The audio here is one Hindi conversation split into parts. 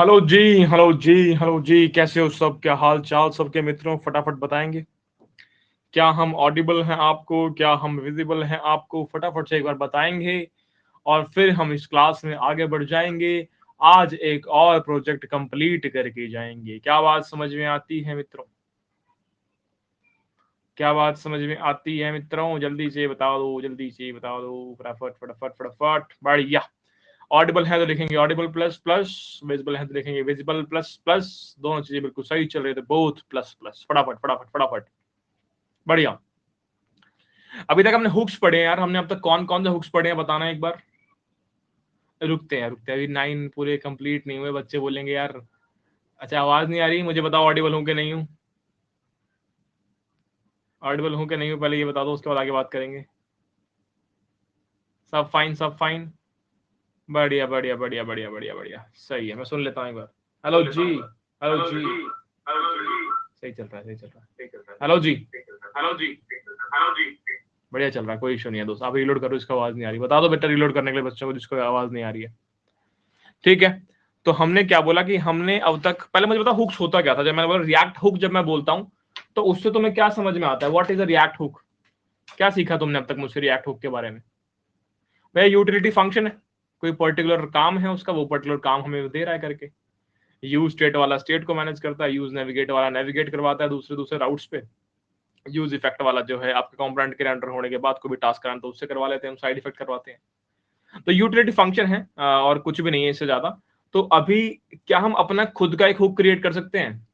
हेलो जी, हेलो जी, हेलो जी, कैसे हो सब? क्या हाल चाल सबके मित्रों? फटाफट बताएंगे। क्या हम ऑडिबल हैं आपको? क्या हम विजिबल हैं आपको? फटाफट से एक बार बताएंगे और फिर हम इस क्लास में आगे बढ़ जाएंगे। आज एक और प्रोजेक्ट कंप्लीट करके जाएंगे। क्या बात समझ में आती है मित्रों? क्या बात समझ में आती है मित्रों? जल्दी से बता दो, जल्दी से बता दो, फटाफट फटाफट फटाफट। बढ़िया। ऑडिबल है तो लिखेंगे ऑडिबल प्लस प्लस, विजिबल है तो लिखेंगे विजिबल प्लस प्लस। दोनों चीजें बिल्कुल सही चल रही है तो बोथ प्लस प्लस। फटाफट फटाफट फटाफट। बढ़िया। अभी तक हमने हुक्स पढ़े हैं यार। हमने अब तक कौन कौन से हुक्स पढ़े हैं बताना एक बार। रुकते हैं अभी 9 पूरे कंप्लीट नहीं हुए। बच्चे बोलेंगे यार अच्छा आवाज नहीं आ रही, मुझे बताओ ऑडिबल हूँ कि नहीं हूँ। ऑडिबल हूँ कि नहीं हूँ पहले ये बता दो, उसके बाद आगे बात करेंगे। सब फाइन, सब फाइन। बढ़िया बढ़िया बढ़िया बढ़िया बढ़िया बढ़िया, सही है। मैं सुन लेता हूँ एक बार। हेलो जी, हेलो जी। सही चल रहा है, सही चल रहा है। हेलो जी, हेलो जी, हेलो जी। बढ़िया चल रहा है, कोई इशू नहीं है दोस्त। आप रीलोड करो, इसको आवाज नहीं आ रही बता दो बेटा रीलोड करने के लिए बच्चों को जिसको आवाज नहीं आ रही है। ठीक है। तो हमने क्या बोला कि हमने अब तक, पहले मुझे बता हुक्स होता क्या था। जब मैंने बोला रिएक्ट हुक, जब मैं बोलता हूं तो उससे तुम्हें क्या समझ में आता है? What is a react hook? क्या सीखा तुमने अब तक मुझसे रिएक्ट हुक के बारे में? वह यूटिलिटी फंक्शन है, कोई पर्टिकुलर काम है उसका, वो पर्टिकुलर काम हमें दे रहा है करके। यूज स्टेट वाला स्टेट को मैनेज करता है, यूज नेविगेट वाला नेविगेट करवाता है दूसरे दूसरे राउट्स पे। यूज इफेक्ट वाला जो है आपके कंपोनेंट के रेंडर होने के बाद कोई भी टास्क कराना तो उससे करवा लेते हैं हम, साइड इफेक्ट करवाते हैं। तो यूटिलिटी फंक्शन है और कुछ भी नहीं है इससे ज्यादा। तो अभी क्या हम अपना खुद का एक हुक क्रिएट कर सकते हैं?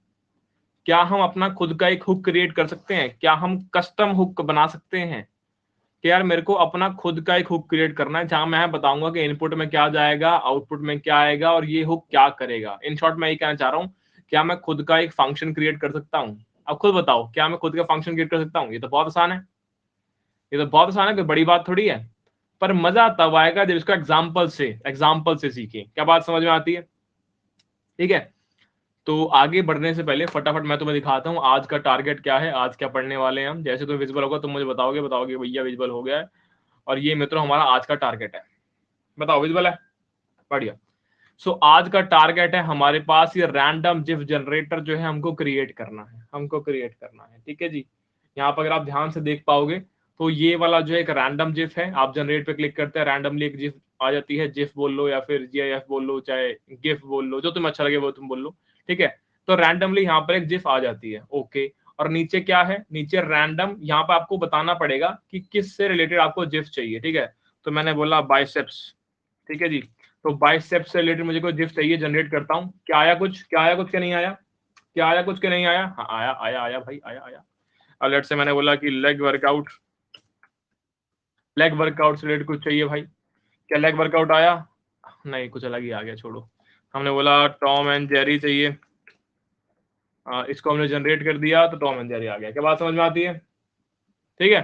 क्या हम अपना खुद का एक हुक क्रिएट कर सकते हैं? क्या हम कस्टम हुक बना सकते हैं कि यार मेरे को अपना खुद का एक हुक क्रिएट करना है जहां मैं बताऊंगा कि इनपुट में क्या जाएगा, आउटपुट में क्या आएगा और ये हुक क्या करेगा। इन शॉर्ट मैं ये कहना चाह रहा हूं, क्या मैं खुद का एक फंक्शन क्रिएट कर सकता हूं? अब खुद बताओ, क्या मैं खुद का फंक्शन क्रिएट कर सकता हूं? ये तो बहुत आसान है, ये तो बहुत आसान है, कोई बड़ी बात थोड़ी है। पर मजा तब आएगा जब इसको एग्जाम्पल से सीखें। क्या बात समझ में आती है? ठीक है। तो आगे बढ़ने से पहले फटाफट मैं तुम्हें दिखाता हूँ आज का टारगेट क्या है, आज क्या पढ़ने वाले हैं हम। जैसे तुम्हें विजिबल होगा तुम मुझे बताओगे बताओगे भैया विजिबल हो गया है। और ये मित्रों हमारा आज का टारगेट है। बताओ विजिबल है? बढ़िया। सो आज का टारगेट है हमारे पास ये रैंडम जिफ जनरेटर जो है हमको क्रिएट करना है, हमको क्रिएट करना है। ठीक है जी। यहाँ पर अगर आप ध्यान से देख पाओगे तो ये वाला जो है एक रैंडम जिफ है। आप जनरेट पे क्लिक करते हैं, रैंडमली एक जिफ आ जाती है। जिफ बोल लो या फिर जीआईएफ बोल लो, चाहे गिफ बोल लो, जो तुम्हें अच्छा लगे वो तुम बोल लो। ठीक है। तो रैंडमली यहाँ पर एक जिफ आ जाती है। ओके। और नीचे क्या है? नीचे रैंडम, यहाँ पर आपको बताना पड़ेगा कि किस से रिलेटेड आपको जिफ चाहिए। ठीक है। तो मैंने बोला बाइसेप्स। ठीक है जी। तो बाइसेप्स से रिलेटेड मुझे कोई जिफ चाहिए, जनरेट करता हूँ। क्या आया कुछ? क्या आया कुछ? क्या नहीं आया? क्या आया कुछ? क्या नहीं आया? हाँ आया आया आया भाई, आया आया। अब लेट से मैंने बोला कि लेग वर्कआउट, लेग वर्कआउट से रिलेटेड कुछ चाहिए भाई। क्या लेग वर्कआउट आया? नहीं, कुछ अलग ही आ गया, छोड़ो। हमने बोला टॉम एंड जेरी चाहिए, इसको हमने जनरेट कर दिया तो टॉम एंड जेरी आ गया। क्या बात समझ में आती है? ठीक है।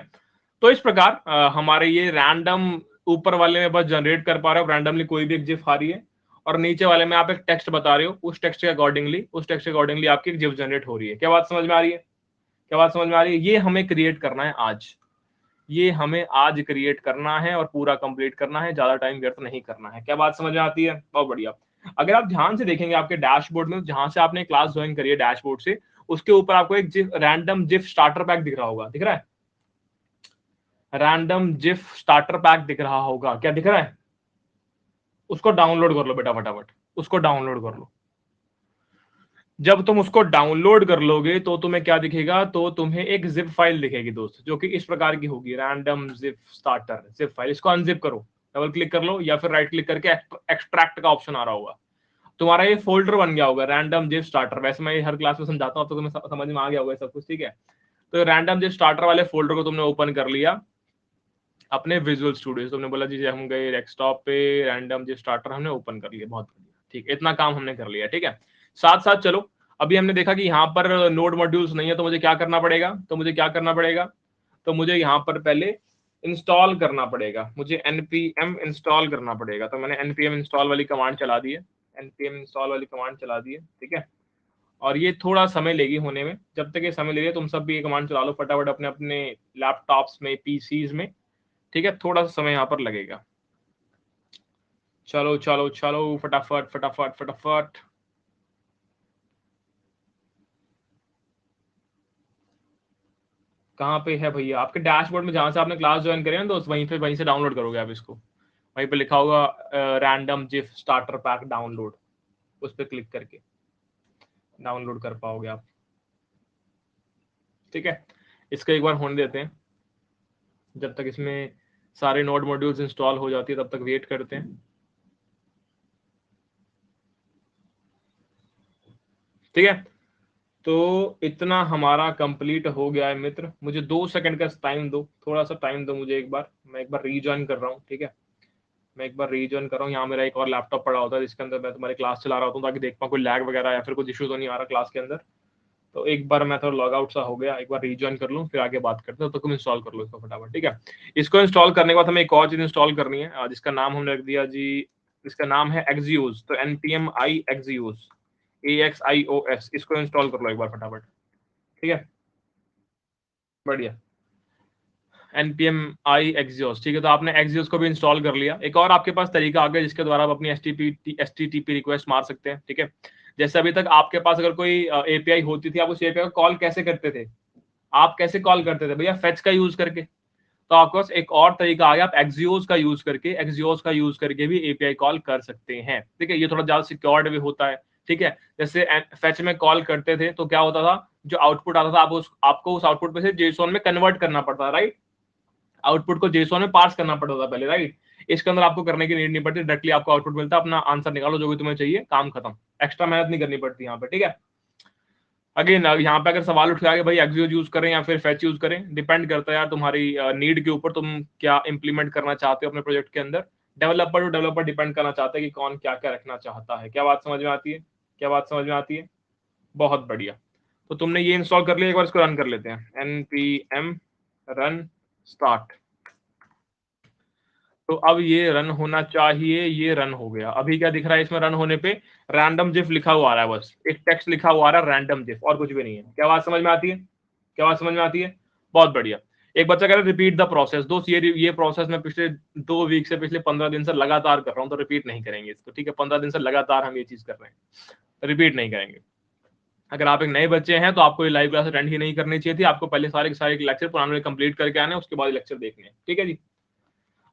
तो इस प्रकार हमारे ये रैंडम, ऊपर वाले में बस जनरेट कर पा रहे हो रैंडमली कोई भी एक जिफ आ रही है, और नीचे वाले में आप एक टेक्स्ट बता रहे हो, उस टेक्स्ट के अकॉर्डिंगली आपकी एक जिफ जनरेट हो रही है। क्या बात समझ में आ रही है? क्या बात समझ में आ रही है? ये हमें क्रिएट करना है आज, ये हमें आज क्रिएट करना है और पूरा कंप्लीट करना है, ज्यादा टाइम व्यर्थ नहीं करना है। क्या बात समझ में आती है? बहुत बढ़िया। अगर आप ध्यान से देखेंगे आपके डैशबोर्ड में, जहां से आपने क्लास ज्वाइन करी है डैशबोर्ड से, उसके ऊपर आपको एक GIF, random GIF starter pack दिख रहा होगा। दिख रहा है? रैंडम जिफ स्टार्टर पैक दिख रहा होगा, क्या दिख रहा है? उसको डाउनलोड कर लो बेटा फटाफट, उसको डाउनलोड कर लो। जब तुम उसको डाउनलोड कर लोगे तो तुम्हें क्या दिखेगा? तो तुम्हें एक जिप फाइल दिखेगी दोस्त, जो कि इस प्रकार की होगी, random zip starter zip file. इसको अनजिप करो, डबल क्लिक कर लो या फिर राइट क्लिक करके एक्सट्रैक्ट का ऑप्शन आ रहा होगा। तुम्हारा ये फोल्डर बन गया होगा रैंडम जिप स्टार्टर। वैसे मैं हर क्लास में समझाता हूं तो तुम्हें समझ में आ गया होगा सब कुछ। ठीक है। तो रैंडम जिप स्टार्टर वाले फोल्डर को तुमने ओपन कर लिया अपने विजुअल स्टूडियो। तुमने बोला जी हम गए डेस्कटॉप पे, रैंडम जिप स्टार्टर हमने ओपन कर लिया, बहुत बढ़िया। ठीक, इतना काम हमने कर लिया। ठीक है। साथ साथ चलो, अभी हमने देखा कि यहाँ पर नोड मॉड्यूल्स नहीं है, तो मुझे क्या करना पड़ेगा? तो मुझे यहाँ पर पहले इंस्टॉल करना पड़ेगा, मुझे npm इंस्टॉल करना पड़ेगा। तो मैंने npm इंस्टॉल वाली कमांड चला दी है, npm इंस्टॉल वाली कमांड चला दी है। ठीक है। और ये थोड़ा समय लेगी होने में, जब तक ये समय ले रही है तुम सब भी ये कमांड चला लो फटाफट अपने अपने लैपटॉप्स में, पीसीज में। ठीक है। थोड़ा सा समय यहाँ पर लगेगा। चलो चलो चलो, फटाफट फटाफट फटाफट। कहाँ पे है भैया? आपके डैशबोर्ड में जहां से आपने क्लास ज्वाइन करी है ना दोस्त, वहीं से डाउनलोड करोगे आप इसको। वहीं पे लिखा होगा random GIF starter pack download, उस पर क्लिक करके डाउनलोड कर पाओगे आप। ठीक है, इसको एक बार होने देते हैं, जब तक इसमें सारे नोड मॉड्यूल्स इंस्टॉल हो जाती है तब तक वेट करते हैं। ठीक है, तो इतना हमारा कंप्लीट हो गया है मित्र। मुझे 2 सेकंड का टाइम दो, थोड़ा सा टाइम दो मुझे। एक बार मैं एक बार रीजॉइन कर रहा हूँ। ठीक है, मैं एक बार रीजॉइन कर रहा हूँ। यहाँ मेरा एक और लैपटॉप पड़ा होता है जिसके अंदर मैं तुम्हारी क्लास चला रहा होता हूँ, ताकि देख पाऊँ कोई लैग वगैरह या फिर कुछ इशू तो नहीं आ रहा क्लास के अंदर। तो एक बार मैं थोड़ा लॉग आउट सा हो गया, एक बार रीजॉइन कर लूँ, फिर आगे बात करते हैं। तो तुम इंस्टॉल कर लो इसको फटाफट। ठीक है, इसको इंस्टॉल करने के बाद हमें एक और चीज इंस्टॉल करनी है, जिसका नाम हमने रख दिया जी, इसका नाम है एक्सियोस। तो npm i एक्सियोस, AXIOS, इसको इंस्टॉल कर लो एक बार फटाफट। ठीक है, बढ़िया, npm i एक्सियोस। ठीक है, तो आपने एक्सियोस को भी इंस्टॉल कर लिया। एक और आपके पास तरीका आ गया जिसके द्वारा आप अपनी HTTP रिक्वेस्ट मार सकते हैं। ठीक है, जैसे अभी तक आपके पास अगर कोई API होती थी, आप उस API को कॉल कैसे करते थे? आप कैसे कॉल करते थे भैया? फेच का यूज करके। तो आपके पास एक और तरीका आ गया, आप एक्सियोस का यूज करके भी एपीआई कॉल कर सकते हैं। ठीक है, ये थोड़ा ज्यादा सिक्योर्ड भी होता है। ठीक है, जैसे फेच में कॉल करते थे तो क्या होता था, जो आउटपुट आता था आपको उस आउटपुट में से जेसॉन में कन्वर्ट करना पड़ता, राइट? आउटपुट को जेसॉन में पार्स करना पड़ता था पहले, राइट? इसके अंदर आपको करने की नीड नहीं पड़ती, डायरेक्टली आपको आउटपुट मिलता है, अपना आंसर निकालो जो भी तुम्हें चाहिए, काम खत्म। एक्स्ट्रा मेहनत नहीं करनी पड़ती यहाँ पे। ठीक है, अगेन यहाँ पे अगर सवाल उठ गया कि भाई एक्सियोस यूज करें या फिर फेच यूज करें, डिपेंड करता है यार तुम्हारी नीड के ऊपर, तुम क्या इंप्लीमेंट करना चाहते हो अपने प्रोजेक्ट के अंदर। डेवलपर टू डेवलपर डिपेंड करना चाहते हैं कि कौन क्या क्या रखना चाहता है। क्या बात समझ में आती है? क्या बात समझ में आती है? बहुत बढ़िया। तो तुमने ये इंस्टॉल कर लिया, एक बार इसको रन कर लेते हैं। npm run start. तो अब ये रन होना चाहिए, ये रन हो गया। अभी क्या दिख रहा है इसमें रन होने पे? रैंडम जिफ लिखा हुआ आ रहा है, बस एक टेक्स्ट लिखा हुआ आ रहा है रैंडम जिफ, और कुछ भी नहीं है। क्या बात समझ में आती है? क्या बात समझ में आती है? बहुत बढ़िया। एक बच्चा कह रहा है रिपीट द प्रोसेस। दोस्त ये प्रोसेस मैं पिछले 2 वीक से, पिछले 15 दिन से लगातार कर रहा हूँ, तो रिपीट नहीं करेंगे इसको। ठीक है, 15 दिन से लगातार हम ये चीज कर रहे हैं, रिपीट नहीं करेंगे। अगर आप एक नए बच्चे हैं तो आपको ये लाइव क्लास अटेंड ही नहीं करनी चाहिए थी, आपको पहले सारे के सारे लेक्चर पुराने कंप्लीट करके आने, उसके बाद लेक्चर देखने। ठीक है जी,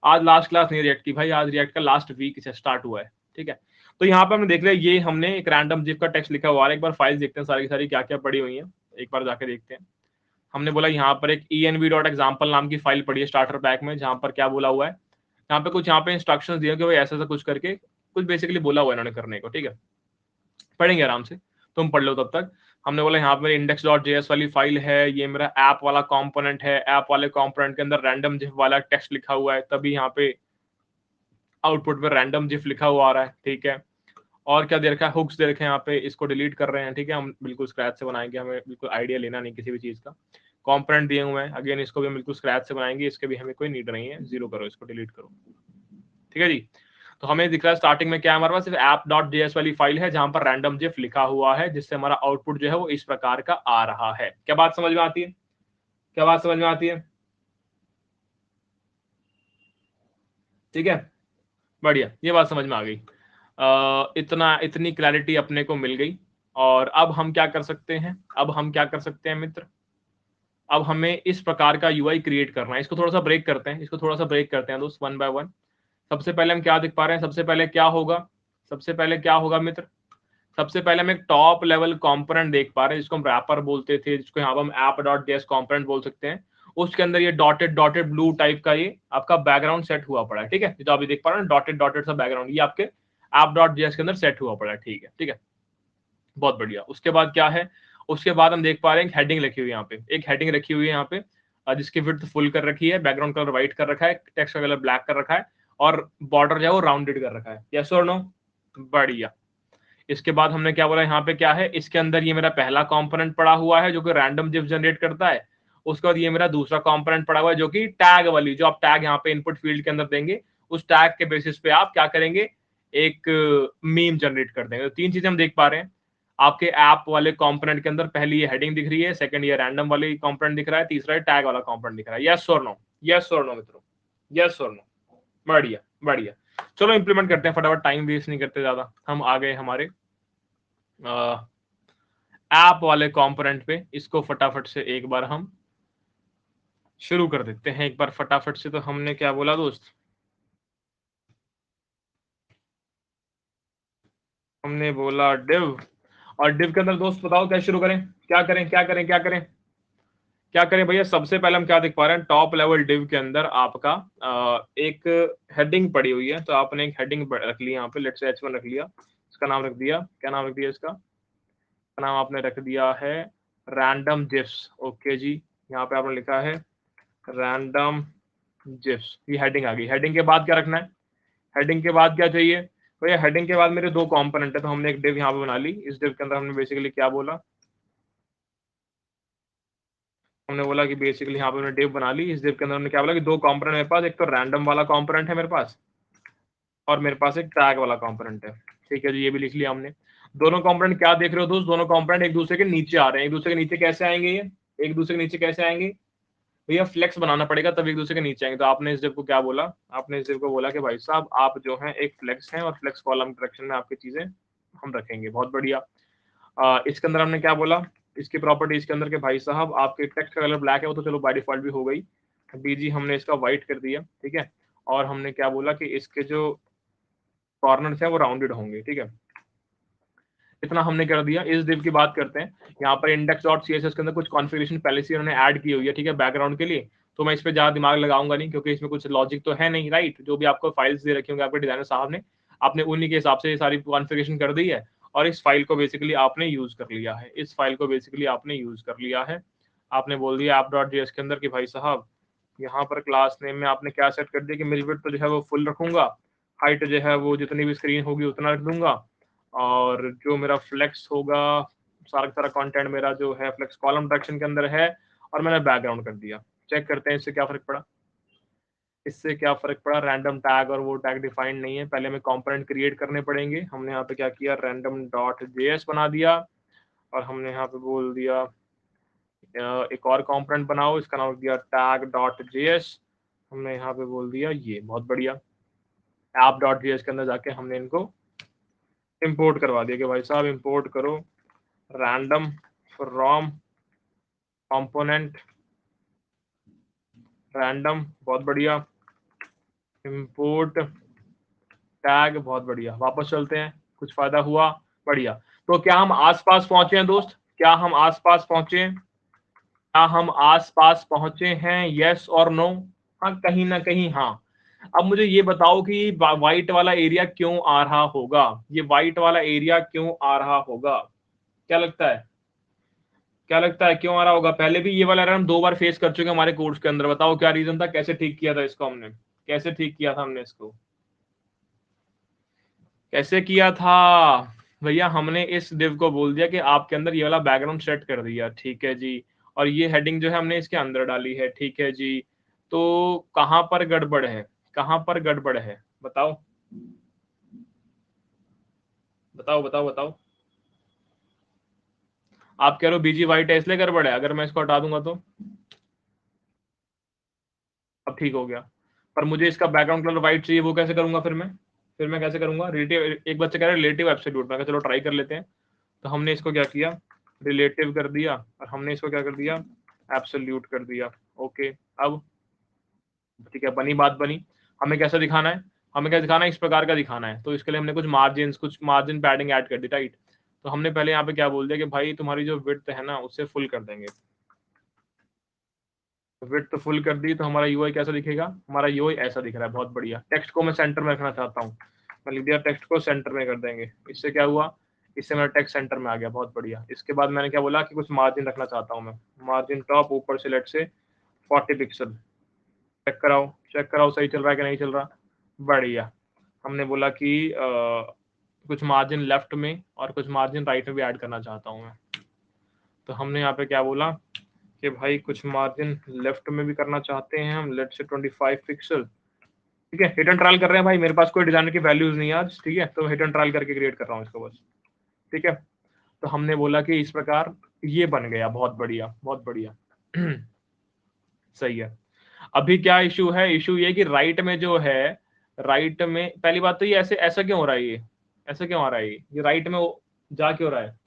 आज लास्ट क्लास नहीं रिएक्ट की भाई, आज रिएक्ट का लास्ट वीक से स्टार्ट हुआ है। ठीक है, तो यहाँ पे हमने देख लिया, ये हमने एक रैंडम जिफ का टेक्स्ट लिखा हुआ है। एक बार फाइल देखते हैं सारी की सारी क्या क्या पड़ी हुई है, एक बार जाके देखते हैं। हमने बोला यहाँ पर एक env.example नाम की फाइल पड़ी है स्टार्टर पैक में, जहाँ पर क्या बोला हुआ है, यहाँ पे कुछ यहाँ पे इंस्ट्रक्शंस दिए कि भाई ऐसा ऐसा कुछ करके कुछ बेसिकली बोला हुआ है इन्होंने करने को। ठीक है, पढ़ेंगे आराम से, तुम पढ़ लो तब तक। हमने बोला यहाँ पर index.js वाली फाइल है, ये मेरा ऐप वाला कंपोनेंट है, ऐप वाले कंपोनेंट के अंदर रैंडम जिफ वाला टेक्स्ट लिखा हुआ है, तभी यहाँ पे आउटपुट में रैंडम जिफ लिखा हुआ आ रहा है। ठीक है, और क्या दे रखा है, हुक्स दे रखे हैं यहाँ पे, इसको डिलीट कर रहे हैं। ठीक है, हम बिल्कुल स्क्रैच से बनाएंगे, हमें बिल्कुल आइडिया लेना नहीं किसी भी चीज का। कॉम्पोनेंट दिए हुए हैं, अगेन इसको भी हम बिल्कुल स्क्रैच से बनाएंगे, इसके भी हमें कोई नीड नहीं है, जीरो करो, इसको डिलीट करो। ठीक है जी, तो हमें दिख रहा है स्टार्टिंग में क्या, हमारे पास सिर्फ app.js वाली फाइल है जहां पर रैंडम जिफ लिखा हुआ है, जिससे हमारा आउटपुट जो है वो इस प्रकार का आ रहा है। क्या बात समझ में आती है? क्या बात समझ में आती है? ठीक है, बढ़िया, ये बात समझ में आ गई। इतनी क्लैरिटी अपने को मिल गई। और अब हम क्या कर सकते हैं, अब हम क्या कर सकते हैं मित्र, अब हमें इस प्रकार का यूआई क्रिएट करना है। इसको थोड़ा सा ब्रेक करते हैं, इसको थोड़ा सा ब्रेक करते हैं दोस्त, वन बाय वन। सबसे पहले हम क्या देख पा रहे हैं, सबसे पहले क्या होगा, सबसे पहले क्या होगा मित्र, सबसे पहले हम एक टॉप लेवल कंपोनेंट देख पा रहे हैं, जिसको हम रैपर बोलते थे, जिसको यहाँ पर हम app.js कंपोनेंट बोल सकते हैं। उसके अंदर ये डॉटेड डॉटेड ब्लू टाइप का ये आपका बैकग्राउंड सेट हुआ पड़ा है। ठीक है, जो अभी देख पा रहे हैं डॉटेड डॉटेड सा बैकग्राउंड, ये आपके app.js के अंदर सेट हुआ पड़ा है। ठीक है, ठीक है, बहुत बढ़िया। उसके बाद क्या है, उसके बाद हम देख पा रहे हैं हेडिंग रखी हुई है यहाँ पे, एक हेडिंग रखी हुई है यहाँ पे, जिसकी विड्थ फुल कर रखी है, बैकग्राउंड कलर व्हाइट कर रखा है, टेक्स्ट का कलर ब्लैक कर रखा है, और बॉर्डर जो है वो राउंडेड कर रखा है। यस और नो? बढ़िया। इसके बाद हमने क्या बोला, यहाँ पे क्या है, इसके अंदर ये मेरा पहला कंपोनेंट पड़ा हुआ है जो कि रैंडम जिफ जनरेट करता है। उसके बाद ये मेरा दूसरा कंपोनेंट पड़ा हुआ है जो कि टैग वाली, जो आप टैग यहाँ पे इनपुट फील्ड के अंदर देंगे, उस टैग के बेसिस पे आप क्या करेंगे, एक मीम जनरेट कर देंगे। तो 3 चीजें हम देख पा रहे हैं आपके ऐप वाले कंपोनेंट के अंदर। पहली ये हेडिंग दिख रही है, सेकंड ये रैंडम वाली कंपोनेंट दिख रहा है, तीसरा टैग वाला कंपोनेंट दिख रहा है। यस और नो? यस और नो मित्रों? यस और नो? बढ़िया, बढ़िया। चलो इंप्लीमेंट करते हैं फटाफट, टाइम वेस्ट नहीं करते ज्यादा। हम आ गए हमारे ऐप वाले कंपोनेंट पे, इसको फटाफट से एक बार हम शुरू कर देते हैं एक बार फटाफट से। तो हमने क्या बोला दोस्त, हमने बोला डिव, और डिव के अंदर दोस्त बताओ क्या शुरू करें, क्या करें क्या करें क्या करें क्या करें भैया। सबसे पहले हम क्या देख पा रहे हैं, टॉप लेवल डिव के अंदर आपका एक हेडिंग पड़ी हुई है। तो आपने एक हेडिंग रख ली यहाँ पे, लेट्स से H1 रख लिया, इसका नाम रख दिया, क्या नाम रख दिया इसका, नाम आपने रख दिया है रैंडम जिफ्स। ओके जी, यहाँ पे आपने लिखा है रैंडम जिफ्स, ये हेडिंग आ गई। हेडिंग के बाद क्या रखना है, हेडिंग के बाद क्या चाहिए भैया, हेडिंग के बाद मेरे दो कंपोनेंट है, तो हमने एक डिव यहाँ पे बना ली। इस डिव के अंदर हमने बेसिकली क्या बोला, हमने बोला कि बेसिकली यहाँ पे हमने डिव बना ली। इस डिव के अंदर हमने क्या बोला कि दो कंपोनेंट मेरे पास, एक तो रैंडम वाला कंपोनेंट है मेरे पास, और मेरे पास एक टैग वाला कंपोनेंट है। ठीक है जी, ये भी लिख लिया हमने। दोनों कंपोनेंट क्या देख रहे हो दोस्त, दोनों कंपोनेंट एक दूसरे के नीचे आ रहे हैं। एक दूसरे के नीचे कैसे आएंगे, ये एक दूसरे के नीचे कैसे आएंगे भैया, फ्लेक्स बनाना पड़ेगा तब एक दूसरे के नीचे आएंगे। तो आपने इस डिव को क्या बोला, आपने इस डिव को बोला कि भाई साहब आप जो है एक फ्लेक्स हैं, और फ्लेक्स कॉलम डायरेक्शन में आपकी चीजें हम रखेंगे। बहुत बढ़िया। इसके अंदर हमने क्या बोला, इसकी प्रॉपर्टीज के अंदर के भाई साहब आपके टेक्स्ट का कलर ब्लैक है, वो तो चलो बाय डिफॉल्ट भी हो गई, बीजी हमने इसका व्हाइट कर दिया। ठीक है, और हमने क्या बोला कि इसके जो कॉर्नर्स हैं वो राउंडेड होंगे। ठीक है, इतना हमने कर दिया। इस div की बात करते हैं, यहाँ पर index dot C S S के अंदर कुछ कॉन्फ़िगरेशन पहले से उन्होंने ऐड की हुई है। ठीक है, बैकग्राउंड के लिए, तो मैं इस पे ज्यादा दिमाग लगाऊंगा नहीं, क्योंकि इसमें कुछ लॉजिक तो है नहीं, राइट। जो भी आपको फाइल्स दे रखी होंगे आपके डिजाइनर साहब ने, आपने उन्हीं के हिसाब से ये सारी कॉन्फ़िगरेशन कर दी है, और इस फाइल को बेसिकली आपने यूज कर लिया है। इस फाइल को बेसिकली आपने यूज कर लिया है। आपने बोल दिया ऐप डॉट जेएस के अंदर कि भाई साहब यहाँ पर क्लास नेम में आपने क्या सेट कर दिया कि मेरी विड्थ तो जो है वो फुल रखूंगा, हाइट जो है वो जितनी भी स्क्रीन होगी उतना रख दूंगा, और जो मेरा फ्लेक्स होगा, सारा का सारा कंटेंट मेरा जो है फ्लेक्स कॉलम डायरेक्शन के अंदर है, और मैंने बैकग्राउंड कर दिया। चेक करते हैं इससे क्या फर्क पड़ा, इससे क्या फर्क पड़ा। रैंडम टैग और वो टैग डिफाइंड नहीं है, पहले हमें कंपोनेंट क्रिएट करने पड़ेंगे। हमने यहाँ पे क्या किया, रैंडम डॉट जेएस बना दिया, और हमने यहाँ पे बोल दिया एक और कंपोनेंट बनाओ, इसका नाम दिया टैग डॉट जेएस। हमने यहाँ पे बोल दिया ये, बहुत बढ़िया। ऐप डॉट जेएस के अंदर जाके हमने इनको इंपोर्ट करवा दिया कि भाई साहब इंपोर्ट करो रैंडम फ्रॉम कंपोनेंट रैंडम, बहुत बढ़िया। इंपोर्ट टैग, बहुत बढ़िया। वापस चलते हैं, कुछ फायदा हुआ, बढ़िया। तो क्या हम आसपास पहुंचे हैं दोस्त, क्या हम आसपास पहुंचे, क्या हम आसपास पहुंचे हैं, यस और नो। हाँ, कहीं ना कहीं हाँ। अब मुझे ये बताओ कि व्हाइट वाला एरिया क्यों आ रहा होगा, ये व्हाइट वाला एरिया क्यों आ रहा होगा, क्या लगता है, क्या लगता है क्यों आ रहा होगा। पहले भी ये वाला एरर हम दो बार फेस कर चुके हैं हमारे कोर्स के अंदर। बताओ क्या रीजन था, कैसे ठीक किया था इसको हमने, कैसे ठीक किया था हमने इसको, कैसे किया था भैया। हमने इस डिव को बोल दिया कि आपके अंदर ये वाला बैकग्राउंड सेट कर दिया, ठीक है जी, और ये हेडिंग जो है हमने इसके अंदर डाली है, ठीक है जी। तो कहां पर गड़बड़ है, कहां पर गड़बड़ है, बताओ बताओ बताओ बताओ। आप कह रहे हो बीजी वाइट है इसलिए गड़बड़ है, अगर मैं इसको हटा दूंगा तो अब ठीक हो गया। पर मुझे इसका बैकग्राउंड कलर व्हाइट चाहिए, वो कैसे करूंगा फिर मैं कैसे करूंगा। रिलेटिव, एक बच्चे कह रहे हैं रिलेटिव एब्सोल्यूट, मैं चलो ट्राई कर लेते हैं। तो हमने इसको क्या किया, रिलेटिव कर दिया, और हमने इसको क्या कर दिया, एब्सोल्यूट कर दिया। ओके, अब ठीक है, बनी बात बनी। हमें कैसा दिखाना है, हमें क्या दिखाना है, इस प्रकार का दिखाना है। तो इसके लिए हमने कुछ मार्जिन पैडिंग ऐड कर दी, राइट। तो हमने पहले यहाँ पे क्या बोल दिया कि भाई तुम्हारी जो विड्थ है ना उससे फुल कर देंगे। विड्थ तो फुल कर दी, तो हमारा यूआई कैसा दिखेगा, हमारा यूआई ऐसा दिख रहा है, बहुत बढ़िया। टेक्स्ट को मैं सेंटर में रखना चाहता हूँ, मैं लिख दिया टेक्स्ट को सेंटर में कर देंगे। इससे क्या हुआ, इससे मेरा टेक्स्ट सेंटर में आ गया, बहुत बढ़िया। इसके बाद मैंने क्या बोला कि कुछ मार्जिन रखना चाहता हूँ मैं, मार्जिन टॉप ऊपर से लेट से 40 पिक्सल। चेक कराओ, चेक कराओ सही चल रहा है कि नहीं चल रहा, बढ़िया। हमने बोला कि कुछ मार्जिन लेफ्ट में और कुछ मार्जिन राइट में भी ऐड करना चाहता हूँ मैं। तो हमने यहाँ पे क्या बोला कि भाई कुछ मार्जिन लेफ्ट में भी करना चाहते हैं हम, लेट से 25 पिक्सल। ठीक है, हिट एंड ट्रायल कर रहे हैं भाई, मेरे पास कोई डिजाइनर की वैल्यूज नहीं है आज, ठीक है, तो हिट एंड ट्रायल करके क्रिएट कर रहा हूँ इसको बस। ठीक है, तो हमने बोला कि इस प्रकार ये बन गया, बहुत बढ़िया बहुत बढ़िया। सही है। अभी क्या इशू है, इशू ये कि राइट में जो है, राइट में पहली बात तो ये ऐसे ऐसा क्यों हो रहा है, ये ऐसा क्यों आ रहा है, ये राइट में जा क्यों रहा है।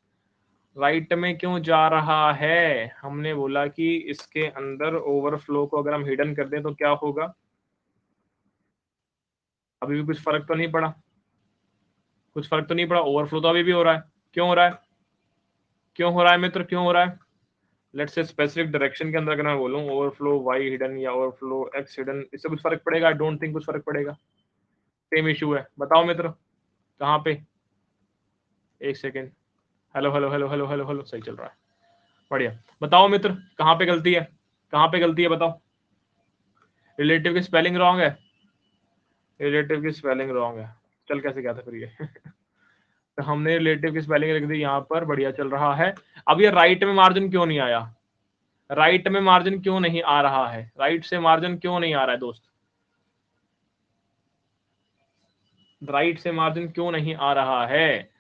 राइट में क्यों जा रहा है? हमने बोला कि इसके अंदर ओवरफ्लो को अगर हम हिडन कर दें तो क्या होगा? अभी भी कुछ फर्क तो नहीं पड़ा, कुछ फर्क तो नहीं पड़ा, ओवरफ्लो तो अभी भी हो रहा है। क्यों हो रहा है? क्यों हो रहा है मित्र, क्यों हो रहा है? लेट्स से स्पेसिफिक डायरेक्शन के अंदर अगर मैं बोलूं ओवरफ्लो वाई हिडन या ओवरफ्लो एक्स हिडन, इससे कुछ फर्क पड़ेगा? आई डोंट थिंक कुछ फर्क पड़ेगा। सेम इशू है, बताओ मित्र कहाँ पे? एक second, hello hello hello hello hello hello, सही चल रहा है, बढ़िया। बताओ मित्र कहाँ पे गलती है, कहाँ पे गलती है बताओ? रिलेटिव की स्पेलिंग रॉन्ग है, रिलेटिव की स्पेलिंग रॉन्ग है। चल कैसे गया था फिर ये तो हमने रिलेटिव की स्पेलिंग लिख दी यहाँ पर, बढ़िया चल रहा है। अब ये राइट में मार्जिन क्यों नहीं आया? राइट में मार्जिन क्यों नहीं आ रहा है? राइट से मार्जिन क्यों नहीं आ रहा है दोस्त? राइट से मार्जिन क्यों नहीं आ रहा है?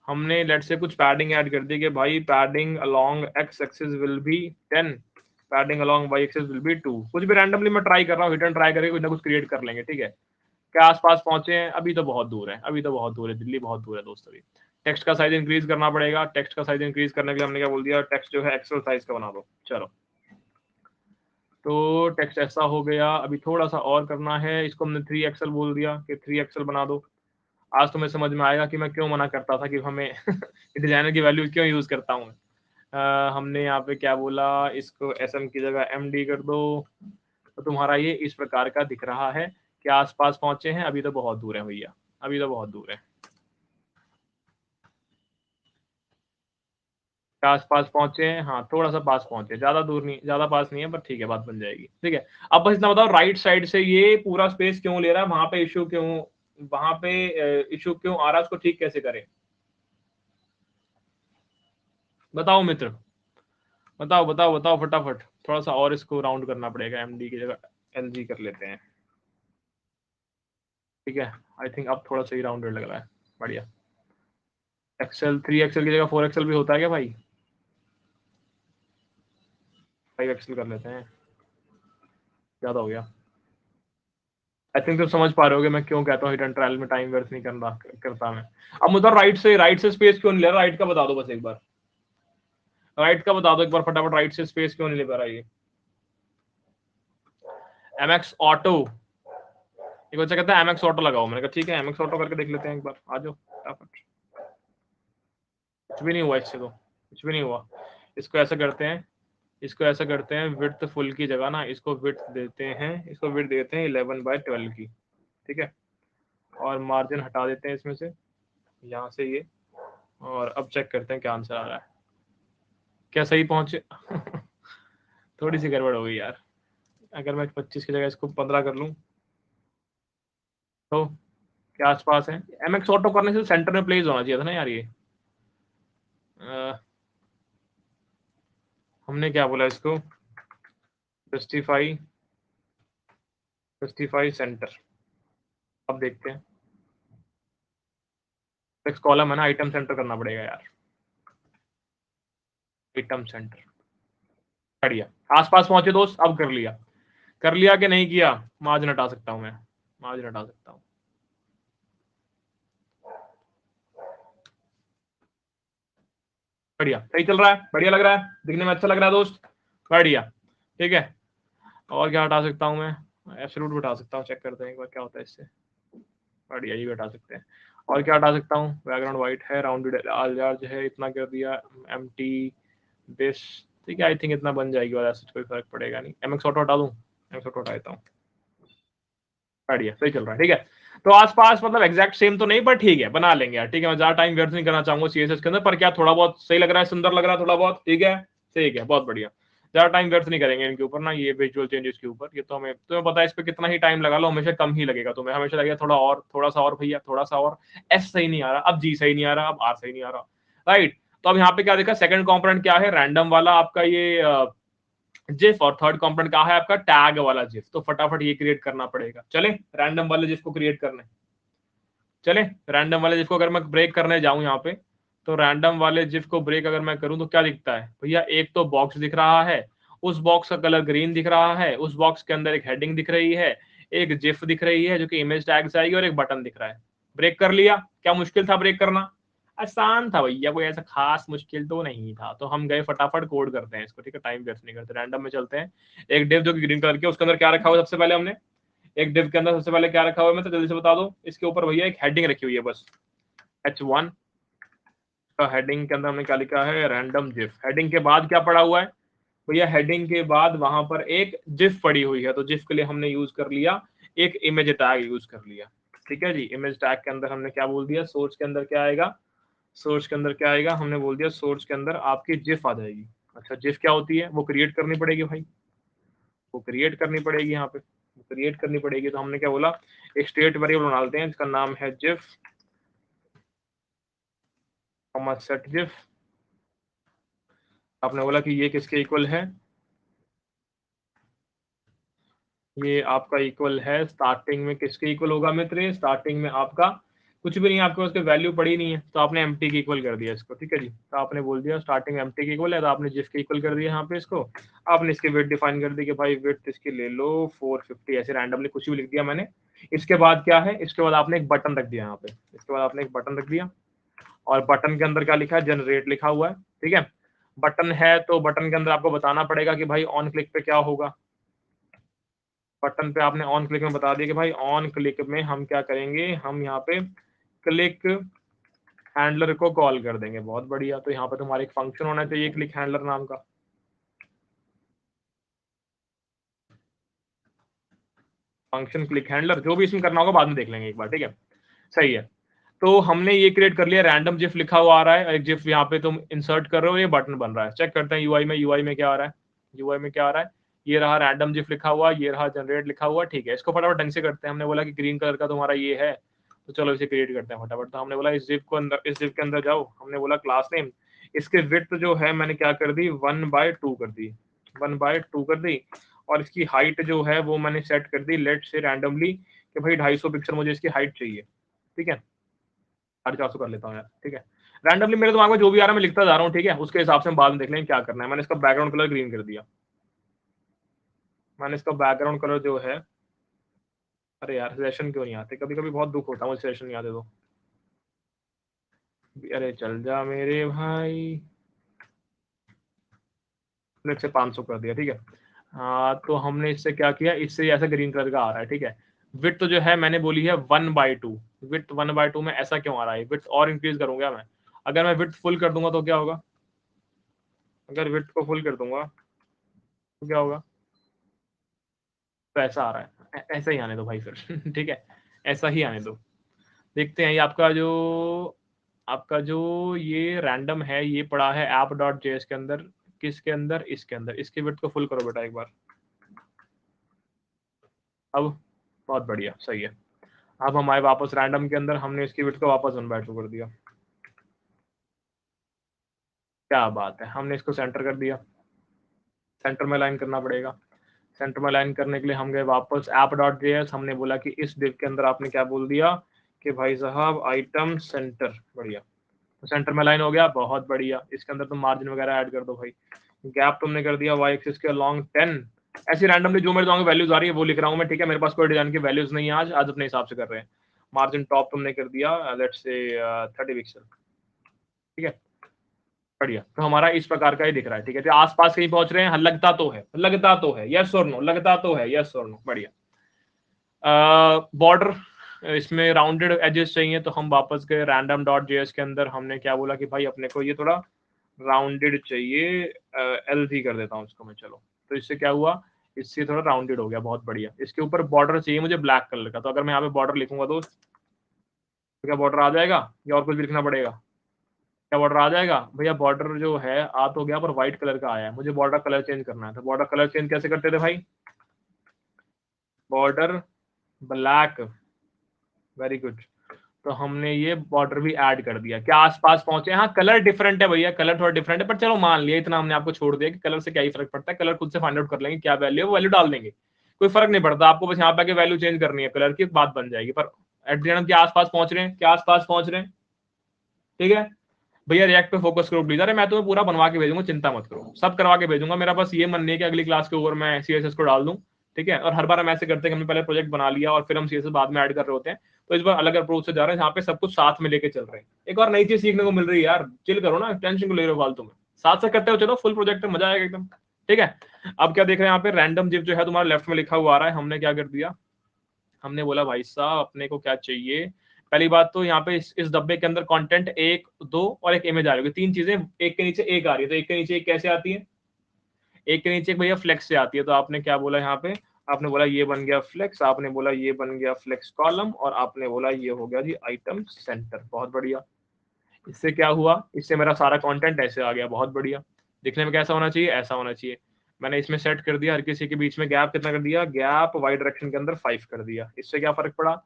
हमने लेट से कुछ पैडिंग ऐड कर दी कि भाई padding along X axis will be 10, padding along Y axis will be 2, कुछ भी रैंडमली मैं ट्राई कर रहा हूँ, हिडन ट्राई करके कुछ ना कुछ क्रिएट कर लेंगे, ठीक है। क्या आसपास पहुंचे हैं? अभी तो बहुत दूर है, अभी तो बहुत दूर है, दिल्ली बहुत दूर है दोस्त। अभी टेक्स्ट का साइज इंक्रीज करना पड़ेगा। टेक्स्ट का साइज इंक्रीज करने के लिए हमने क्या बोल दिया, टेक्स्ट जो है एक्सेल साइज का बना दो। चलो तो टेक्स्ट ऐसा हो गया। अभी थोड़ा सा और करना है, इसको हमने 3 एक्सेल बोल दिया कि 3 एक्सेल बना दो। आज तुम्हें समझ में आएगा कि मैं क्यों मना करता था कि हमें डिजाइनर की वैल्यू क्यों यूज करता हूँ। हमने यहाँ पे क्या बोला, इसको एसएम की जगह एमडी कर दो। तो तुम्हारा ये इस प्रकार का दिख रहा है कि आसपास पहुंचे हैं, अभी तो बहुत दूर है भैया, अभी तो बहुत दूर है। आसपास पहुंचे हैं, हाँ थोड़ा सा पास पहुंचे, ज्यादा दूर नहीं, ज्यादा पास नहीं है, पर ठीक है बात बन जाएगी, ठीक है। अब बस इतना बताओ, राइट साइड से ये पूरा स्पेस क्यों ले रहा है? वहां पे इशू क्यों, वहां पे इशू क्यों आ रहा है? उसको ठीक कैसे करें? बताओ मित्र, बताओ बताओ बताओ फटाफट। थोड़ा सा और इसको राउंड करना पड़ेगा, एमडी की जगह एलजी कर लेते हैं, ठीक है। आई थिंक अब थोड़ा सही राउंडेड लग रहा है, बढ़िया। एक्सेल 3 एक्सेल की जगह 4 एक्सेल भी होता है क्या भाई? 5 एक्सेल कर लेते हैं, ज्यादा हो गया। आई थिंक तुम समझ पा रहे होगे मैं क्यों कहता हूँ हिडन ट्रायल में टाइम वेस्ट नहीं करता मैं। अब मुझे राइट से स्पेस क्यों नहीं ले रहा? राइट का बता दो बस एक बार, राइट का बता दो एक बार फटाफट, राइट से स्पेस क्यों नहीं ले पा रहा ये? एमएक्स ऑटो, एक बच्चा कहता है एमएक्स ऑटो लगाओ, मैंने कहा ठीक है एमएक्स ऑटो करके देख लेते हैं एक बार, आ जाओ फटाफट। कुछ भी नहीं हुआ इससे, तो कुछ भी नहीं हुआ। इसको ऐसा करते हैं, इसको ऐसा करते हैं, विड्थ फुल की जगह ना इसको विड्थ देते हैं, इसको विड्थ देते हैं 11/12 की, ठीक है। और मार्जिन हटा देते हैं इसमें से, यहाँ से ये। और अब चेक करते हैं क्या आंसर आ रहा है, क्या सही पहुंचे थोड़ी सी गड़बड़ हो गई यार। अगर मैं 25 की जगह इसको 15 कर लूँ तो क्या आसपास है? एमएक्स ऑटो करने से सेंटर में प्लेस होना चाहिए था ना यार ये। हमने क्या बोला इसको, जस्टिफाई, जस्टिफाई सेंटर। अब देखते हैं, टेक्स्ट कॉलम है ना, आइटम सेंटर करना पड़ेगा यार, आइटम सेंटर, बढ़िया। आसपास पहुंचे दोस्त, अब कर लिया, कर लिया कि नहीं किया? मार्जिन हटा सकता हूं मैं, मार्जिन हटा सकता हूं, बढ़िया सही चल रहा है, बढ़िया लग रहा है, दिखने में अच्छा लग रहा है दोस्त, बढ़िया, ठीक है। और क्या हटा सकता हूं मैं? एब्सोल्यूट हटा सकता हूं, चेक करते हैं एक बार क्या होता है इससे, बढ़िया ये भी हटा सकते हैं। और क्या हटा सकता हूँ? बैकग्राउंड व्हाइट है, राउंडेड आल चार्ज है, इतना कर दिया, एम्प्टी दिस, ठीक है। आई थिंक इतना बन जाएगी और ऐसा कोई फर्क पड़ेगा नहीं। एमएक्स ऑटो हटा दूं, एमएक्स ऑटो हटा देता हूँ, बढ़िया सही चल रहा है, ठीक है। तो आसपास मतलब एग्जैक्ट सेम तो नहीं, पर ठीक है बना लेंगे यार, ठीक है। मैं ज्यादा टाइम व्यर्थ नहीं करना चाहूंगा सीएसएस के अंदर, पर क्या थोड़ा बहुत सही लग रहा है, सुंदर लग रहा है थोड़ा बहुत, ठीक है, ठीक है, बहुत बढ़िया। ज्यादा टाइम व्यर्थ नहीं करेंगे इनके ऊपर ना, ये विजुअल चेंजेस के ऊपर। ये तो हमें तुम्हें पता है इस पे कितना ही टाइम लगा लो हमेशा कम ही लगेगा, तुम्हें हमेशा लगेगा थोड़ा और, थोड़ा सा और भैया, थोड़ा सा और। एस सही नहीं आ रहा, अब जी सही नहीं आ रहा, अब आर सही नहीं आ रहा, राइट। तो अब यहाँ पे क्या देखा, सेकंड कंपोनेंट क्या है, रैंडम वाला आपका ये जिफ, और थर्ड कंपोनेंट क्या है आपका, टैग वाला जिफ। तो फटाफट ये क्रिएट करना पड़ेगा, चले रैंडम वाले जिफ को क्रिएट करने, चले रैंडम वाले जिफ को अगर मैं ब्रेक करने जाऊं यहाँ पे, तो रैंडम वाले जिफ को ब्रेक अगर मैं करूं तो क्या दिखता है भैया, एक तो बॉक्स दिख रहा है, उस बॉक्स का कलर ग्रीन दिख रहा है, उस बॉक्स के अंदर एक हेडिंग दिख रही है, एक जिफ दिख रही है जो कि इमेज टैग से आएगी, और एक बटन दिख रहा है। ब्रेक कर लिया, क्या मुश्किल था ब्रेक करना? आसान था भैया, कोई ऐसा खास मुश्किल तो नहीं था। तो हम गए फटाफट कोड करते हैं इसको, ठीक है, टाइम वेस्ट नहीं करते, रैंडम में चलते हैं। एक डिव जो कि ग्रीन कलर की, उसके अंदर क्या रखा हुआ है सबसे पहले हमने, एक डिव के अंदर सबसे पहले क्या रखा हुआ है, मैं तो जल्दी से बता दो। इसके ऊपर भैया एक हेडिंग रखी हुई है बस, h1 का। हेडिंग के अंदर हमने क्या लिखा है, रैंडम जिफ। हेडिंग के बाद क्या पड़ा हुआ है भैया, हेडिंग के बाद वहां पर एक जिफ पड़ी हुई है। तो जिफ के लिए हमने यूज कर लिया एक इमेज टैग यूज कर लिया, ठीक है जी। इमेज टैग के अंदर हमने क्या बोल दिया, सोर्स के अंदर क्या आएगा, सोर्स के अंदर क्या आएगा, हमने बोल दिया सोर्स के अंदर आपकी जिफ आ जाएगी। अच्छा, जिफ क्या होती है, वो क्रिएट करनी पड़ेगी भाई, वो क्रिएट करनी पड़ेगी यहाँ पे, क्रिएट करनी पड़ेगी। तो हमने क्या बोला, एक स्टेट वेरिएबल बना लेते हैं जिसका नाम है जिफ, सेट जिफ। आपने बोला कि ये किसके इक्वल है, ये आपका इक्वल है स्टार्टिंग में किसके इक्वल होगा मित्र, स्टार्टिंग में आपका कुछ भी नहीं, आपके पास वैल्यू पड़ी नहीं है, तो आपने एम्प्टी की इक्वल कर दिया इसको, ठीक है जी। तो आपने बोल दिया स्टार्टिंग में एम्प्टी की इक्वल है, तो आपने जिफ के इक्वल कर दिया यहाँ पे इसको। आपने इसकी वेट डिफाइन कर दी कि भाई वेट इसकी ले लो 450, ऐसे रैंडमली कुछ भी लिख दिया मैंने। इसके बाद क्या है, इसके बाद आपने एक बटन रख दिया यहाँ पे, इसके बाद आपने एक बटन रख दिया, और बटन के अंदर क्या लिखा है, जनरेट लिखा हुआ है, ठीक है। बटन है तो बटन के अंदर आपको बताना पड़ेगा कि भाई ऑन क्लिक पे क्या होगा। बटन पे आपने ऑन क्लिक में बता दिया कि भाई ऑन क्लिक में हम क्या करेंगे, हम यहाँ पे क्लिक हैंडलर को कॉल कर देंगे। बहुत बढ़िया। तो यहाँ पे तुम्हारा एक फंक्शन होना चाहिए क्लिक हैंडलर नाम का, फंक्शन क्लिक हैंडलर, जो भी इसमें करना होगा बाद में देख लेंगे एक बार, ठीक है, सही है। तो हमने ये क्रिएट कर लिया, रैंडम जिफ लिखा हुआ आ रहा है, एक जिफ यहाँ पे तुम इंसर्ट कर रहे हो, ये बटन बन रहा है। चेक करते हैं यूआई में, यूआई में क्या आ रहा है, यूआई में क्या आ रहा है, ये रहा रैंडम जिफ लिखा हुआ, ये रहा जनरेट लिखा हुआ, ठीक है। इसको फटाफट ढंग से करते हैं। हमने बोला कि ग्रीन कलर का तुम्हारा ये है, तो चलो इसे क्रिएट करते हैं फटाफट। तो हमने बोला इस जिप को अंदर, इस जिप के अंदर जाओ, हमने बोला क्लास नेम, इसके विड्थ जो है मैंने क्या कर दी, 1/2 कर दी, 1/2 कर दी। और इसकी हाइट जो है वो मैंने सेट कर दी लेट से रैंडमली कि भाई 250 पिक्सल मुझे इसकी हाइट चाहिए, ठीक है। 450 कर लेता हूँ यार, ठीक है। रैंडमली मेरे दिमाग में जो भी आ रहा है मैं लिखता जा रहा हूँ, ठीक है। उसके हिसाब से हम बाद में देख लेंगे क्या करना है। मैंने इसका बैकग्राउंड कलर ग्रीन कर दिया, मैंने इसका बैकग्राउंड कलर जो है, अरे यार सेशन क्यों नहीं आते, कभी कभी बहुत दुख होता है मुझे सेशन नहीं आते तो। अरे चल जा मेरे भाई, लेट से 500 कर दिया, ठीक है। हाँ, तो हमने इससे क्या किया, इससे ऐसा ग्रीन कलर का आ रहा है, ठीक है। विड्थ तो जो है मैंने बोली है 1/2, विड्थ 1/2 में ऐसा क्यों आ रहा है, विड्थ और इंक्रीज करूंगा मैं। अगर मैं विड्थ फुल कर दूंगा तो क्या होगा, अगर विड्थ को फुल कर दूंगा तो क्या होगा, तो ऐसा आ रहा है, ऐसा ही आने दो भाई फिर ठीक है, ऐसा ही आने दो। देखते हैं ये आपका जो ये रैंडम है, ये पड़ा है app.js के अंदर, किसके अंदर, इसके अंदर। इसके विड्थ को फुल करो बेटा एक बार, अब बहुत बढ़िया, सही है। अब हम आए वापस रैंडम के अंदर, हमने इसकी विड्थ को वापस 1/2 कर दिया, क्या बात है। हमने इसको सेंटर कर दिया, सेंटर में लाइन करना पड़ेगा। सेंटर में लाइन करने के लिए हम गए वापस app.js, हमने बोला कि इस डिव के अंदर आपने क्या बोल दिया कि भाई साहब आइटम सेंटर, बढ़िया। तो सेंटर में लाइन हो गया, बहुत बढ़िया। इसके अंदर तुम मार्जिन वगैरह ऐड कर दो भाई। गैप तुमने कर दिया y एक्सिस के अलॉन्ग 10। ऐसी रैंडमली जो मेरे दिमाग में वैल्यूज आ रही है वो लिख रहा हूँ मैं, ठीक है। मेरे पास कोई डिजाइन की वैल्यूज नहीं है आज, आज अपने हिसाब से कर रहे हैं। मार्जिन टॉप तुमने कर दिया लेट्स से 30 पिक्सल, ठीक है, बढ़िया। तो हमारा इस प्रकार का ही दिख रहा है, ठीक है। तो आसपास कहीं पहुंच रहे हैं, हाँ, लगता तो है, लगता तो है, यस और नो, लगता तो है, यस और नो, बढ़िया। बॉर्डर, इसमें राउंडेड एजेस चाहिए, तो हम वापस गए random.js के अंदर, हमने क्या बोला कि भाई अपने को ये थोड़ा राउंडेड चाहिए, LZ कर देता हूँ इसको मैं, चलो। तो इससे क्या हुआ, इससे थोड़ा राउंडेड हो गया, बहुत बढ़िया। इसके ऊपर बॉर्डर चाहिए मुझे ब्लैक कलर का, तो अगर मैं यहाँ पे बॉर्डर लिखूंगा दोस्त, तो क्या बॉर्डर आ जाएगा या और कुछ भी लिखना पड़ेगा, क्या बॉर्डर आ जाएगा भैया। बॉर्डर जो है आ तो गया, पर व्हाइट कलर का आया है, मुझे बॉर्डर कलर चेंज करना है। तो बॉर्डर कलर चेंज कैसे करते थे भाई, बॉर्डर ब्लैक, वेरी गुड। तो हमने ये बॉर्डर भी ऐड कर दिया, क्या आसपास पहुंचे। हाँ, कलर डिफरेंट है भैया, कलर थोड़ा डिफरेंट है, पर चलो मान लिया इतना हमने आपको छोड़ दिया कि कलर से क्या ही फर्क पड़ता है, कलर खुद से फाइंड आउट कर लेंगे क्या वैल्यू है, वो वैल्यू डाल देंगे, कोई फर्क नहीं पड़ता। आपको बस यहाँ पे वैल्यू चेंज करनी है, कलर की बात बन जाएगी। पर एट द एंड क्या आसपास पहुंच रहे हैं, क्या आसपास पहुंच रहे हैं, ठीक है भैया। रिएक्ट पे फोकस करो प्लीज। अरे मैं तुम्हें पूरा बनवा के भेजूंगा, चिंता मत करो, सब करवा के भेजूंगा। मेरा बस ये मन नहीं है कि अगली क्लास के ऊपर मैं CSS को डाल दूं, ठीक है। और हर बार हम ऐसे करते हैं कि हमने पहले प्रोजेक्ट बना लिया और फिर हम CSS बाद में ऐड कर रहे होते हैं। तो इस बार अलग अप्रोच से जा रहे हैं, यहाँ पे सब कुछ साथ में लेके चल रहे हैं। एक और नई चीज सीखने को मिल रही है यार, चिल करो ना, टेंशन को ले रहे हो फालतू में, साथ साथ करते हो चलो, फुल प्रोजेक्ट में मजा आएगा एकदम। ठीक है, अब क्या देख रहे हैं यहाँ पे, रैंडम जिप जो है तुम्हारा लेफ्ट में लिखा हुआ आ रहा है। हमने क्या कर दिया, हमने बोला भाई साहब अपने को क्या चाहिए। पहली बात तो यहाँ पे इस डब्बे के अंदर कंटेंट 1, 2 और एक इमेज आ रही है, तीन चीजें एक के नीचे एक आ रही है। तो एक के नीचे एक कैसे आती है, एक के नीचे एक भैया फ्लेक्स से आती है। तो आपने क्या बोला यहाँ पे, आपने बोला ये बन गया फ्लेक्स, आपने बोला ये बन गया फ्लेक्स कॉलम, और आपने बोला ये हो गया जी आइटम सेंटर। बहुत बढ़िया। इससे क्या हुआ, इससे मेरा सारा कंटेंट ऐसे आ गया। बहुत बढ़िया। दिखने में कैसा होना चाहिए, ऐसा होना चाहिए। मैंने इसमें सेट कर दिया, हर किसी के बीच में गैप कितना कर दिया, गैप वाई डायरेक्शन के अंदर 5 कर दिया। इससे क्या फर्क पड़ा,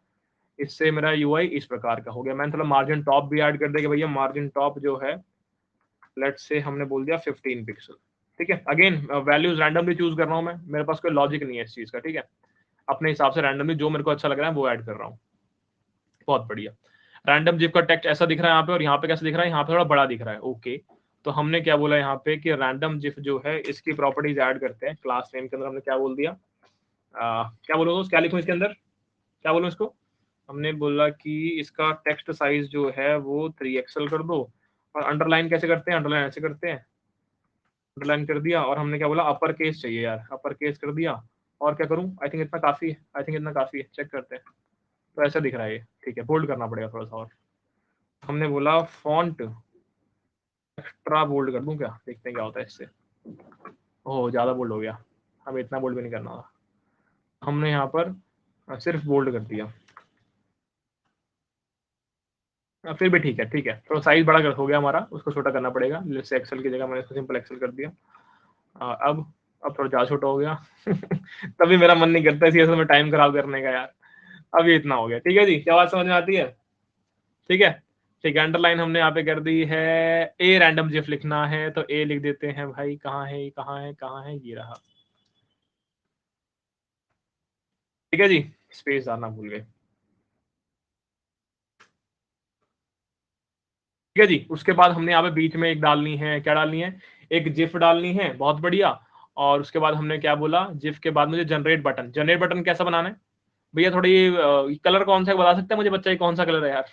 इससे मेरा यूआई इस प्रकार का हो गया। मैंने थोड़ा मार्जिन टॉप भी ऐड कर दिया कि भैया मार्जिन टॉप जो है लेट्स से हमने बोल दिया 15 पिक्सल। ठीक है, अगेन वैल्यूज रैंडमली चूज कर रहा हूं मैं, मेरे पास कोई लॉजिक नहीं है इस चीज का। ठीक है, अपने हिसाब से रैंडमली जो मेरे को अच्छा लग रहा है वो ऐड कर रहा हूँ। बहुत बढ़िया। रैंडम जिप का टेक्स्ट ऐसा दिख रहा है यहाँ पे, और यहाँ पे कैसा दिख रहा है, यहाँ पे थोड़ा बड़ा दिख रहा है। ओके, तो हमने क्या बोला यहाँ पे कि रैंडम जिप जो है इसकी प्रॉपर्टीज ऐड करते हैं। क्लास नेम के अंदर हमने क्या बोल दिया, क्या बोलो, क्या लिखूं इसके अंदर, क्या बोलूं इसको, हमने बोला कि इसका टेक्स्ट साइज जो है वो 3XL कर दो। और अंडरलाइन कैसे करते हैं, अंडरलाइन ऐसे करते हैं, अंडरलाइन कर दिया। और हमने क्या बोला, अपर केस चाहिए यार, अपर केस कर दिया। और क्या करूं, आई थिंक इतना काफी है, आई थिंक इतना काफी है, चेक करते हैं। तो ऐसा दिख रहा है ये, ठीक है, बोल्ड करना पड़ेगा थोड़ा सा और। हमने बोला फॉन्ट एक्स्ट्रा बोल्ड कर दूं क्या, देखते हैं क्या होता है इससे। ओह ज्यादा बोल्ड हो गया, हमें इतना बोल्ड भी नहीं करना था। हमने यहाँ पर सिर्फ बोल्ड कर दिया, फिर भी ठीक है, ठीक है। तो साइज बड़ा हो गया हमारा, उसको छोटा करना पड़ेगा। जैसे एक्सेल की जगह मैंने इसको सिंपल एक्सेल कर दिया। अब थोड़ा ज्यादा छोटा हो गया तभी मेरा मन नहीं करता इसी में टाइम खराब करने का यार। अब ये इतना हो गया, ठीक है जी, क्या बात समझ में आती है। ठीक है, ठीक है, अंडरलाइन हमने यहाँ पे कर दी है। ए रैंडम जिफ लिखना है तो ए लिख देते हैं भाई, कहाँ है कहाँ है कहाँ है, ये रहा। ठीक है जी, स्पेस डालना भूल गए। ठीक है जी, उसके बाद हमने यहाँ पे बीच में एक डालनी है, क्या डालनी है, एक जिफ डालनी है। बहुत बढ़िया। और उसके बाद हमने क्या बोला, जिफ के बाद मुझे जनरेट बटन, जनरेट बटन कैसा बनाना है भैया, थोड़ी कलर कौन सा बता सकते हैं मुझे बच्चा, ये कौन सा कलर है यार,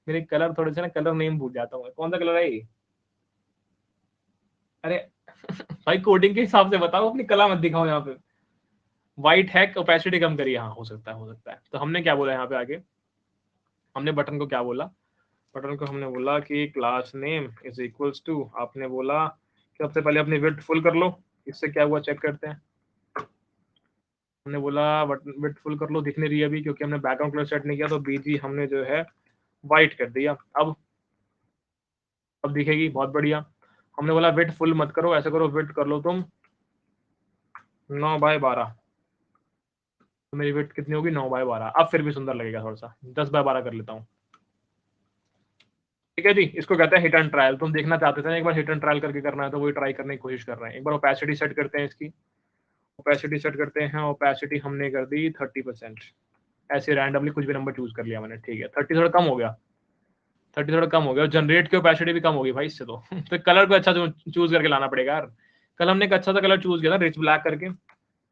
मेरे कलर थोड़े से ना, कलर नेम भूल जाता हूँ, कौन सा कलर है ये। अरे भाई कोडिंग के हिसाब से बताओ, अपनी कला मत दिखाओ यहाँ पे। व्हाइट है, ओपेसिटी कम करिए, हाँ हो सकता है, हो सकता है। तो हमने क्या बोला यहाँ पे आगे, हमने बटन को क्या बोला, बटन को हमने बोला कि class name is equals to, आपने बोला कि सबसे पहले अपनी विड्थ फुल कर लो। इससे क्या हुआ चेक करते हैं। हमने बोला बटन विड्थ फुल कर लो, दिख नहीं रही अभी क्योंकि हमने बैकग्राउंड कलर सेट नहीं किया, तो बीजी हमने जो है व्हाइट कर दिया। अब दिखेगी, बहुत बढ़िया। हमने बोला विड्थ फुल मत करो, ऐसा करो विड्थ कर लो तुम 9/12। तो मेरी विड्थ कितनी होगी, 9/12। अब फिर भी सुंदर लगेगा, थोड़ा सा 10/12 कर लेता हूँ। ठीक है जी, इसको कहते हैं हिट एंड ट्रायल। तुम देखना चाहते थे ना एक बार, हिट एंड ट्रायल करके करना है तो वही ट्राई करने की कोशिश कर रहे हैं। एक बार ओपेसिटी सेट करते हैं इसकी, ओपेसिटी सेट करते हैं। ओपेसिटी हमने कर दी 30%। ऐसे रैंडमली कुछ भी नंबर चूज कर लिया मैंने, ठीक है। 30 थोड़ा कम हो गया, 30 थोड़ा कम हो गया। और जनरेट की ओपेसिटी भी कम होगी भाई इससे तो कलर को अच्छा चूज करके लाना पड़ेगा यार। कल हमने एक अच्छा सा कलर चूज किया था, रिच ब्लैक करके,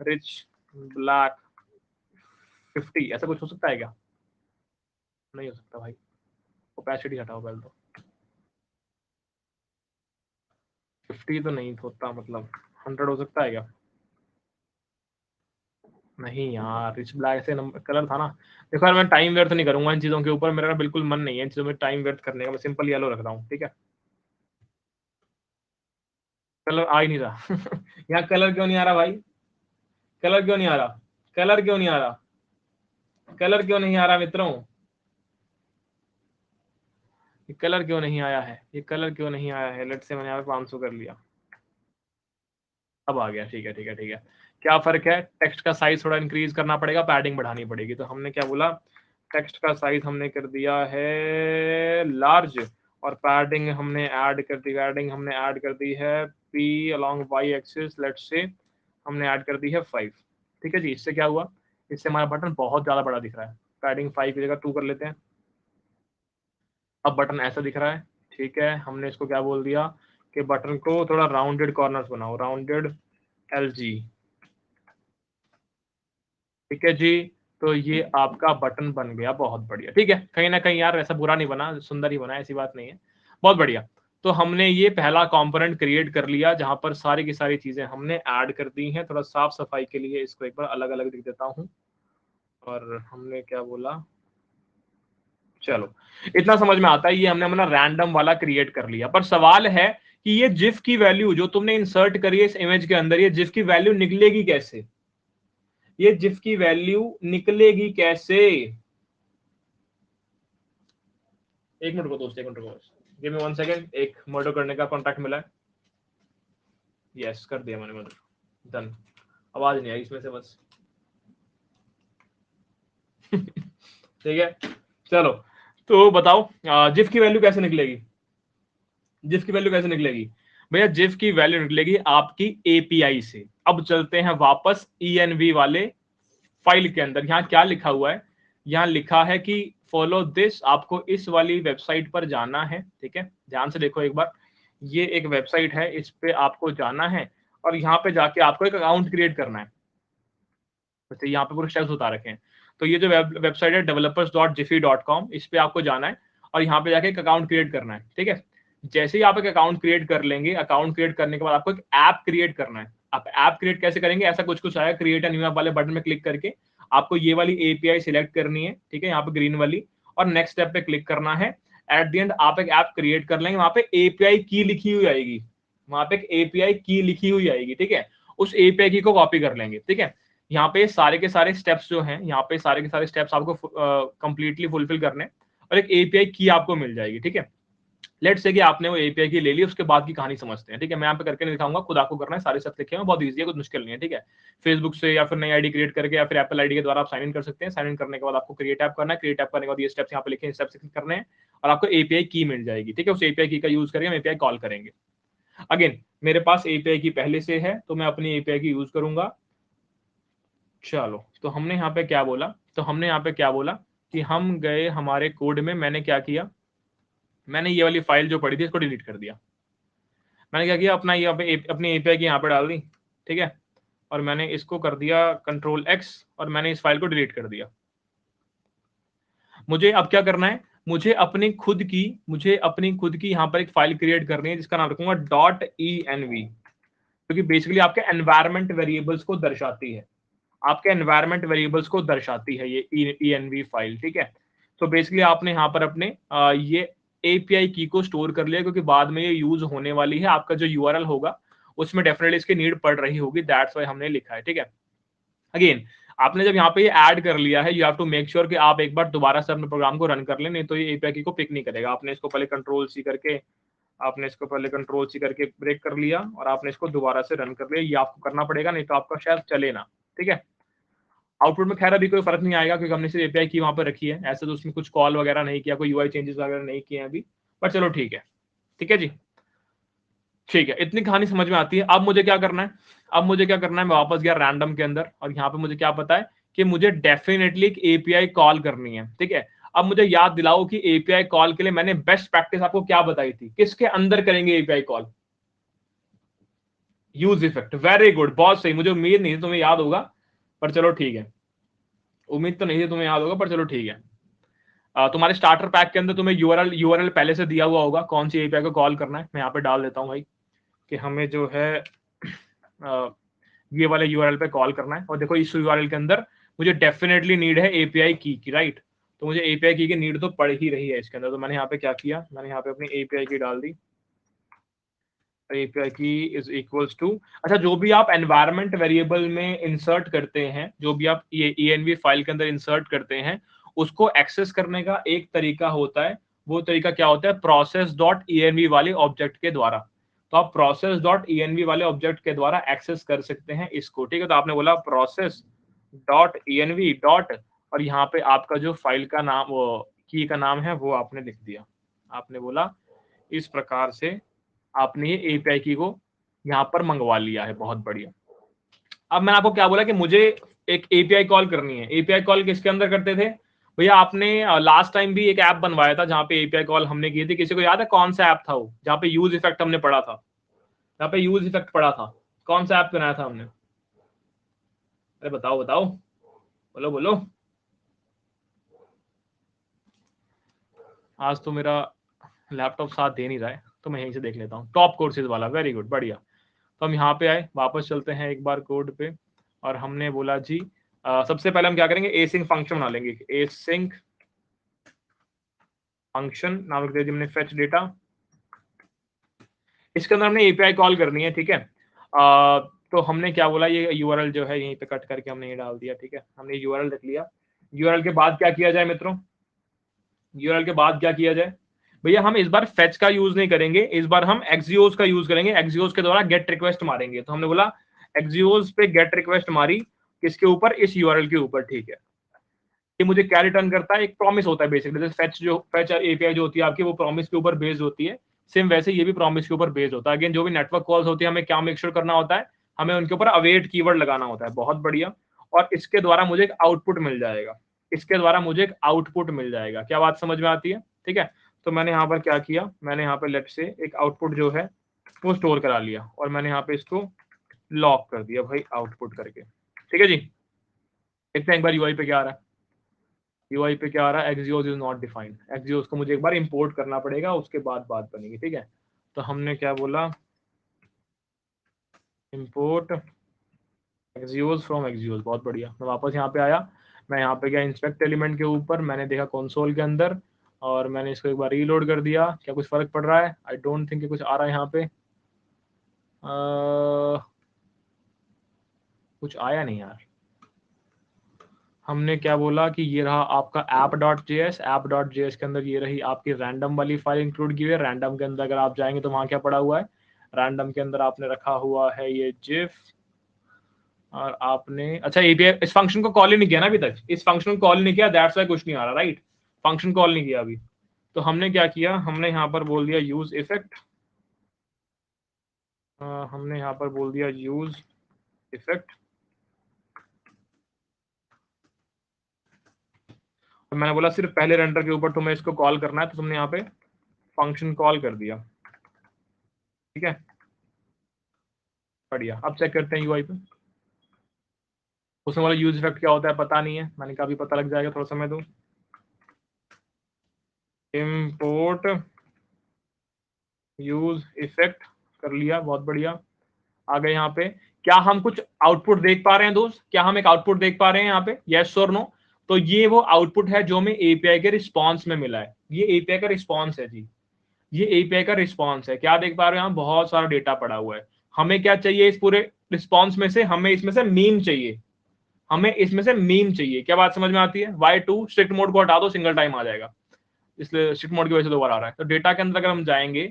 रिच ब्लैक 50, ऐसा कुछ हो सकता है क्या, नहीं हो सकता भाई। ओपेसिटी हटाओ पहले तो, 50 तो नहीं होता, मतलब 100 हो सकता है क्या, नहीं यार, रिच ब्लैक से नंबर कलर था ना। देखो यार मैं टाइम व्यर्थ नहीं करूंगा इन चीजों के ऊपर, मेरा बिल्कुल मन नहीं है इन चीजों में टाइम व्यर्थ करने का। मैं सिंपल येलो रख रहा हूँ, ठीक है। कलर आ ही नहीं रहा यहाँ कलर क्यों नहीं आ रहा भाई, कलर क्यों नहीं आ रहा, कलर क्यों नहीं आ रहा, कलर क्यों नहीं आ रहा मित्रों, ये कलर क्यों नहीं आया है, ये कलर क्यों नहीं आया है। लेट से मैंने यहाँ पे 500 कर लिया, अब आ गया, ठीक है ठीक है ठीक है। क्या फर्क है, टेक्स्ट का साइज थोड़ा इंक्रीज करना पड़ेगा, पैडिंग बढ़ानी पड़ेगी। तो हमने क्या बोला, टेक्स्ट का साइज हमने कर दिया है लार्ज, और पैडिंग हमने ऐड कर दी, पैडिंग हमने ऐड कर दी है P along Y axis, let's say हमने ऐड कर दी है 5। ठीक है जी, इससे क्या हुआ, इससे हमारा बटन बहुत ज्यादा बड़ा दिख रहा है। पैडिंग 5 की जगह 2 कर लेते हैं। अब बटन ऐसा दिख रहा है, ठीक है। हमने इसको क्या बोल दिया कि बटन को थोड़ा राउंडेड कॉर्नर्स बनाओ, राउंडेड LG। ठीक है जी, तो ये आपका बटन बन गया, बहुत बढ़िया। ठीक है, कहीं ना कहीं यार ऐसा बुरा नहीं बना, सुंदर ही बना, ऐसी बात नहीं है, बहुत बढ़िया। तो हमने ये पहला कंपोनेंट क्रिएट कर लिया जहां पर सारी की सारी चीजें हमने ऐड कर दी हैं। थोड़ा साफ सफाई के लिए इसको एक बार अलग अलग लिख देता हूँ। और हमने क्या बोला, चलो इतना समझ में आता है, ये हमने अपना रैंडम वाला क्रिएट कर लिया। पर सवाल है कि ये जिफ की वैल्यू जो तुमने इंसर्ट करी है इस इमेज के अंदर, ये जिफ की वैल्यू निकलेगी कैसे? ये जिफ की वैल्यू निकलेगी कैसे? एक मिनट को दोस्त, एक मिनट को, गिव मी 1 सेकंड। एक मर्डर करने का कॉन्ट्रैक्ट मिला है, यस कर दिया मैंने मर्डर, डन। आवाज नहीं आई इसमें से बस। ठीक है, चलो तो बताओ जिफ की वैल्यू कैसे निकलेगी? जिफ की वैल्यू कैसे निकलेगी भैया? जिफ की वैल्यू निकलेगी आपकी एपीआई से। अब चलते हैं वापस ENV वाले फाइल के अंदर। यहाँ क्या लिखा हुआ है? यहाँ लिखा है कि फॉलो दिस, आपको इस वाली वेबसाइट पर जाना है। ठीक है, ध्यान से देखो एक बार, ये एक वेबसाइट है, इस पे आपको जाना है और यहाँ पे जाके आपको एक अकाउंट क्रिएट करना है। वैसे यहाँ पे पूरे स्टेप्स बता रखे हैं। तो ये जो वेबसाइट है developers.jiffy.com, इस पे आपको जाना है और यहाँ पे जाके एक अकाउंट क्रिएट करना है। ठीक है, जैसे ही आप एक अकाउंट क्रिएट कर लेंगे, अकाउंट क्रिएट करने के बाद आपको एक ऐप क्रिएट करना है। आप ऐप क्रिएट कैसे करेंगे? ऐसा कुछ कुछ आएगा, क्रिएट अ न्यू ऐप वाले बटन में क्लिक करके आपको ये वाली एपीआई सिलेक्ट करनी है। ठीक है, यहाँ पे ग्रीन वाली, और नेक्स्ट स्टेप पे क्लिक करना है। एट द एंड आप एक ऐप क्रिएट कर लेंगे, वहां पे एपीआई की लिखी हुई आएगी, वहां पे एक एपीआई की लिखी हुई आएगी। ठीक है, उस एपीआई की को कॉपी कर लेंगे। ठीक है, यहाँ पे सारे के सारे स्टेप्स जो हैं, यहाँ पे सारे के सारे स्टेप्स आपको कंप्लीटली फुलफिल करने, और एक एपीआई की आपको मिल जाएगी। ठीक है, लेट्स से कि आपने वो एपीआई की ले ली, उसके बाद की कहानी समझते हैं। ठीक है, मैं यहाँ पे करके नहीं दिखाऊंगा, खुद आपको करना है, सारे सब लिखे हैं, बहुत ईजी है, कुछ मुश्किल नहीं है। ठीक है, फेसबुक से या फिर नई आईडी क्रिएट करके या फिर एप्पल आईडी के द्वारा आप साइन इन कर सकते हैं। साइन इन करने के बाद आपको क्रिएट ऐप करना है, क्रिएट ऐप करने के बाद ये स्टेप्स यहाँ पे लिखे हैं, स्टेप्स क्लिक करने हैं और आपको एपीआई की मिल जाएगी। ठीक है, उस एपीआई की का यूज करके हम एपीआई कॉल करेंगे। अगेन मेरे पास एपीआई की पहले से है, तो मैं अपनी एपीआई की यूज करूंगा। चलो, तो हमने यहाँ पे क्या बोला, तो हमने यहाँ पे क्या बोला कि हम गए हमारे कोड में, मैंने क्या किया, मैंने ये वाली फाइल जो पड़ी थी इसको डिलीट कर दिया। मैंने क्या किया, अपना यहाँ पे अपनी एपीआई की यहाँ पे डाल दी। ठीक है, और मैंने इसको कर दिया Ctrl+X और मैंने इस फाइल को डिलीट कर दिया। मुझे अब क्या करना है, मुझे अपनी खुद की यहाँ पर एक फाइल क्रिएट करनी है जिसका नाम रखूंगा .env, क्योंकि बेसिकली आपके एनवायरमेंट वेरिएबल्स को दर्शाती है, आपके एनवायरमेंट वेरिएबल्स को दर्शाती है ये env फाइल। ठीक है, तो बेसिकली आपने यहाँ पर अपने ये एपीआई की को स्टोर कर लिया, क्योंकि बाद में ये यूज होने वाली है। आपका जो यूआरएल होगा उसमें डेफिनेटली इसकी नीड पड़ रही होगी, दैट्स व्हाई हमने लिखा है। ठीक है, अगेन आपने जब यहाँ पे ये ऐड कर लिया है, you have to make sure कि आप एक बार दोबारा से अपने प्रोग्राम को रन कर लें, नहीं तो ये एपीआई की को पिक नहीं करेगा। आपने इसको पहले कंट्रोल सी करके ब्रेक कर लिया और आपने इसको दोबारा से रन कर लिया, ये आपको करना पड़ेगा, नहीं तो आपका शायद चले ना। ठीक है, आउटपुट में खैर अभी कोई फर्क नहीं आएगा, क्योंकि हमने सिर्फ एपीआई की वहां पर रखी है, ऐसे तो उसमें कुछ कॉल वगैरह नहीं किया, कोई यूआई चेंजेस वगैरह नहीं किए हैं अभी, पर चलो ठीक है। ठीक है जी, ठीक है, इतनी कहानी समझ में आती है। अब मुझे क्या करना है, मैं वापस गया रैंडम के अंदर और यहाँ पे मुझे क्या पता है कि मुझे डेफिनेटली एक एपीआई कॉल करनी है। ठीक है, अब मुझे याद दिलाओ कि एपीआई कॉल के लिए मैंने बेस्ट प्रैक्टिस आपको क्या बताई थी, किसके अंदर करेंगे API call? Use effect, very good, बहुत सही। मुझे उम्मीद नहीं थी तुम्हें याद होगा, पर चलो ठीक है, उम्मीद तो नहीं थी तुम्हें याद होगा, पर चलो ठीक है। तुम्हारे स्टार्टर पैक के अंदर तुम्हें यूआरएल पहले से दिया हुआ होगा, कौन सी एपीआई को कॉल करना है। मैं यहाँ पे डाल देता हूँ भाई कि हमें जो है ये वाले यूआरएल पे कॉल करना है। और देखो इस यूआरएल के अंदर मुझे डेफिनेटली नीड है एपीआई की राइट, तो मुझे एपीआई की नीड तो पड़ ही रही है इसके अंदर। तो मैंने यहाँ पे क्या किया, मैंने यहाँ पे अपनी एपीआई की डाल दी, एपीआई की इज इक्वल्स टू, अच्छा जो भी आप एनवायरमेंट वेरिएबल में इंसर्ट करते हैं, जो भी आप ये env फाइल के अंदर इंसर्ट करते हैं, उसको एक्सेस करने का एक तरीका होता है। वो तरीका क्या होता है, process.env वाले ऑब्जेक्ट के द्वारा। तो आप process.env वाले ऑब्जेक्ट के द्वारा एक्सेस कर सकते हैं इसको। ठीक है, तो आपने बोला process.env डॉट, और यहाँ पे आपका जो फाइल का नाम, वो की का नाम है, वो आपने लिख दिया। आपने बोला इस प्रकार से आपने ये एपीआई की को यहाँ पर मंगवा लिया है, बहुत बढ़िया। अब मैंने आपको क्या बोला कि मुझे एक एपीआई कॉल करनी है। एपीआई कॉल किसके अंदर करते थे भैया? आपने लास्ट टाइम भी एक ऐप बनवाया था जहां पे एपीआई कॉल हमने की थी, किसी को याद है कौन सा ऐप था वो, जहां पे यूज इफेक्ट हमने पढ़ा था, जहां पे यूज इफेक्ट पढ़ा था, कौन सा ऐप बनाया था हमने? अरे बताओ बताओ, बोलो बोलो। आज तो मेरा लैपटॉप साथ दे नहीं रहा है, तो मैं यहीं से देख लेता हूँ। टॉप कोर्सेज वाला, वेरी गुड, बढ़िया। तो हम यहाँ पे आए, वापस चलते हैं एक बार कोड पे, और हमने बोला जी सबसे पहले हम क्या करेंगे, एसिंक फंक्शन बना लेंगे। एसिंक फंक्शन नाम रख दिया हमने, फेच डेटा। इसके अंदर हमने एपीआई कॉल करनी है, ठीक है। तो हमने क्या बोला, ये यूआरएल जो है यहीं पे कट करके हमने ये डाल दिया, ठीक है। हमने यूआरएल रख लिया। यूआरएल के बाद क्या किया जाए मित्रों, यूआरएल के बाद क्या किया जाए भैया, हम इस बार फेच का यूज नहीं करेंगे, इस बार हम एक्सियोस का यूज करेंगे। एक्सियोस के द्वारा गेट रिक्वेस्ट मारेंगे। तो हमने बोला एक्सियोस पे गेट रिक्वेस्ट मारी, किसके ऊपर, इस यूआरएल के ऊपर, ठीक है। ये मुझे क्या रिटर्न करता है, एक प्रॉमिस होता है बेसिकली। जैसे फेच एपीआई जो होती है आपकी, वो प्रॉमिस के ऊपर बेस्ड होती है। सेम वैसे ये भी प्रॉमिस के ऊपर बेस्ड होता है। अगेन जो भी नेटवर्क कॉल्स होती है, हमें क्या मेक श्योर करना होता है, हमें उनके ऊपर अवेट कीवर्ड लगाना होता है। बहुत बढ़िया। और इसके द्वारा मुझे एक आउटपुट मिल जाएगा, इसके द्वारा मुझे एक आउटपुट मिल जाएगा। क्या बात समझ में आती है, ठीक है। तो मैंने यहाँ पर क्या किया, मैंने यहाँ पे लेट से एक आउटपुट जो है वो स्टोर करा लिया, और मैंने यहाँ पे इसको लॉक कर दिया भाई, आउटपुट करके, ठीक है जी। देखते हैं एक बार यूआई पे क्या आ रहा है। यूआई पे क्या आ रहा है, Axios is not defined. Axios को मुझे एक बार इंपोर्ट करना पड़ेगा, उसके बाद बात बनेगी, ठीक है। तो हमने क्या बोला, इंपोर्ट एक्सियोस फ्रॉम एक्सियोस। बहुत बढ़िया। मैं वापस यहाँ पे आया, मैं यहाँ पे गया इंस्पेक्ट एलिमेंट के ऊपर, मैंने देखा कंसोल के अंदर, और मैंने इसको एक बार रीलोड कर दिया। क्या कुछ फर्क पड़ रहा है, आई डोंट थिंक कुछ आ रहा है यहाँ पे। कुछ आया नहीं यार। हमने क्या बोला कि ये रहा आपका app.js। app.js के अंदर ये रही आपकी रैंडम वाली फाइल इंक्लूड की हुई है। रैंडम के अंदर अगर आप जाएंगे तो वहां क्या पड़ा हुआ है, रैंडम के अंदर आपने रखा हुआ है ये जिफ, और आपने अच्छा एपीआई इस फंक्शन को कॉल ही नहीं किया ना अभी तक, इस फंक्शन को कॉल नहीं किया, दैट्स व्हाई कुछ नहीं आ रहा, राइट। फंक्शन कॉल नहीं किया अभी। तो हमने क्या किया, हमने यहाँ पर बोल दिया यूज इफेक्ट, हमने यहाँ पर बोल दिया यूज इफेक्ट। तो मैंने बोला सिर्फ पहले रेंडर के ऊपर तुम्हें इसको कॉल करना है, तो तुमने यहाँ पे फंक्शन कॉल कर दिया, ठीक है। बढ़िया। अब चेक करते हैं यूआई पे। उसमें वाला यूज इफेक्ट क्या होता है पता नहीं है, मैंने कहा भी पता लग जाएगा, थोड़ा समय दो। इम्पोर्ट यूज इफेक्ट कर लिया, बहुत बढ़िया। आ गए यहाँ पे। क्या हम कुछ आउटपुट देख पा रहे हैं दोस्त, क्या हम एक आउटपुट देख पा रहे हैं यहाँ पे, यस और नो। तो ये वो आउटपुट है जो हमें एपीआई के रिस्पॉन्स में मिला है। ये एपीआई का रिस्पॉन्स है जी, ये एपीआई का रिस्पॉन्स है। क्या देख पा रहे हो, यहाँ बहुत सारा डेटा पड़ा हुआ है। हमें क्या चाहिए इस पूरे रिस्पॉन्स में से, हमें इसमें से मीम चाहिए, हमें इसमें से मीम चाहिए। क्या बात समझ में आती है। Y2 स्ट्रिक्ट मोड को हटा दो, सिंगल टाइम आ जाएगा, इसलिए स्ट्रिक्ट मोड की वजह से दोबारा आ रहा है। तो डेटा के अंदर अगर हम जाएंगे,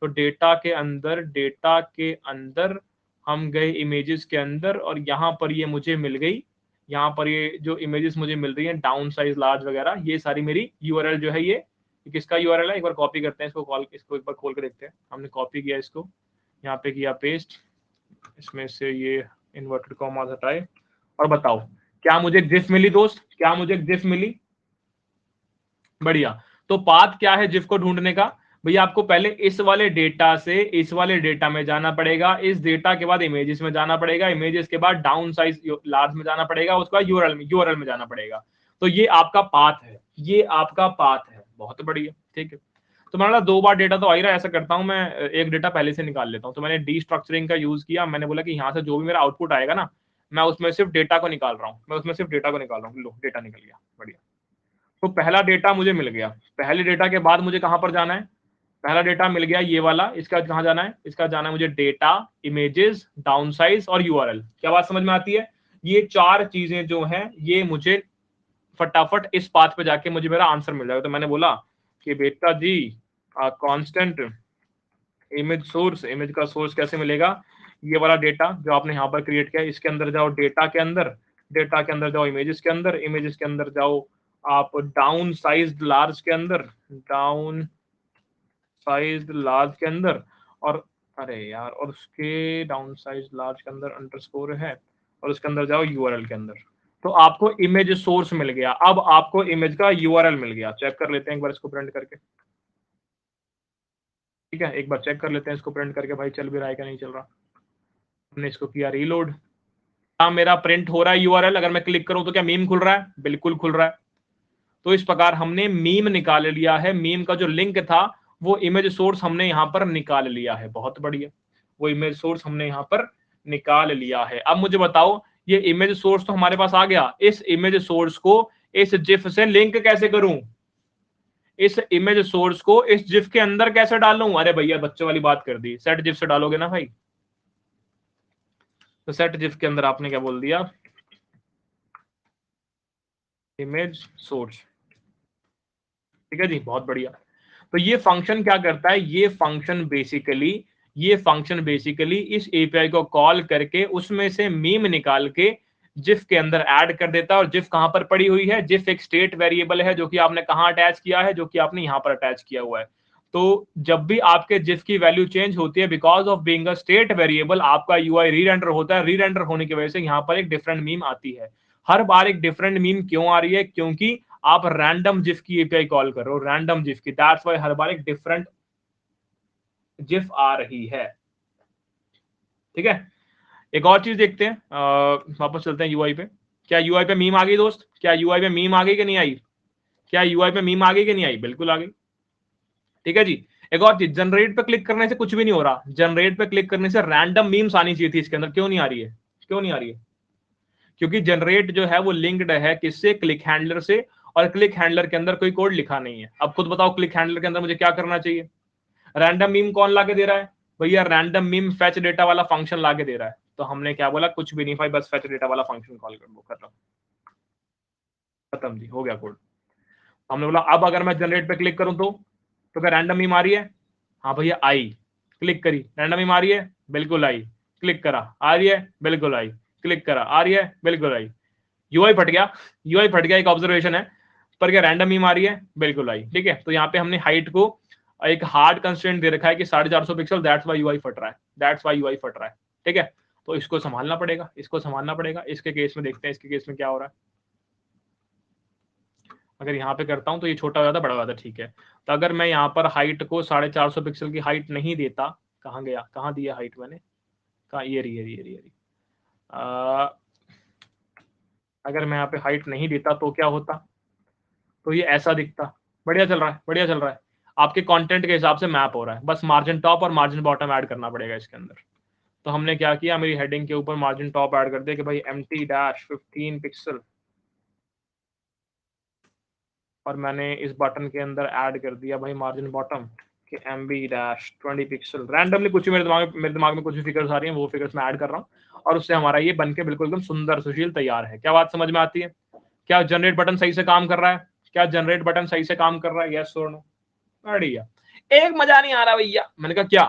तो डेटा के अंदर हम गए इमेजेस के अंदर, और यहाँ पर ये मुझे मिल गई। यहाँ पर ये जो इमेजेस मुझे मिल रही हैं, डाउन साइज लार्ज वगैरह, ये सारी मेरी यूआरएल जो है, ये किसका यूआरएल है, एक बार कॉपी करते हैं इसको, कॉल इसको एक बार खोल के देखते हैं। हमने कॉपी किया इसको, यहाँ पे किया पेस्ट, इसमें से ये इन्वर्टेड कॉमा हटाए, और बताओ क्या मुझे जिफ मिली दोस्त, क्या मुझे जिफ मिली। बढ़िया। तो पाथ क्या है जिफ को ढूंढने का, भैया आपको पहले इस वाले डेटा से इस वाले डेटा में जाना पड़ेगा, इस डेटा के बाद इमेजेस में जाना पड़ेगा, इमेजेस के बाद डाउन साइज लार्ज में जाना पड़ेगा, उसके बाद यूआरएल में जाना पड़ेगा। तो ये आपका पाथ है, ये आपका पाथ है। बहुत बढ़िया, ठीक है। तो मैंने 2 बार डेटा तो आ ही रहा है, ऐसा करता हूं मैं, एक डेटा पहले से निकाल लेता हूं। तो मैंने डी स्ट्रक्चरिंग का यूज किया, मैंने बोला कि यहाँ से जो भी मेरा आउटपुट आएगा ना, मैं उसमें सिर्फ डेटा को निकाल रहा हूँ, मैं उसमें सिर्फ डेटा को निकाल रहा हूँ। लो डेटा निकल गया, बढ़िया। तो पहला डेटा मुझे मिल गया। पहले डेटा के बाद मुझे कहां पर जाना है, पहला डेटा मिल गया ये वाला, इसका कहां जाना है, इसका जाना है मुझे डेटा, इमेजेस, डाउन साइज और यूआरएल। क्या बात समझ में आती है। ये 4 चीजें जो हैं, ये मुझे फटाफट इस पाथ पे जाके मुझे मेरा आंसर मिल जाएगा। तो मैंने बोला कि बेटा जी कांस्टेंट इमेज सोर्स, इमेज का सोर्स कैसे मिलेगा, ये वाला डेटा जो आपने यहाँ पर क्रिएट किया, इसके अंदर जाओ, डेटा के अंदर, डेटा के अंदर जाओ, इमेजेस के अंदर, इमेजेस के अंदर जाओ आप डाउन साइज लार्ज के अंदर, डाउन साइज लार्ज के अंदर, और अरे यार, और उसके डाउन साइज लार्ज के अंदर अंडरस्कोर है, और उसके अंदर जाओ यूआरएल के अंदर। तो आपको इमेज सोर्स मिल गया। अब आपको इमेज का यूआरएल मिल गया। चेक कर लेते हैं एक बार इसको प्रिंट करके, ठीक है। एक बार चेक कर लेते हैं इसको प्रिंट करके, भाई चल भी रहा है क्या नहीं चल रहा। हमने इसको किया रीलोड, क्या मेरा प्रिंट हो रहा है यूआरएल। अगर मैं क्लिक करूं तो क्या मीम खुल रहा है, बिल्कुल खुल रहा है। तो इस प्रकार हमने मीम निकाल लिया है, मीम का जो लिंक था वो इमेज सोर्स हमने यहाँ पर निकाल लिया है। बहुत बढ़िया, वो इमेज सोर्स हमने यहाँ पर निकाल लिया है। अब मुझे बताओ, ये इमेज सोर्स तो हमारे पास आ गया, इस इमेज सोर्स को इस जिफ से लिंक कैसे करूं, इस इमेज सोर्स को इस जिफ के अंदर कैसे डालूं? अरे भैया बच्चों वाली बात कर दी, सेट जिफ से डालोगे ना भाई। तो सेट जिफ के अंदर आपने क्या बोल दिया, इमेज सोर्स। ठीक है जी, बहुत बढ़िया। तो ये फंक्शन क्या करता है, ये फंक्शन बेसिकली इस एपीआई को कॉल करके उसमें से मीम निकाल के जिफ के अंदर ऐड कर देता है। और जिफ कहां पर पड़ी हुई है, जिफ एक स्टेट वेरिएबल है जो कि आपने कहां अटैच किया है, जो कि आपने यहां पर अटैच किया हुआ है। तो जब भी आपके जिफ की वैल्यू चेंज होती है, because of being a state variable, आपका यूआई री रेंडर होता है। री रेंडर होने की वजह से यहाँ पर एक डिफरेंट मीम आती है। हर बार एक डिफरेंट मीम क्यों आ रही है, क्योंकि आप रैंडम जिफ की एपीआई कॉल कर रहे हो, रैंडम जिफ की, दैट्स व्हाई हर बार एक डिफरेंट जिफ आ रही है। ठीक है, एक और चीज देखते हैं, वापस चलते हैं यूआई पे। क्या यूआई पे मीम आ गई दोस्त? क्या यूआई पे मीम आ गई कि नहीं आई? क्या यूआई पे मीम आ गई कि नहीं आई? बिल्कुल आ गई। ठीक है जी। एक और चीज, जनरेट पे क्लिक करने से कुछ भी नहीं हो रहा, जनरेट पे क्लिक करने से रैंडम मीम्स आनी चाहिए थी इसके अंदर, क्यों नहीं आ रही है? क्यों नहीं आ रही है? क्योंकि जनरेट जो है वो लिंक्ड है किससे, क्लिक हैंडलर से, और क्लिक हैंडलर के अंदर कोई कोड लिखा नहीं है। अब खुद बताओ, क्लिक हैंडलर के अंदर मुझे क्या करना चाहिए? रैंडम मीम कौन लाके दे रहा है भैया? रैंडम मीम फेच डेटा वाला फंक्शन लाके दे रहा है। तो हमने क्या बोला, कुछ भी नहीं भाई, बस फेच डेटा वाला फंक्शन कॉल कर दो, खत्म, खत्म जी, हो गया कोड। हमने बोला अब अगर मैं जनरेट पे क्लिक करूं तो क्या रैंडम मीम आ रही है? हाँ भैया आई। क्लिक करी, रैंडम मीम आ रही है? बिल्कुल आई। क्लिक करा, आ रही है? बिल्कुल आई। क्लिक करा, आ रही है? बिल्कुल आई। यूआई फट गया, यूआई फट गया, एक ऑब्जर्वेशन है। पर क्या रैंडम मीम आ रही है? बिल्कुल आई। ठीक है, तो यहाँ पे हमने हाइट को एक हार्ड कंस्ट्रेंट दे रखा है कि 450 पिक्सल, दैट्स वाई यूआई फट रहा है, दैट्स वाई यूआई फट रहा है। ठीक है, तो इसको संभालना पड़ेगा, इसको संभालना पड़ेगा। इसके केस में देखते हैं, इसके केस में क्या हो रहा है। अगर यहाँ पे करता हूँ तो ये छोटा हो जाता, बड़ा हो जाता, ठीक है। तो अगर मैं यहाँ पर हाइट को 450 पिक्सल की हाइट नहीं देता, कहाँ गया, कहाँ दिया हाइट मैंने, कहाँ, ये रही, ये रही, ये रही, ये रही। अगर मैं यहाँ पे हाइट नहीं देता तो क्या होता, तो ये ऐसा दिखता। बढ़िया चल रहा है, बढ़िया चल रहा है। आपके कंटेंट के हिसाब से मैप हो रहा है, बस मार्जिन टॉप और मार्जिन बॉटम ऐड करना पड़ेगा इसके अंदर। तो हमने क्या किया, मेरी हेडिंग के ऊपर मार्जिन टॉप ऐड कर दिया कि भाई MT-15 पिक्सल, और मैंने इस बटन के अंदर ऐड कर दिया भाई मार्जिन बॉटम कि MB-20 पिक्सल। रैंडमली कुछ मेरे दिमाग में कुछ भी फिगर्स आ रही हैं, वो फिगर्स मैं ऐड कर रहा हूँ, और उससे हमारा ये बन के बिल्कुल एकदम सुंदर सुशील तैयार है। क्या बात समझ में आती है? क्या जनरेट बटन सही से काम कर रहा है? क्या जनरेट बटन सही से काम कर रहा है? यस और नो? बढ़िया। एक मजा नहीं आ रहा भैया, मैंने कहा क्या,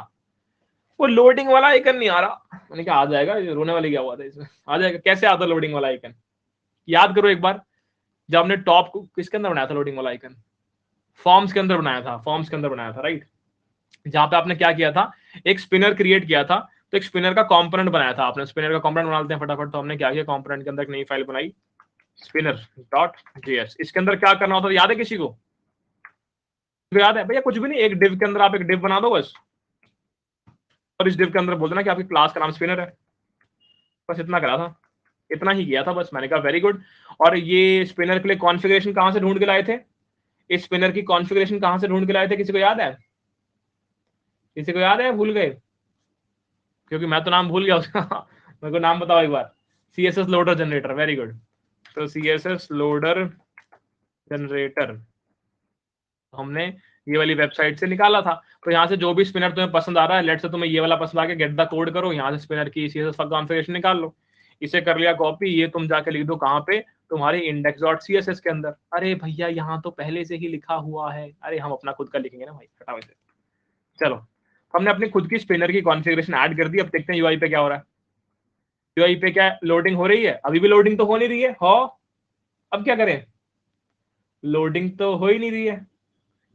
वो लोडिंग वाला आइकन नहीं आ रहा। मैंने कहा आ जाएगा, रोने वाली क्या हुआ था इसमें, आ जाएगा। कैसे आता लोडिंग वाला आइकन, याद करो एक बार, जब हमने टॉप को किसके अंदर बनाया था लोडिंग वाला आइकन, फॉर्म्स के अंदर बनाया था, फॉर्म्स के अंदर बनाया था, राइट। जहां पे आपने क्या किया था, एक स्पिनर क्रिएट किया था, तो एक स्पिनर का कंपोनेंट बनाया था आपने। स्पिनर का कंपोनेंट बना लेते हैं फटाफट। तो हमने क्या किया, कंपोनेंट के अंदर एक नई फाइल बनाई, स्पिनर डॉट जेएस। इसके अंदर क्या करना होता है, याद है किसी को? याद है भैया? कुछ भी नहीं, एक डिव के अंदर आप एक डिव बना दो बस, और इस डिव के अंदर बोल देना कि आपकी क्लास का नाम स्पिनर है। बस इतना करा था, इतना ही किया था बस। मैंने कहा वेरी गुड। और ये स्पिनर के लिए कॉन्फ़िगरेशन कहां से ढूंढ के लाए थे, इस स्पिनर की कॉन्फ़िगरेशन कहां से ढूंढ के लाए थे, किसी को याद है? किसी को याद है? भूल गए? क्योंकि मैं तो नाम भूल गया उसका। मेरे को नाम बताओ एक बार। CSS loader generator, very good. तो CSS लोडर जनरेटर हमने ये वाली वेबसाइट से निकाला था। तो यहाँ से जो भी स्पिनर तुम्हें पसंद आ रहा है, लेट से तुम्हें ये वाला पसंद आ गया, गेट द कोड करो, यहाँ से स्पिनर की CSS कॉन्फ़िगरेशन निकाल लो। इसे कर लिया कॉपी, ये तुम जाके लिख दो कहाँ पे, तुम्हारे index.css के अंदर। अरे भैया यहाँ तो पहले से ही लिखा हुआ है। अरे हम अपना खुद का लिखेंगे ना भाई, हटाओ इसे। चलो, हमने अपनी खुद की स्पिनर की कॉन्फ़िगरेशन ऐड कर दी। अब देखते हैं यूआई पे क्या हो रहा है। यूआई पे क्या लोडिंग हो रही है? अभी भी लोडिंग तो हो नहीं रही है। हो, अब क्या करें, लोडिंग तो हो ही नहीं रही है,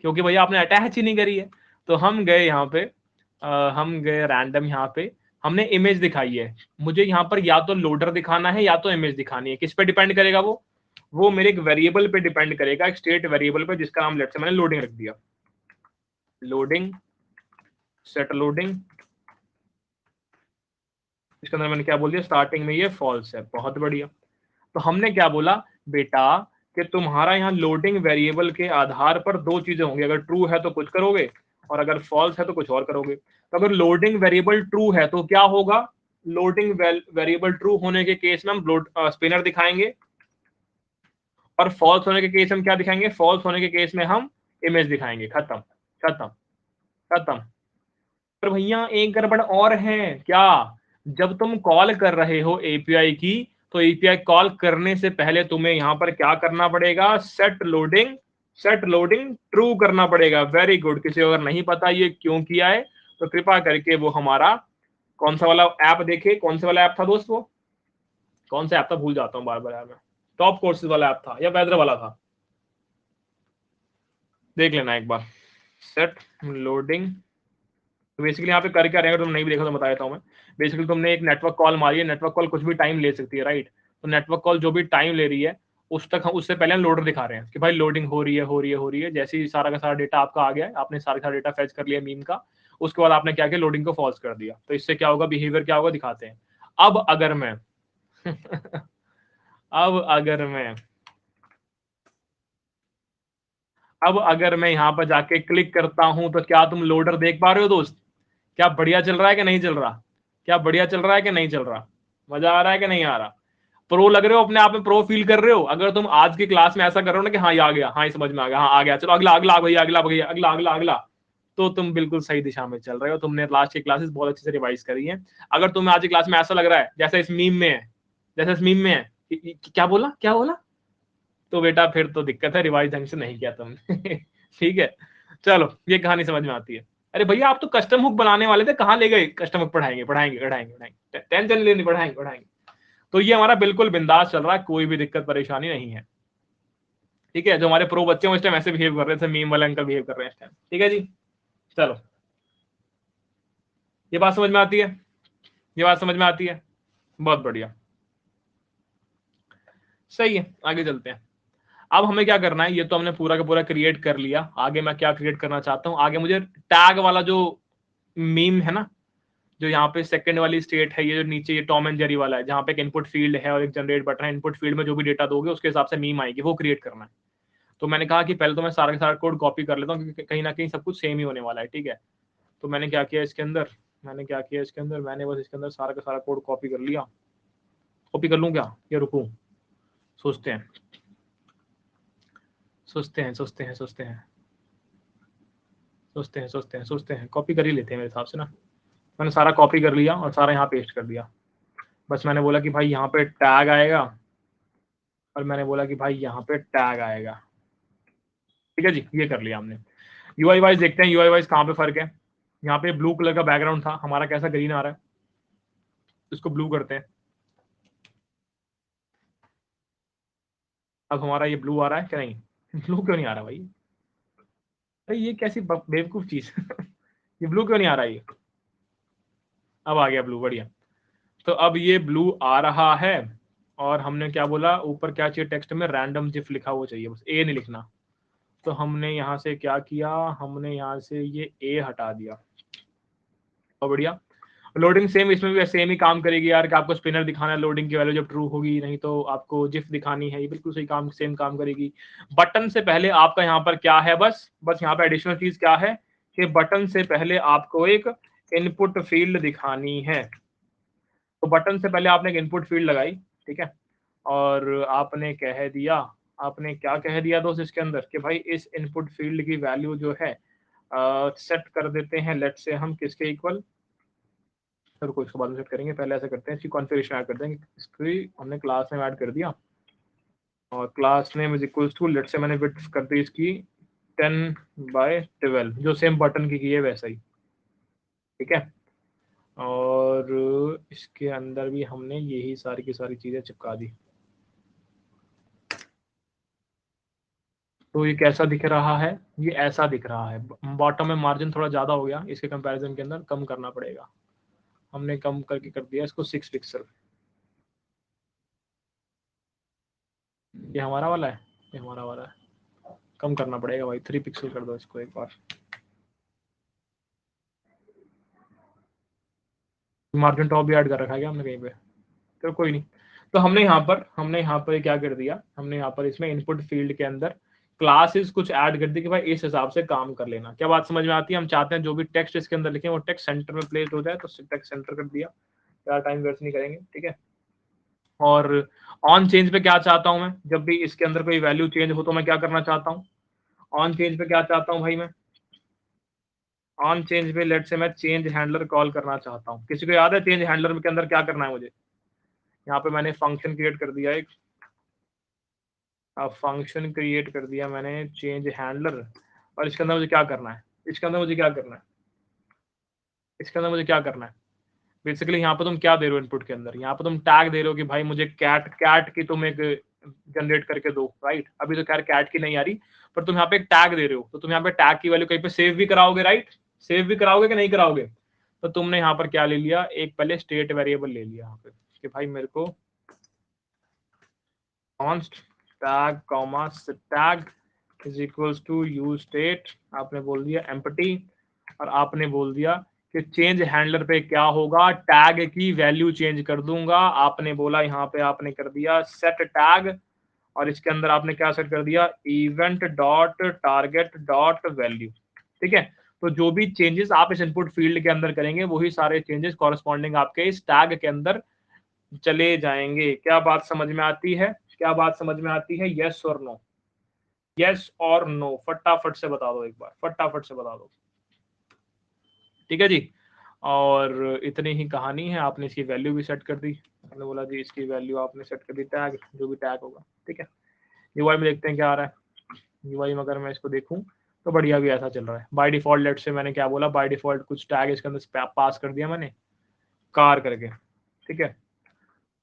क्योंकि भैया आपने अटैच ही नहीं करी है। तो हम गए यहाँ पे, हम गए रैंडम, यहाँ पे हमने इमेज दिखाई है। मुझे यहाँ पर या तो लोडर दिखाना है या तो इमेज दिखानी है। किस पे डिपेंड करेगा वो मेरे एक वेरिएबल पे डिपेंड करेगा, एक स्टेट वेरिएबल पे, जिसका नाम लेट से मैंने लोडिंग रख दिया। लोडिंग, सेट लोडिंग, इसके अंदर मैंने क्या बोल दिया, स्टार्टिंग में ये फॉल्स है। बहुत बढ़िया। तो हमने क्या बोला बेटा कि तुम्हारा यहाँ लोडिंग वेरिएबल के आधार पर दो चीजें होंगी, अगर ट्रू है तो कुछ करोगे और अगर फॉल्स है तो कुछ और करोगे। तो अगर लोडिंग वेरिएबल ट्रू है तो क्या होगा, लोडिंग वेरिएबल ट्रू होने के केस में हम स्पिनर दिखाएंगे, और फॉल्स होने के केस में क्या दिखाएंगे, फॉल्स होने के केस में हम इमेज दिखाएंगे। खत्म खत्म खत्म। पर भैया एक गड़बड़ और है क्या, जब तुम कॉल कर रहे हो एपीआई की, तो एपीआई कॉल करने से पहले तुम्हें यहां पर क्या करना पड़ेगा, सेट लोडिंग ट्रू करना पड़ेगा। Very good. किसी अगर नहीं पता ये क्यों किया है तो कृपा करके वो हमारा कौन सा वाला ऐप देखे, कौन सा वाला ऐप था दोस्त, वो कौन सा ऐप था, भूल जाता हूँ बार बार यार मैं, टॉप कोर्सेज वाला ऐप था या वेदर वाला था, देख लेना एक बार। सेट लोडिंग, तो बेसिकली यहाँ पे कर क्या रहेगा, तुम नहीं भी देखो तो बता देता हूँ मैं। बेसिकली तुमने एक नेटवर्क कॉल मारी है, नेटवर्क कॉल कुछ भी टाइम ले सकती है, राइट। तो नेटवर्क कॉल जो भी टाइम ले रही है उस तक हम उससे पहले हम लोडर दिखा रहे हैं कि भाई लोडिंग हो रही है हो रही है हो रही है। जैसे ही सारा का सारा डेटा आपका आ गया है, आपने सारा का सारा डेटा फेच कर लिया मीम का, उसके बाद आपने क्या किया, लोडिंग को फॉल्स कर दिया। तो इससे क्या होगा, बिहेवियर क्या होगा दिखाते हैं। अब अगर मैं अब अगर मैं यहाँ पर जाके क्लिक करता हूं तो क्या तुम लोडर देख पा रहे हो दोस्त, क्या बढ़िया चल रहा है कि नहीं चल रहा, क्या बढ़िया चल रहा है कि नहीं चल रहा, मजा आ रहा है कि नहीं आ रहा, प्रो लग रहे हो, अपने आप में प्रो फील कर रहे हो। अगर तुम आज की क्लास में ऐसा कर रहे हो ना कि हाँ ये आ गया, हाँ ये समझ में आ गया, हाँ आ गया, चलो अगला अगला भैया, अगला भैया, अगला अगला अगला, तो तुम बिल्कुल सही दिशा में चल रहे हो, तुमने लास्ट की क्लासेस बहुत अच्छे से रिवाइज करी है। अगर तुम्हें आज की क्लास में ऐसा लग रहा है जैसे इस मीम में है, जैसे इस मीम में है, क्या बोला क्या बोला, तो बेटा फिर तो दिक्कत है, रिवाइज ढंग से नहीं किया तुमने ठीक है, चलो ये कहानी समझ में आती है। अरे भैया आप तो कस्टम हुक बनाने वाले थे, कहाँ ले गए, कस्टम हुक पढ़ाएंगे पढ़ाएंगे पढ़ाएंगे पढ़ाएंगे, टेंशन लेनी, पढ़ाएंगे पढ़ाएंगे। तो ये हमारा बिल्कुल बिंदास चल रहा है, कोई भी दिक्कत परेशानी नहीं है। ठीक है, जो हमारे प्रो बच्चे हैं इस टाइम ऐसे बिहेव कर रहे थे, मीम वाले अंकल बिहेव कर रहे हैं इस टाइम। ठीक है जी, चलो ये बात समझ में आती है, ये बात समझ में आती है, बहुत बढ़िया, सही है, आगे चलते हैं। अब हमें क्या करना है, ये तो हमने पूरा का पूरा क्रिएट कर लिया। आगे मैं क्या क्रिएट करना चाहता हूँ, आगे मुझे टैग वाला जो मीम है ना, जो यहाँ पे सेकंड वाली स्टेट है, ये जो नीचे ये टॉम एंड जेरी वाला है, जहाँ पे एक इनपुट फील्ड है और एक जनरेट बटन है, इनपुट फील्ड में जो भी डेटा दोगे उसके हिसाब से मीम आएगी, वो क्रिएट करना है। तो मैंने कहा कि पहले तो मैं सारा का सारा कोड कॉपी कर लेता हूँ, क्योंकि कहीं ना कहीं सब कुछ सेम ही होने वाला है। ठीक है, तो मैंने क्या किया इसके अंदर, मैंने बस इसके अंदर सारा का सारा कोड कॉपी कर लिया। कॉपी कर लूँ क्या या रुकूं, सोचते हैं सोचते हैं सोचते हैं सोचते हैं सोचते हैं सोचते हैं सोचते हैं, कॉपी कर ही लेते हैं मेरे हिसाब से ना। मैंने सारा कॉपी कर लिया और सारा यहाँ पेस्ट कर दिया। बस मैंने बोला कि भाई यहाँ पे टैग आएगा, और मैंने बोला कि भाई यहाँ पे टैग आएगा। ठीक है जी, ये कर लिया हमने। यूआई वाइज देखते हैं, यूआई वाइज कहाँ पे फर्क है। यहाँ पे ब्लू कलर का बैकग्राउंड था, हमारा कैसा ग्रीन आ रहा है, इसको ब्लू करते हैं। अब हमारा ये ब्लू आ रहा है क्या, नहीं ब्लू क्यों नहीं आ रहा भाई, अरे ये कैसी बेवकूफ चीज ये ब्लू क्यों नहीं आ रहा ये, अब आ गया ब्लू, बढ़िया। तो अब ये ब्लू आ रहा है, और हमने क्या बोला, ऊपर क्या चाहिए टेक्स्ट में, रैंडम जिफ लिखा हुआ चाहिए, बस ए नहीं लिखना। तो हमने यहाँ से क्या किया, हमने यहाँ से ये ए हटा दिया, और बढ़िया। लोडिंग सेम इसमें भी सेम ही काम करेगी यार, कि आपको स्पिनर दिखाना है, लोडिंग की वैल्यू जब ट्रू होगी, नहीं तो आपको जिफ दिखानी है, ये बिल्कुल सही काम, सेम काम करेगी। बटन से पहले आपका यहाँ पर क्या है, बस यहाँ पे एडिशनल चीज क्या है, कि बटन से पहले आपको एक इनपुट फील्ड दिखानी है। तो बटन से पहले आपने एक इनपुट फील्ड लगाई, ठीक है, और आपने कह दिया, आपने क्या कह दिया दोस्त इसके अंदर, कि भाई इस इनपुट फील्ड की वैल्यू जो है सेट कर देते हैं, लेट से हम किसके इक्वल, सर को इसके बाद में सेट करेंगे, पहले ऐसा करते हैं, इसकी कॉन्फ़िगरेशन ऐड कर देंगे, इसकी हमने क्लास में ऐड कर दिया, और class name is equals to, let say मैंने विड्थ कर दी इसकी 10/12, जो सेम बटन की है वैसा ही। ठीक है, और इसके अंदर भी हमने यही सारी की सारी चीजें चिपका दी। तो ये कैसा दिख रहा है, ये ऐसा दिख रहा है। बॉटम में मार्जिन थोड़ा ज़्यादा हो गया, इसके कंपैरिजन के अंदर कम करना पड़ेगा, हमने कम करके कर दिया इसको 6 पिक्सल। ये हमारा वाला है, ये हमारा वाला है, कम करना पड़ेगा भाई, 3 पिक्सल कर दो इसको एक बार। मार्जिन टॉप भी ऐड कर रखा है क्या हमने कहीं पे, तो कोई नहीं। तो हमने यहाँ पर क्या कर दिया, हमने यहाँ पर इसमें इनपुट फील्ड के अंदर क्लासेस कुछ ऐड कर दी कि भाई इस हिसाब से काम कर लेना। क्या बात समझ में आती है? हम चाहते हैं जो भी टेक्स्ट इसके अंदर लिखे वो टेक्स्ट सेंटर में प्लेस हो जाए, तो टेक्स्ट सेंटर कर दिया, क्या टाइम वेस्ट नहीं करेंगे, ठीक है। और ऑन चेंज पे क्या चाहता हूं मैं, जब भी इसके अंदर कोई वैल्यू चेंज हो तो मैं क्या करना चाहता हूँ, ऑन चेंज पे क्या चाहता हूँ भाई, मैं ऑन चेंज पे लेट से मैं चेंज हैंडलर कॉल करना चाहता हूँ। किसी को याद है चेंज हैंडलर के अंदर क्या करना है मुझे? यहाँ पे मैंने फंक्शन क्रिएट कर दिया एक, फंक्शन क्रिएट कर दिया मैंने चेंज हैंडलर, और इसके अंदर मुझे क्या करना है, इसके अंदर मुझे क्या करना है, इसके अंदर मुझे क्या करना है, बेसिकली यहाँ पे तुम क्या दे रहे हो इनपुट के अंदर, यहाँ पे तुम टैग दे रहे हो कि भाई मुझे कैट कैट की तुम एक जनरेट करके दो, राइट। अभी तो खैर कैट की नहीं आ रही, पर तुम यहाँ पे एक टैग दे रहे हो, तो तुम यहाँ पे टैग की वैल्यू कहीं पे सेव भी कराओगे, राइट, सेव भी कराओगे कि नहीं कराओगे। तो तुमने यहाँ पर क्या ले लिया, एक पहले स्टेट वेरिएबल ले लिया यहाँ पे कि भाई मेरे को const tag comma tag is equals to use state, आपने बोल दिया empty, और आपने बोल दिया कि चेंज हैंडलर पे क्या होगा, टैग की वैल्यू चेंज कर दूंगा। आपने बोला यहाँ पे आपने कर दिया सेट टैग, और इसके अंदर आपने क्या सेट कर दिया, event dot target dot value, ठीक है। तो जो भी चेंजेस आप इस इनपुट फील्ड के अंदर करेंगे वही सारे चेंजेस कॉरेस्पॉन्डिंग आपके इस टैग के अंदर चले जाएंगे। क्या बात समझ में आती है? क्या बात समझ में आती है? यस और नो, यस और नो, फटाफट से बता दो, एक बार फटाफट से बता दो, ठीक है जी। और इतनी ही कहानी है, आपने इसकी वैल्यू भी सेट कर दी, मैंने बोला जी इसकी वैल्यू आपने सेट कर दी, टैग जो भी टैग होगा, ठीक है। यूआई में देखते हैं क्या आ रहा है। यूआई में अगर मैं इसको देखूं तो बढ़िया भी ऐसा चल रहा है बाय डिफॉल्ट। लेट से मैंने क्या बोला, बाय डिफॉल्ट कुछ टैग इसके अंदर पास कर दिया मैंने, कार करके, ठीक है।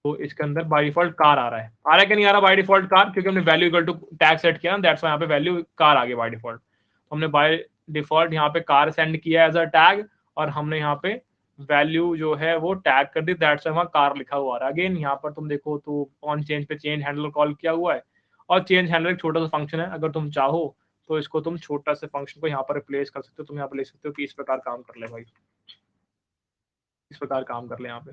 तो इसके अंदर बाय डिफॉल्ट कार आ रहा है कि नहीं आ रहा बाय डिफॉल्ट कार, क्योंकि हमने value equal to tag set किया ना, दैट्स व्हाई यहाँ पे वैल्यू कार आ गई बाय डिफॉल्ट। हमने बाय डिफॉल्ट यहाँ पे कार सेंड किया एज अ टैग, और हमने यहाँ पे वैल्यू जो है वो टैग कर दी, दैट्स व्हाई वहाँ कार लिखा हुआ आ रहा है। अगेन यहाँ पर तुम देखो तो ऑन चेंज पे चेंज हैंडलर कॉल किया हुआ है, और चेंज हैंडलर एक छोटा सा फंक्शन है, अगर तुम चाहो तो इसको तुम छोटा से फंक्शन को यहाँ पर रिप्लेस कर सकते हो। तुम यहाँ पर लिख सकते हो कि इस प्रकार काम कर ले भाई, इस प्रकार काम कर ले यहाँ पे,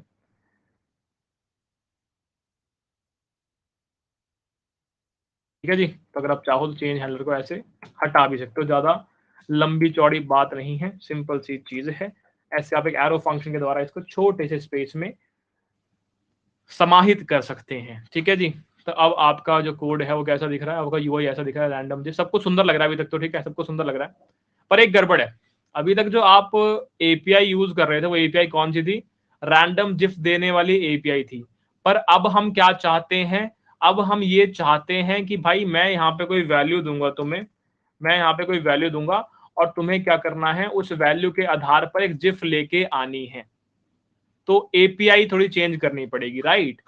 ठीक है जी। तो अगर आप चाहो तो चेंज हैंडलर को ऐसे हटा भी सकते हो, ज्यादा लंबी चौड़ी बात नहीं है, सिंपल सी चीज है। ऐसे आप एक एरो फंक्शन के द्वारा इसको छोटे से स्पेस में समाहित कर सकते हैं, ठीक है जी। तो अब आपका जो कोड है वो कैसा दिख रहा है, आपका यूआई ऐसा दिख रहा है, रैंडम जी सब कुछ सुंदर लग रहा है अभी तक तो, ठीक है, सब कुछ सुंदर लग रहा है। पर एक गड़बड़ है, अभी तक जो आप एपीआई यूज कर रहे थे वो एपीआई कौन सी थी, रैंडम जिफ देने वाली एपीआई थी। पर अब हम क्या चाहते हैं, अब हम ये चाहते हैं कि भाई मैं यहाँ पे कोई वैल्यू दूंगा तुम्हें, मैं यहाँ पे कोई वैल्यू दूंगा, और तुम्हें क्या करना है, उस वैल्यू के आधार पर एक जिफ लेके आनी है। तो एपीआई थोड़ी चेंज करनी पड़ेगी, राइट।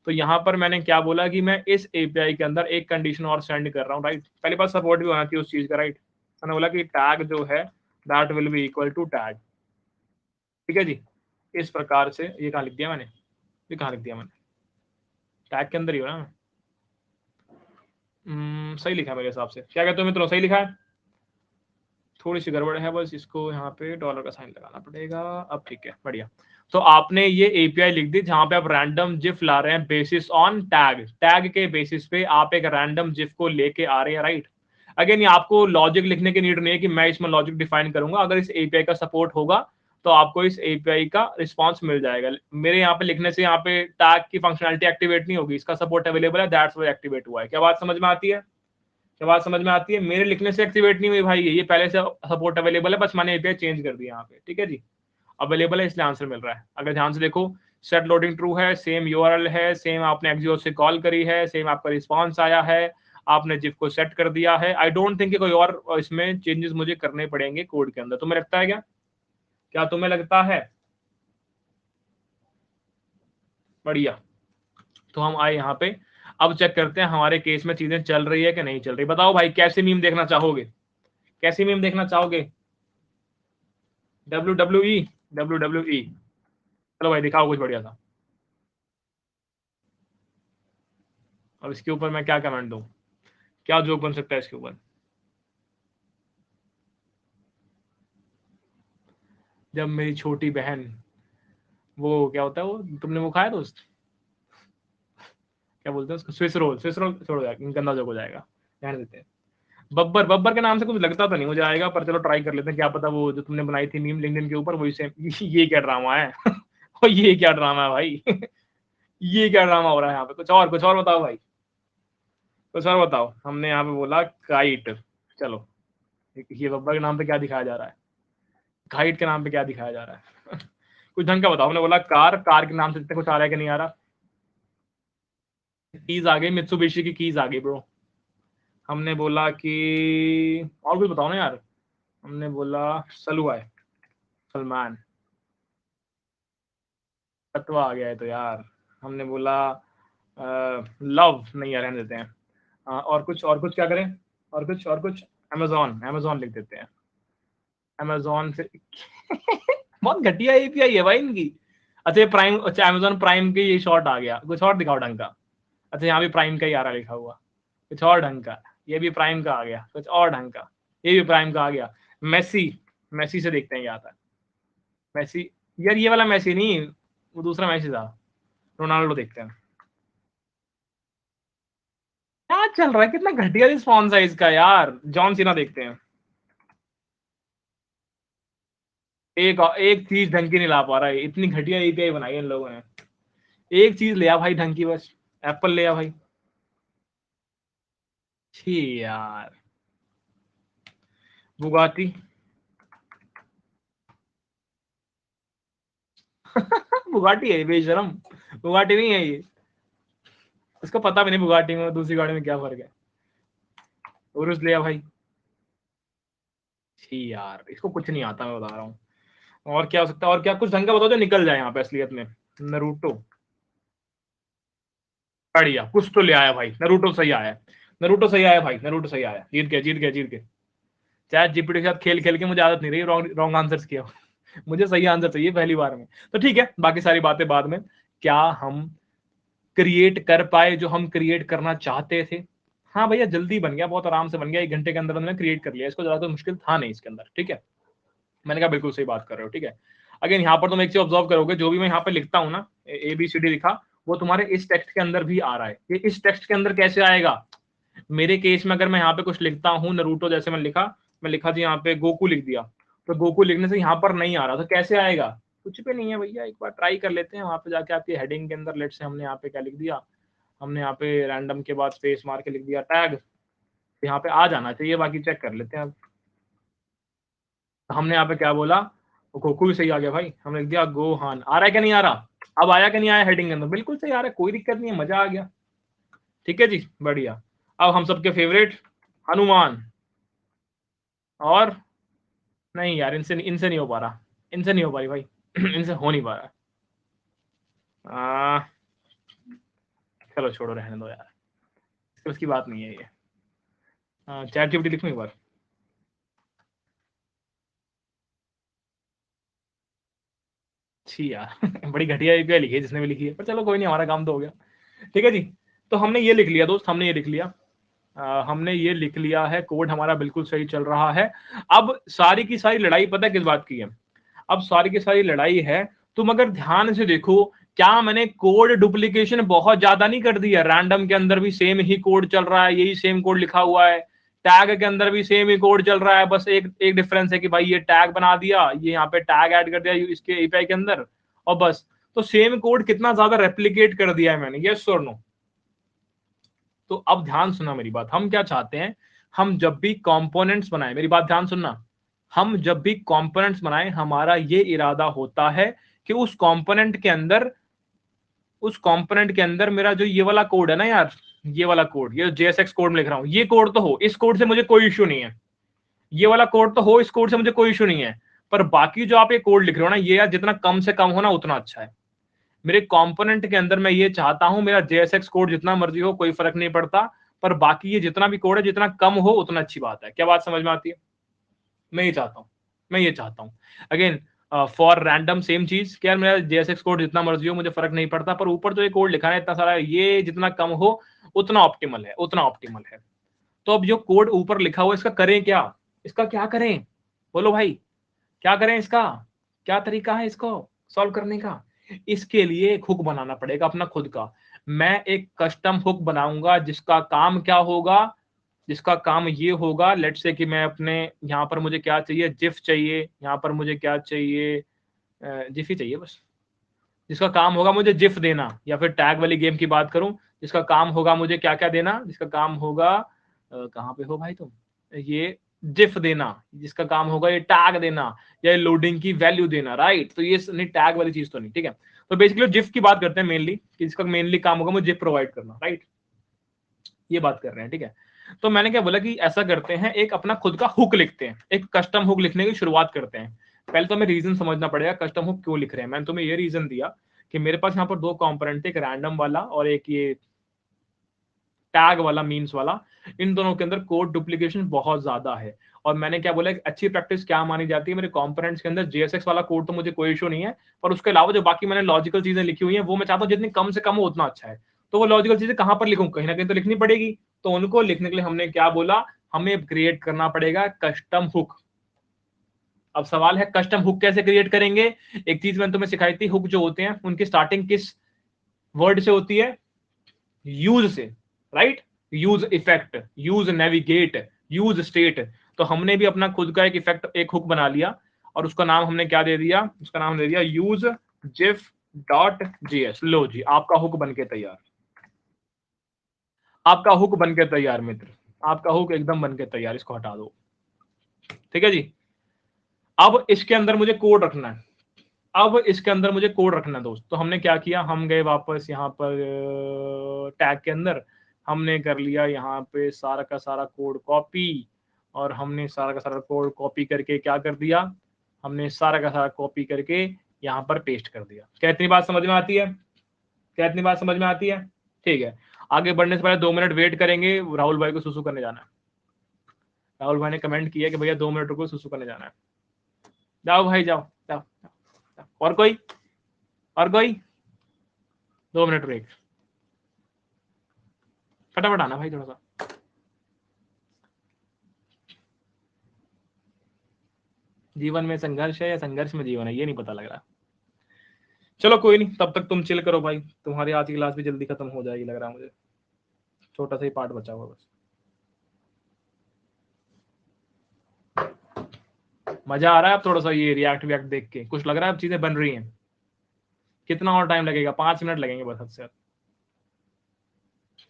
तो यहाँ पर मैंने क्या बोला कि मैं इस एपीआई के अंदर एक कंडीशन और सेंड कर रहा हूँ, राइट। पहले बार सपोर्ट भी होना चाहिए उस चीज का, राइट। मैंने बोला कि टैग जो है that will be equal to tag, ठीक है जी। इस प्रकार से ये कहाँ लिख दिया मैंने, ये कहाँ लिख दिया मैंने, टैग के अंदर ही हो ना। सही लिखा है मेरे हिसाब से, क्या कहते हो मित्रों, सही लिखा है? थोड़ी सी गड़बड़ है बस, इसको यहाँ पे डॉलर का साइन लगाना पड़ेगा। अब ठीक है, बढ़िया। तो आपने ये एपीआई लिख दी जहां पे आप रैंडम जिफ ला रहे हैं बेसिस ऑन टैग, टैग के बेसिस पे आप एक रैंडम जिफ को लेके आ रहे हैं, राइट। अगेन ये आपको लॉजिक लिखने की नीड नहीं है कि मैं इसमें लॉजिक डिफाइन करूंगा, अगर इस एपीआई का सपोर्ट होगा तो आपको इस एपीआई का रिस्पॉन्स मिल जाएगा। मेरे यहाँ पे लिखने से यहाँ पे टैग की फंक्शनलिटी एक्टिवेट नहीं होगी, इसका सपोर्ट अवेलेबल है, दैट्स व्हाई एक्टिवेट हुआ है। क्या बात समझ में आती है? क्या बात समझ में आती है? मेरे लिखने से एक्टिवेट नहीं हुई भाई, ये पहले से सपोर्ट अवेलेबल है, बस मैंने एपीआई चेंज कर दिया यहाँ पे, ठीक है जी। अवेलेबल है इसलिए आंसर मिल रहा है। अगर ध्यान से देखो, सेट लोडिंग ट्रू है, सेम यूआरएल है, सेम आपने एक्सियोस से कॉल करी है, सेम आपका रिस्पॉन्स आया है, आपने जिफ को सेट कर दिया है। आई डोंट थिंक कोई और इसमें चेंजेस मुझे करने पड़ेंगे कोड के अंदर। तुम्हें लगता है क्या? क्या तुम्हें लगता है? बढ़िया। तो हम आए यहाँ पे, अब चेक करते हैं हमारे केस में चीजें चल रही है कि नहीं चल रही। बताओ भाई कैसी मीम देखना चाहोगे, कैसी मीम देखना चाहोगे? WWE, WWE। चलो भाई दिखाओ कुछ बढ़िया सा। अब इसके ऊपर मैं क्या कमेंट दूं, क्या जोक बन सकता है इसके ऊपर? जब मेरी छोटी बहन, वो क्या होता है वो, तुमने वो खाया दोस्त, क्या बोलते हैं उसको, स्विस रोल, स्विस रोल छोड़ो यार, गंदा जोक हो जाएगा, ध्यान देते हैं। बब्बर, बब्बर के नाम से कुछ लगता तो नहीं मुझे आएगा, पर चलो ट्राई कर लेते हैं, क्या पता वो जो तुमने बनाई थी मीम लिंक्डइन के ऊपर वही सेम। ये क्या ड्रामा है और ये क्या ड्रामा है भाई ये क्या ड्रामा हो रहा है यहाँ पे, कुछ और बताओ भाई, कुछ और बताओ। हमने यहाँ पे बोला काइट, चलो ये बब्बर के नाम पे क्या दिखाया जा रहा है, काइट के नाम पे क्या दिखाया जा रहा है कुछ ढंग का बताओ। हमने बोला कार, कार के नाम से कुछ आ रहा है कि नहीं आ रहा। कीज आ गई, मित्सुबिशी की कीज आ गई ब्रो। हमने बोला कि और कुछ बताओ ना यार। हमने बोला सलू है, सलमान, तत्वा आ गया है तो यार। हमने बोला लव, नहीं यार रहने देते हैं। और कुछ क्या करें, और कुछ अमेजोन, अमेजोन लिख देते हैं, अमेजोन से बहुत घटिया एपीआई है भाई इनकी। अच्छा ये प्राइम, अच्छा अमेजोन प्राइम के ये शॉर्ट आ गया, कुछ और दिखाओ ढंग का। अच्छा यहाँ भी प्राइम का ही आ रहा लिखा हुआ, कुछ और ढंग का। ये भी प्राइम का आ गया, कुछ और ढंग का। ये भी प्राइम का आ गया। मेसी, मेसी से देखते हैं क्या आता है। मेसी, यार ये वाला मेसी नहीं, वो दूसरा मेसी था, रोनाल्डो देखते हैं। क्या चल रहा है, कितना घटिया रिस्पॉन्स है इसका यार। जॉन सीना देखते हैं। एक एक चीज ढंग की नहीं ला पा रहा है, इतनी घटिया एपीआई बनाई है इन लोगों ने। एक चीज ले आ भाई ढंग की, बस एप्पल ले आ भाई। छी यार, बुगाटी बुगाटी है बेशरम, बुगाटी नहीं है ये, इसको पता भी नहीं बुगाटी में और दूसरी गाड़ी में क्या फर्क है। उरुस ले आ भाई। छी यार, इसको कुछ नहीं आता, मैं बता रहा हूँ। और क्या हो सकता है, और क्या कुछ ढंग का बताओ जो निकल जाए यहाँ पे असलियत में। नरूटो, बढ़िया, कुछ तो ले आया भाई, नरूटो सही आया, नरूटो सही आया भाई, नरूटो सही आया, जीत गया जीत गया जीत गया। चैट जीपीटी के साथ खेल खेल के मुझे आदत नहीं रही रॉन्ग रॉन्ग आंसर्स किया मुझे सही आंसर चाहिए पहली बार में। तो ठीक है, बाकी सारी बातें बाद में। क्या हम क्रिएट कर पाए जो हम क्रिएट करना चाहते थे? हाँ भैया, जल्दी बन गया, बहुत आराम से बन गया, 1 घंटे के अंदर मैंने क्रिएट कर लिया इसको, ज्यादा तो मुश्किल था नहीं इसके अंदर, ठीक है। मैंने कहा बिल्कुल सही बात कर रहे हो, ठीक है। अगेन यहाँ पर तुम एक चीज ऑब्जर्व करोगे, जो भी मैं यहाँ पे लिखता हूँ ना, ABCD लिखा, वो तुम्हारे इस टेक्स्ट के अंदर भी आ रहा है। ये इस टेक्स्ट के अंदर कैसे आएगा? मेरे केस में अगर मैं यहाँ पे कुछ लिखता हूँ, नरूटो जैसे मैं लिखा जी यहाँ पे गोकू लिख दिया, तो गोकू लिखने से यहाँ पर नहीं आ रहा, तो कैसे आएगा? कुछ भी नहीं है भैया, एक बार ट्राई कर लेते हैं। वहां पे जाके आपकी हेडिंग के अंदर लेट से हमने यहाँ पे क्या लिख दिया, हमने यहाँ पे रैंडम के बाद स्पेस मार के लिख दिया टैग, यहाँ पे आ जाना चाहिए, बाकी चेक कर लेते हैं अब। हमने यहाँ पे क्या बोला, गोकू भी सही आ गया भाई, हमने लिख दिया गोहान। आ रहा है क्या नहीं आ रहा? अब आया क्या नहीं आया हेडिंग के अंदर? बिल्कुल सही आ रहा है, कोई दिक्कत नहीं है, मजा आ गया। ठीक है जी, बढ़िया। अब हम सबके फेवरेट हनुमान, और नहीं यार, इनसे इनसे नहीं हो पा रहा, इनसे नहीं हो पाई भाई इनसे हो नहीं पा रहा। चलो छोड़ो, रहने दो यार, उसकी बात नहीं है ये। चैट जीपीटी लिखूं एक बार। छी यार बड़ी घटिया एपीआई लिखी है जिसने भी लिखी है, पर चलो कोई नहीं, हमारा काम तो हो गया। ठीक है जी, तो हमने ये लिख लिया दोस्त, हमने ये लिख लिया, हमने ये लिख लिया है, कोड हमारा बिल्कुल सही चल रहा है। अब सारी की सारी लड़ाई पता है किस बात की है? अब सारी की सारी लड़ाई है, तुम अगर ध्यान से देखो, क्या मैंने कोड डुप्लीकेशन बहुत ज्यादा नहीं कर दी है? रैंडम के अंदर भी सेम ही कोड चल रहा है, यही सेम कोड लिखा हुआ है, टैग के अंदर भी सेम ही कोड चल रहा है, बस एक एक डिफरेंस है कि भाई ये टैग बना दिया, ये यहाँ पे टैग ऐड कर दिया इसके एपीआई के अंदर, और बस। तो सेम कोड कितना ज्यादा रेप्लिकेट कर दिया है मैंने, यस और नो? तो अब ध्यान सुना मेरी बात, हम क्या चाहते हैं, हम जब भी कंपोनेंट्स बनाए, मेरी बात ध्यान सुनना, हम जब भी कंपोनेंट्स बनाए, हमारा ये इरादा होता है कि उस कंपोनेंट के अंदर मेरा जो ये वाला कोड है ना यार, ये वाला कोड, ये JSX कोड में लिख रहा हूं, ये कोड तो हो, इस कोड से मुझे कोई इश्यू नहीं है, ये वाला कोड तो हो, इस कोड से मुझे कोई इश्यू नहीं है। पर बाकी जो आप ये कोड लिख रहे हो ना, ये यार जितना कम से कम हो ना उतना अच्छा है। मेरे कंपोनेंट के अंदर मैं ये चाहता हूं, मेरा JSX कोड जितना मर्जी हो, कोई फर्क नहीं पड़ता, पर बाकी ये जितना भी कोड है, जितना कम हो उतना अच्छी बात है। क्या बात समझ में आती है? मैं ये चाहता हूँ, मैं ये चाहता हूँ। अगेन, फॉर रैंडम सेम चीज, क्या मेरा JSX कोड जितना मर्जी हो, मुझे फर्क नहीं पड़ता, पर ऊपर जो ये कोड लिखा है इतना सारा, ये जितना कम हो उतना ऑप्टिमल है, उतना ऑप्टिमल है। तो अब जो कोड ऊपर लिखा हुआ, इसका करें क्या? इसका क्या करें? बोलो भाई, क्या करें इसका? क्या तरीका है इसको सॉल्व करने का? इसके लिए एक हुक बनाना पड़ेगा अपना खुद का। मैं एक कस्टम हुक बनाऊंगा जिसका काम क्या होगा, जिसका काम ये होगा, लेट्स से कि मैं अपने यहाँ पर मुझे क्या चाहिए, जिफ चाहिए, यहाँ पर मुझे क्या चाहिए, जिफ ही चाहिए बस, जिसका काम होगा मुझे जिफ देना, या फिर टैग वाली गेम की बात करूं, जिसका काम होगा मुझे क्या क्या देना, जिसका काम होगा कहाँ पे हो भाई तुम, ये जिफ देना, जिसका काम होगा ये टैग देना या लोडिंग की वैल्यू देना, राइट। तो ये नहीं, टैग वाली चीज तो नहीं, ठीक है। तो बेसिकली जिफ की बात करते हैं मेनली, कि जिसका मेनली काम होगा मुझे जिफ प्रोवाइड करना, राइट, ये बात कर रहे हैं, ठीक है। तो मैंने क्या बोला कि ऐसा करते हैं, एक अपना खुद का हुक लिखते हैं, एक कस्टम हुक लिखने की शुरुआत करते हैं। पहले तो हमें रीजन समझना पड़ेगा कस्टम हुक क्यों लिख रहे हैं। मैंने तुम्हें ये रीजन दिया कि मेरे पास यहाँ पर दो कंपोनेंट, एक रैंडम वाला और एक ये टैग वाला, मीन्स वाला। इन दोनों के अंदर कोड डुप्लीकेशन बहुत ज्यादा है। और मैंने क्या बोला, एक अच्छी प्रैक्टिस क्या मानी जाती है, मेरे कंपोनेंट्स के अंदर JSX वाला कोड तो मुझे कोई इशू नहीं है, पर उसके अलावा जो बाकी मैंने लॉजिकल चीजें लिखी हुई है वो मैं चाहता हूँ जितनी कम से कम हो उतना अच्छा है। तो वो लॉजिकल चीजें कहां पर लिखूं, कहीं ना कहीं तो लिखनी पड़ेगी। तो उनको लिखने के लिए हमने क्या बोला, हमें क्रिएट करना पड़ेगा कस्टम हुक। अब सवाल है कस्टम हुक कैसे क्रिएट करेंगे। एक चीज मैंने तुम्हें सिखाई थी, हुक जो होते हैं उनकी स्टार्टिंग किस वर्ड से होती है, यूज से, right. Use effect, use navigate, use state. तो हमने भी अपना खुद का एक इफेक्ट, एक हुक बना लिया, और उसका नाम हमने क्या दे दिया, उसका नाम दे दिया यूज जिफ डॉट जेएस। लो जी, आपका हुक बनके तैयार, आपका हुक बनके तैयार मित्र, आपका हुक एकदम बनके तैयार। इसको हटा दो, ठीक है जी। अब इसके अंदर मुझे कोड रखना है, अब इसके अंदर मुझे कोड रखना है दोस्त। तो हमने क्या किया, हम गए वापस यहाँ पर टैग के अंदर, हमने कर लिया यहाँ पे सारा का सारा कोड कॉपी, और हमने सारा का सारा कोड कॉपी करके क्या कर दिया, हमने सारा का सारा कॉपी करके यहाँ पर पेस्ट कर दिया। क्या इतनी बात समझ में आती है, क्या इतनी बात समझ में आती है, ठीक है। आगे बढ़ने से पहले 2 मिनट वेट करेंगे, राहुल भाई को सुसु करने जाना है। राहुल भाई ने कमेंट किया कि भैया 2 मिनट रुको, सुसु करने जाना है। जाओ भाई जाओ जाओ, जाओ। और कोई, और कोई, 2 मिनट ब्रेक, फटाफट आना भाई थोड़ा सा। जीवन में संघर्ष है या संघर्ष में जीवन है, ये नहीं पता लग रहा। चलो कोई नहीं, तब तक तुम चिल करो भाई, तुम्हारी आज की क्लास भी जल्दी खत्म हो जाएगी लग रहा है मुझे, छोटा सा ही पार्ट बचा हुआ बस। मजा आ रहा है अब थोड़ा सा ये रिएक्ट विएक्ट देख के, कुछ लग रहा है अब चीजें बन रही हैं। कितना और टाइम लगेगा, 5 मिनट लगेंगे बस, हद से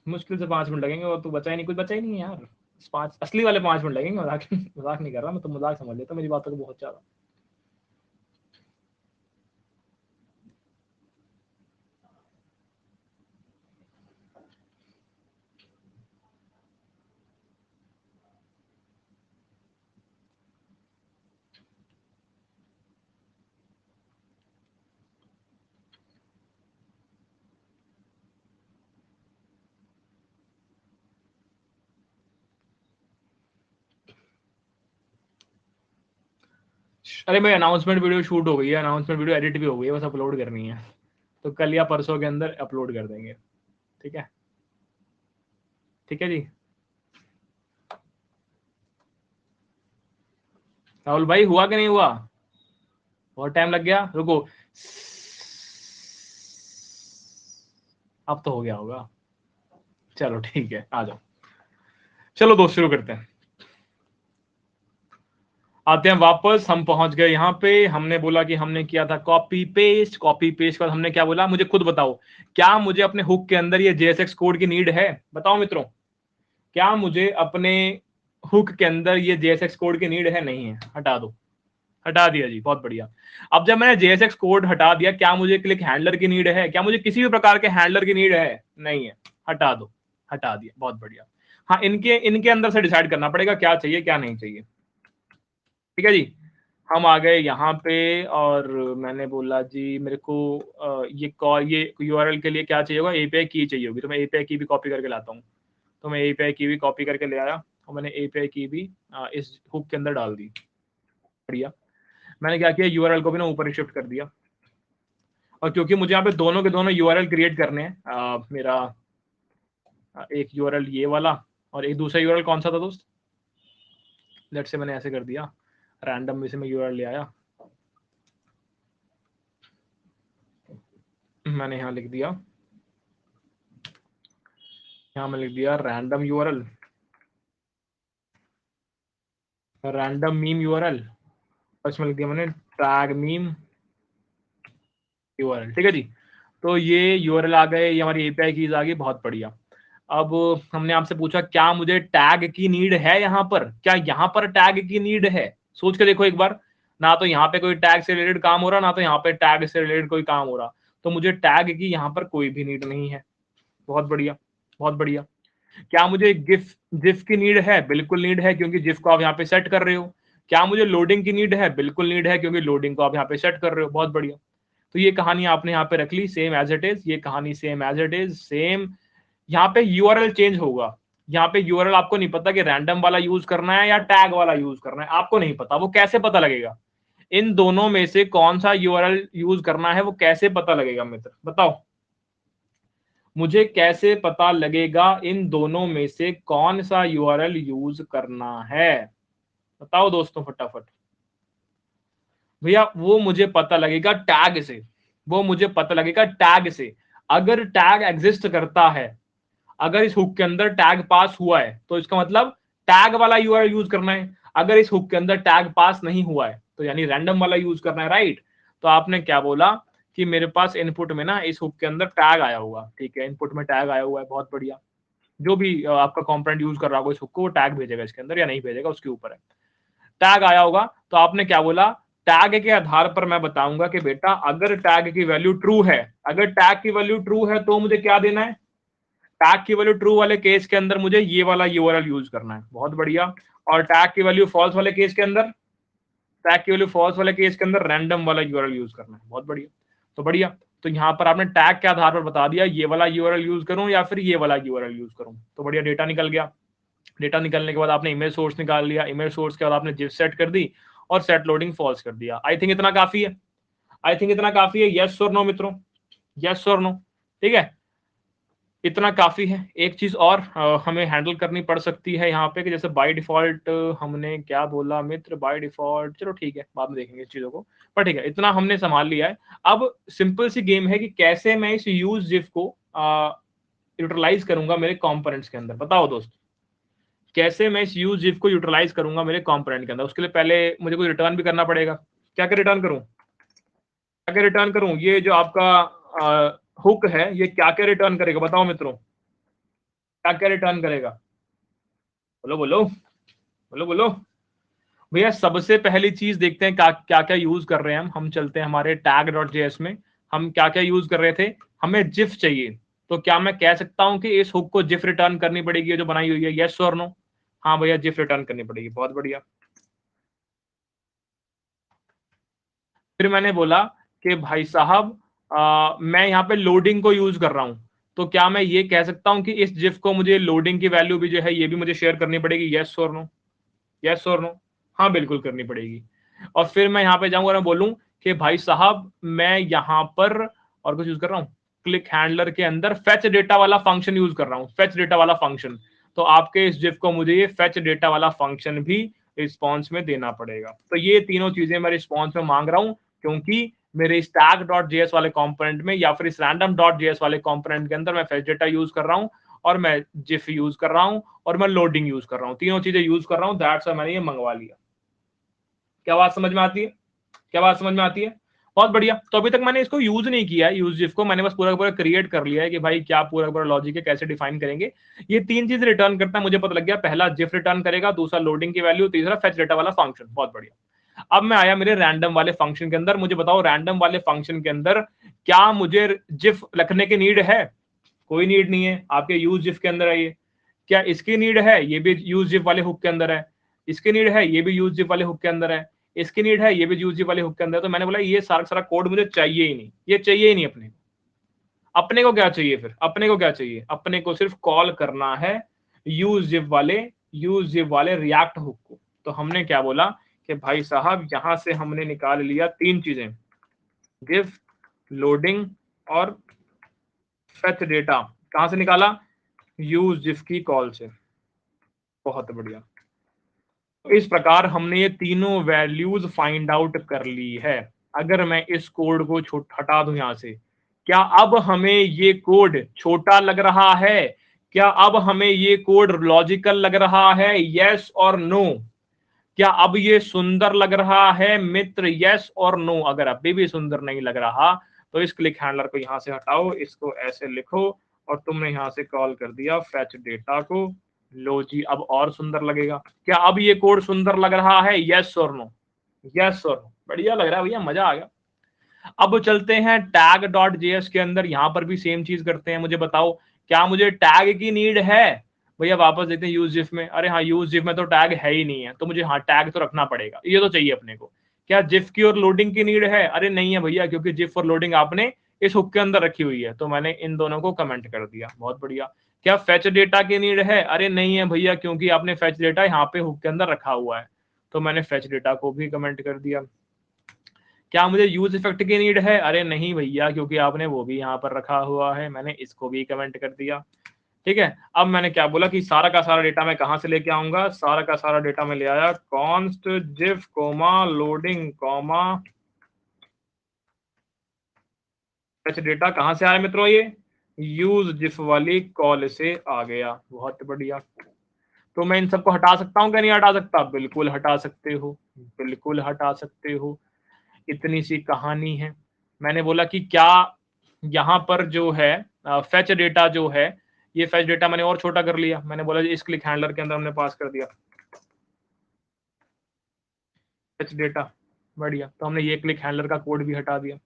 मुश्किल से 5 मिनट लगेंगे, और तू बचा ही नहीं, कुछ बचा ही नहीं है यार। 5 असली वाले 5 मिनट लगेंगे, मजाक मजाक नहीं कर रहा मैं, तो मजाक समझ लेता मेरी बातों को बहुत ज्यादा। अरे भाई अनाउंसमेंट वीडियो शूट हो गई है, अनाउंसमेंट वीडियो एडिट भी हो गई है, बस अपलोड करनी है। तो कल या परसों के अंदर अपलोड कर देंगे, ठीक है, ठीक है जी। राहुल भाई हुआ कि नहीं हुआ, बहुत टाइम लग गया, रुको, अब तो हो गया होगा। चलो ठीक है, आ जाओ। चलो दोस्त शुरू करते हैं, आते हैं वापस। हम पहुंच गए यहाँ पे, हमने बोला कि हमने किया था कॉपी पेस्ट, कॉपी पेस्ट का हमने क्या बोला, मुझे खुद बताओ, क्या मुझे अपने हुक के अंदर ये JSX कोड की नीड है, बताओ मित्रों, क्या मुझे अपने हुक के अंदर ये JSX कोड की नीड है, नहीं है, हटा दो, हटा दिया जी, बहुत बढ़िया। अब जब मैंने JSX कोड हटा दिया, क्या मुझे क्लिक हैंडलर की नीड है, क्या मुझे किसी भी प्रकार के हैंडलर की नीड है, नहीं है, हटा दो, हटा दिया, बहुत बढ़िया। हाँ, इनके इनके अंदर से डिसाइड करना पड़ेगा क्या चाहिए क्या नहीं चाहिए, ठीक है जी। हम आ गए यहाँ पे, और मैंने बोला जी मेरे को ये कॉल, ये URL के लिए क्या चाहिए होगा, API की चाहिए होगी, तो मैं API की भी कॉपी करके लाता हूँ। तो मैं API की भी कॉपी करके ले आया, और मैंने API की भी इस हुक के अंदर डाल दी, बढ़िया। मैंने क्या किया, URL को भी ना ऊपर शिफ्ट कर दिया, और क्योंकि मुझे यहाँ पे दोनों के दोनों URL क्रिएट करने हैं, मेरा एक URL ये वाला, और एक दूसरा URL कौन सा था दोस्त, लेट से मैंने ऐसे कर दिया, रैंडम में से मैं URL ले आया, मैंने यहाँ लिख दिया यहाँ मैं लिख दिया random URL, random meme URL, और इसमें लिख दिया मैंने टैग मीम यूआरएल। ठीक है जी, तो ये यूआरएल आ गए, ये हमारी एपीआई कीज आ गई, बहुत बढ़िया। अब हमने आपसे पूछा क्या मुझे टैग की नीड है यहाँ पर, क्या यहाँ पर टैग की नीड है? सोच के देखो एक बार, ना तो यहाँ पे कोई टैग से रिलेटेड काम हो रहा, ना तो यहाँ पे टैग से रिलेटेड कोई काम हो रहा, तो मुझे टैग की यहाँ पर कोई भी नीड नहीं है। बहुत बढ़िया, बहुत बढ़िया। क्या मुझे गिफ जिफ की नीड है? बिल्कुल नीड है, क्योंकि जिफ को आप यहाँ पे सेट कर रहे हो। क्या मुझे लोडिंग की नीड है? बिल्कुल नीड है, क्योंकि लोडिंग को आप यहाँ पे सेट कर रहे हो। बहुत बढ़िया। तो ये कहानी आपने यहाँ पे रख ली सेम एज इट इज, ये कहानी same as it is same. यहाँ पे यूआरएल चेंज होगा, यहाँ पे यूआरएल आपको नहीं पता कि रैंडम वाला यूज करना है या टैग वाला यूज करना है, आपको नहीं पता। वो कैसे पता लगेगा? इन दोनों में से कौन सा यूआरएल यूज करना है वो कैसे पता लगेगा मित्र, बताओ मुझे, कैसे पता लगेगा इन दोनों में से कौन सा यूआरएल यूज करना है? बताओ दोस्तों फटाफट। भैया वो मुझे पता लगेगा टैग से, वो मुझे पता लगेगा टैग से। अगर टैग एग्जिस्ट करता है, अगर इस हुक के अंदर टैग पास हुआ है, तो इसका मतलब टैग वाला यूआरएल यूज करना है। अगर इस हुक के अंदर टैग पास नहीं हुआ है, तो यानी रैंडम वाला यूज करना है, राइट? तो आपने क्या बोला कि मेरे पास इनपुट में ना इस हुक के अंदर टैग आया हुआ, ठीक है, इनपुट में टैग आया हुआ है, बहुत बढ़िया। जो भी आपका कंपोनेंट यूज कर रहा होगा इस हुक को, वो टैग भेजेगा इसके अंदर या नहीं भेजेगा उसके ऊपर है। टैग आया होगा, तो आपने क्या बोला, टैग के आधार पर मैं बताऊंगा कि बेटा अगर टैग की वैल्यू ट्रू है, अगर टैग की वैल्यू ट्रू है तो मुझे क्या देना है? टैग की वैल्यू ट्रू वाले केस के अंदर मुझे ये वाला यूआरएल यूज करना है। बहुत बढ़िया। और टैग की वैल्यू फॉल्स वाले केस के अंदर, टैग की वैल्यू फॉल्स वाले केस के अंदर रैंडम वाला यूआरएल यूज करना है। बहुत बढ़िया। तो बढ़िया, तो यहाँ पर आपने टैग के आधार पर बता दिया ये वाला यूआरएल यूज करूं या फिर ये वाला यूआरएल यूज करूं। तो बढ़िया, डेटा निकल गया। डेटा निकलने के बाद आपने इमेज सोर्स निकाल लिया, इमेज सोर्स के बाद आपने जिफ सेट कर दी और सेट लोडिंग फॉल्स कर दिया। आई थिंक इतना काफी है, आई थिंक इतना काफी है। यस और नो मित्रों, यस और नो? ठीक है, इतना काफी है। एक चीज और हमें हैंडल करनी पड़ सकती है यहाँ पे कि जैसे बाय डिफॉल्ट हमने क्या बोला मित्र, बाय डिफॉल्ट, चलो ठीक है बाद में देखेंगे इस चीजों को, पर ठीक है इतना हमने संभाल लिया है। अब सिंपल सी गेम है कि कैसे मैं इस यूज जिफ को यूटिलाइज करूंगा मेरे कंपोनेंट्स के अंदर। बताओ दोस्त, कैसे मैं इस यूज जिफ को यूटिलाइज करूंगा मेरे कंपोनेंट के अंदर? उसके लिए पहले मुझे कोई रिटर्न भी करना पड़ेगा। क्या क्या रिटर्न करूं, क्या क्या रिटर्न करूं? ये जो आपका हुक है ये क्या क्या रिटर्न करेगा बताओ मित्रों, क्या क्या रिटर्न करेगा? बोलो बोलो, बोलो बोलो। भैया सबसे पहली चीज देखते हैं क्या क्या क्या यूज कर रहे हैं हम चलते हैं हमारे टैग डॉट जेएस में। हम क्या क्या यूज कर रहे थे? हमें जिफ चाहिए, तो क्या मैं कह सकता हूं कि इस हुक को जिफ रिटर्न करनी पड़ेगी जो बनाई हुई है? यस और नो? हाँ भैया जिफ रिटर्न करनी पड़ेगी। बहुत बढ़िया। फिर मैंने बोला कि भाई साहब मैं यहाँ पे लोडिंग को यूज कर रहा हूं, तो क्या मैं ये कह सकता हूं कि इस जिफ को मुझे लोडिंग की वैल्यू भी जो है ये भी मुझे शेयर करनी पड़ेगी? यस और नो? यस और नो? हाँ बिल्कुल करनी पड़ेगी। और फिर मैं यहाँ पे जाऊंगा और मैं बोलूं कि भाई साहब मैं यहाँ पर और कुछ यूज कर रहा हूँ, क्लिक हैंडलर के अंदर फेच डेटा वाला फंक्शन यूज कर रहा हूँ, फेच डेटा वाला फंक्शन। तो आपके इस जिफ को मुझे ये फेच डेटा वाला फंक्शन भी रिस्पॉन्स में देना पड़ेगा। तो ये तीनों चीजें मैं रिस्पॉन्स में मांग रहा हूँ, क्योंकि मेरे इस टैग डॉट जेएस वाले कंपोनेंट में या फिर इस रैंडम डॉट जेएस वाले कंपोनेंट के अंदर मैं फेच डेटा यूज कर रहा हूँ, और मैं जिफ यूज कर रहा हूँ, और मैं लोडिंग यूज कर रहा हूँ, तीनों चीजें यूज कर रहा हूँ। दैट्स व्हाई मैंने ये मंगवा लिया। क्या बात समझ में आती है? क्या बात समझ में आती है? बहुत बढ़िया। तो अभी तक मैंने इसको यूज नहीं किया है, यूज जिफ को मैंने बस पूरा पूरा क्रिएट कर लिया है कि भाई क्या पूरा पूरा लॉजिक है, कैसे डिफाइन करेंगे। ये तीन चीज रिटर्न करता है मुझे पता लग गया, पहला जिफ रिटर्न करेगा, दूसरा लोडिंग की वैल्यू, तीसरा फेच डेटा वाला फंक्शन। बहुत बढ़िया। अब मैं आया मेरे रैंडम वाले फंक्शन के अंदर। मुझे बताओ रैंडम वाले फंक्शन के अंदर क्या मुझे जिफ रखने की नीड है? कोई नीड नहीं है, आपके यूज जिफ के अंदर है ये। क्या इसकी नीड है? ये भी यूज जिफ वाले हुक के अंदर है। इसकी नीड है? ये भी यूज जिफ वाले हुक के अंदर है। इसकी नीड है? ये भी यूज जिफ वाले हुक के अंदर है। तो मैंने बोला ये सारा सारा कोड मुझे चाहिए ही नहीं, ये चाहिए ही नहीं अपने को। अपने को क्या चाहिए फिर? अपने को क्या चाहिए? अपने को सिर्फ कॉल करना है यूज जिफ वाले रिएक्ट हुक को। तो हमने क्या बोला कि भाई साहब यहां से हमने निकाल लिया तीन चीजें, गिव, लोडिंग और फेच डेटा। कहां से निकाला? यूज जिफ की कॉल से। बहुत बढ़िया। तो इस प्रकार हमने ये तीनों वैल्यूज फाइंड आउट कर ली है। अगर मैं इस कोड को हटा दूं यहां से, क्या अब हमें ये कोड छोटा लग रहा है? क्या अब हमें ये कोड लॉजिकल लग रहा है? यस और नो। क्या अब ये सुंदर लग रहा है मित्र? यस और नो। अगर अभी भी सुंदर नहीं लग रहा तो इस क्लिक हैंडलर को यहां से हटाओ, इसको ऐसे लिखो और तुमने यहां से कॉल कर दिया फेच डेटा को। लो जी, अब और सुंदर लगेगा। क्या अब ये कोड सुंदर लग रहा है? यस और नो। यस और नो। बढ़िया लग रहा है भैया, मजा आ गया। अब चलते हैं टैग डॉट जेएस के अंदर, यहां पर भी सेम चीज करते हैं। मुझे बताओ क्या मुझे टैग की नीड है? भैया वापस देखते हैं यूज जिफ में। अरे हाँ, यूज जिफ में तो टैग है ही नहीं है, तो मुझे हाँ टैग तो रखना पड़ेगा, ये तो चाहिए अपने को। क्या जिफ की और लोडिंग की नीड है? अरे नहीं है भैया, क्योंकि जिफ और लोडिंग आपने इस हुक के अंदर रखी हुई है, तो मैंने इन दोनों को कमेंट कर दिया। बहुत बढ़िया। क्या फेच डेटा की नीड है? अरे नहीं है भैया, क्योंकि आपने फेच डेटा यहाँ पे हुक के अंदर रखा हुआ है, तो मैंने फेच डेटा को भी कमेंट कर दिया। क्या मुझे यूज इफेक्ट की नीड है? अरे नहीं भैया, क्योंकि आपने वो भी यहाँ पर रखा हुआ है, मैंने इसको भी कमेंट कर दिया। ठीक है, अब मैंने क्या बोला कि सारा का सारा डेटा मैं कहां से लेके आऊंगा? सारा का सारा डेटा मैं ले आया const gif comma loading comma fetch data. कहां से आया मित्रों? ये यूज जिफ वाली कॉल से आ गया। बहुत बढ़िया। तो मैं इन सबको हटा सकता हूं क्या? नहीं हटा सकता? बिल्कुल हटा सकते हो, बिल्कुल हटा सकते हो। इतनी सी कहानी है। मैंने बोला कि क्या यहाँ पर जो है फेच डेटा जो है, ये फेच डेटा मैंने और छोटा कर लिया। मैंने बोला इस क्लिक हैंडलर के अंदर हमने पास कर दिया फेच डेटा। बढ़िया, तो हमने ये क्लिक हैंडलर का कोड भी हटा दिया।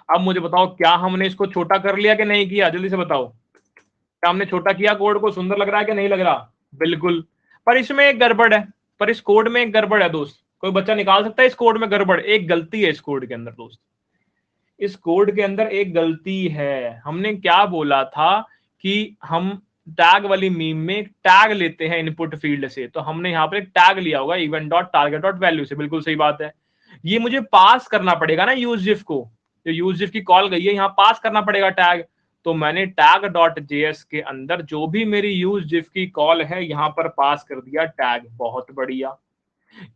अब मुझे बताओ क्या हमने इसको छोटा कर लिया कि नहीं किया? जल्दी से बताओ, क्या हमने छोटा किया कोड को? सुंदर लग रहा है कि नहीं लग रहा? बिल्कुल। पर इसमें एक गड़बड़ है, पर इस कोड में एक गड़बड़ है दोस्त। कोई बच्चा निकाल सकता है इस कोड में गड़बड़? एक गलती है इस कोड के अंदर दोस्त। इस कोड के अंदर एक गलती है। हमने क्या बोला था कि हम टैग वाली मीम में टैग लेते हैं इनपुट फील्ड से, तो हमने यहाँ पर एक टैग लिया होगा event dot target dot value से। बिल्कुल सही बात है। ये मुझे पास करना पड़ेगा ना यूज जिफ को, जो यूज जिफ की कॉल गई है यहाँ पास करना पड़ेगा टैग। तो मैंने टैग डॉट जेएस के अंदर जो भी मेरी यूज जिफ की कॉल है यहाँ पर पास कर दिया टैग। बहुत बढ़िया।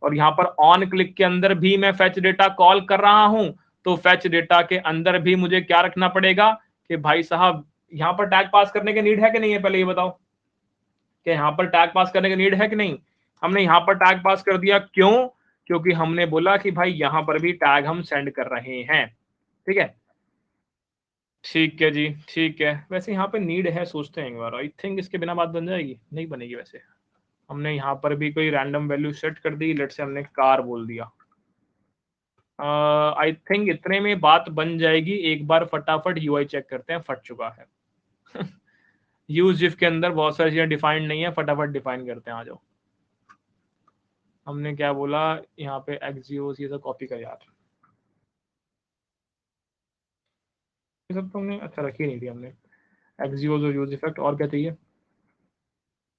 और यहाँ पर ऑन क्लिक के अंदर भी मैं फेच डेटा कॉल कर रहा हूं, तो फेच डेटा के अंदर भी मुझे क्या रखना पड़ेगा कि भाई साहब यहाँ पर टैग पास करने की नीड है कि नहीं है? पहले ये बताओ कि यहाँ पर टैग पास करने की नीड है कि नहीं? हमने यहाँ पर टैग पास कर दिया। क्यों? क्योंकि हमने बोला कि भाई यहाँ पर भी टैग हम सेंड कर रहे हैं। ठीक है, ठीक है जी, ठीक है। वैसे यहाँ पे नीड है, सोचते हैं एक बार। आई थिंक इसके बिना बात बन जाएगी, नहीं बनेगी वैसे। हमने यहाँ पर भी कोई रैंडम वैल्यू सेट कर दी, लेट से हमने कार बोल दिया। आई थिंक इतने में बात बन जाएगी। एक बार फटाफट यूआई चेक करते हैं, फट चुका है। यूज इफ के अंदर बहुत सारी चीजें डिफाइंड नहीं है, फटाफट डिफाइन करते हैं। आ जाओ। हमने क्या बोला यहाँ पे? एक्सियोस, ये सब कॉपी कर यार, ये सब तो हमने अच्छा रखी नहीं थी हमने। एक्सियोस और यूज इफेक्ट, और क्या चाहिए?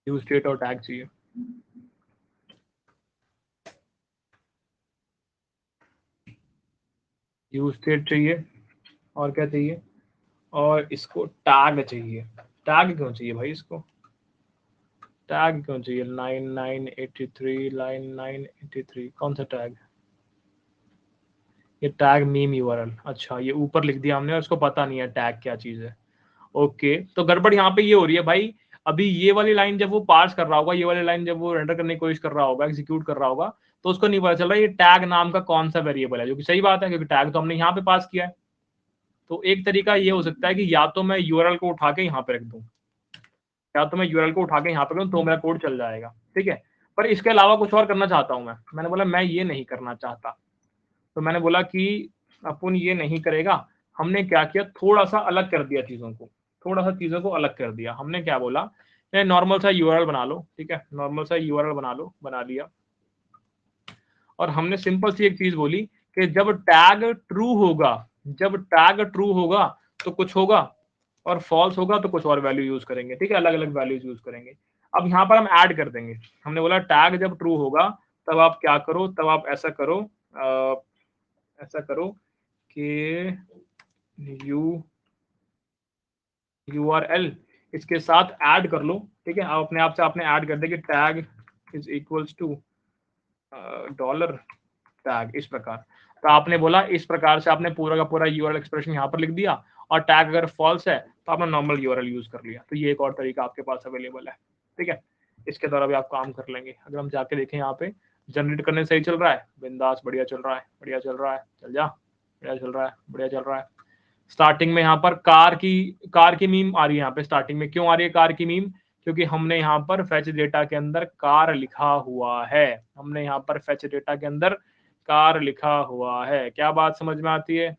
यूज स्टेट और टैग चाहिए। यूज स्टेट चाहिए, और क्या चाहिए? और इसको टैग चाहिए। टैग क्यों चाहिए भाई इसको? टैग क्यों चाहिए? 9983 लाइन 983, कौन सा टैग? ये टैग मीम यूआरएल। अच्छा, ये ऊपर लिख दिया हमने और उसको पता नहीं है टैग क्या चीज है। ओके, तो गड़बड़ यहाँ पे ये हो रही है भाई। अभी ये वाली लाइन जब वो पार्स कर रहा होगा, ये वाली लाइन जब वो रेंडर करने की कोशिश कर रहा होगा, एग्जीक्यूट कर रहा होगा, तो उसको नहीं पता चल रहा ये टैग नाम का कौन सा वेरिएबल है, जो कि सही बात है क्योंकि टैग तो हमने यहाँ पे पास किया है। तो एक तरीका ये हो सकता है कि या तो मैं यूआरएल को उठा के यहाँ पे रख दूं, या तो मैं यूआरएल को उठा के यहाँ पे रखूं, तो मेरा कोड चल जाएगा। ठीक है, पर इसके अलावा कुछ और करना चाहता हूं मैं। मैंने बोला मैं ये नहीं करना चाहता, तो मैंने बोला कि अपन ये नहीं करेगा। हमने क्या किया, थोड़ा सा अलग कर दिया चीजों को, थोड़ा सा चीजों को अलग कर दिया। हमने क्या बोला, नॉर्मल सा यूआरएल बना लो। ठीक है, नॉर्मल सा यूआरएल बना लो, बना लिया। और हमने सिंपल सी एक चीज बोली कि जब टैग ट्रू होगा, जब टैग ट्रू होगा तो कुछ होगा, और फॉल्स होगा तो कुछ और वैल्यू यूज करेंगे। ठीक है, अलग अलग वैल्यूज यूज करेंगे। अब यहाँ पर हम ऐड कर देंगे। हमने बोला टैग जब ट्रू होगा तब आप क्या करो, तब आप ऐसा करो, ऐसा करो कि यूआरएल इसके साथ ऐड कर लो। ठीक है, आप अपने आप से आपने ऐड कर दिया कि tag is equals to dollar tag, इस प्रकार। तो आपने बोला इस प्रकार से आपने पूरा का पूरा यूआरएल एक्सप्रेशन यहाँ पर लिख दिया, और टैग अगर फॉल्स है तो आपने नॉर्मल यूआरएल यूज कर लिया। तो ये एक और तरीका आपके पास अवेलेबल है, ठीक है। इसके द्वारा भी आप काम कर लेंगे। अगर हम जाके देखें यहाँ पे जनरेट करने सही चल रहा है, बिंदास, बढ़िया चल रहा है, बढ़िया चल रहा है, चल जा, बढ़िया चल रहा है, बढ़िया चल रहा है। स्टार्टिंग में यहाँ पर कार की मीम आ रही है। यहाँ पे स्टार्टिंग में क्यों आ रही है कार की मीम? क्योंकि हमने यहाँ पर फेच डेटा के अंदर कार लिखा हुआ है। हमने यहाँ पर फेच डेटा के अंदर कार लिखा हुआ है। क्या बात समझ में आती है?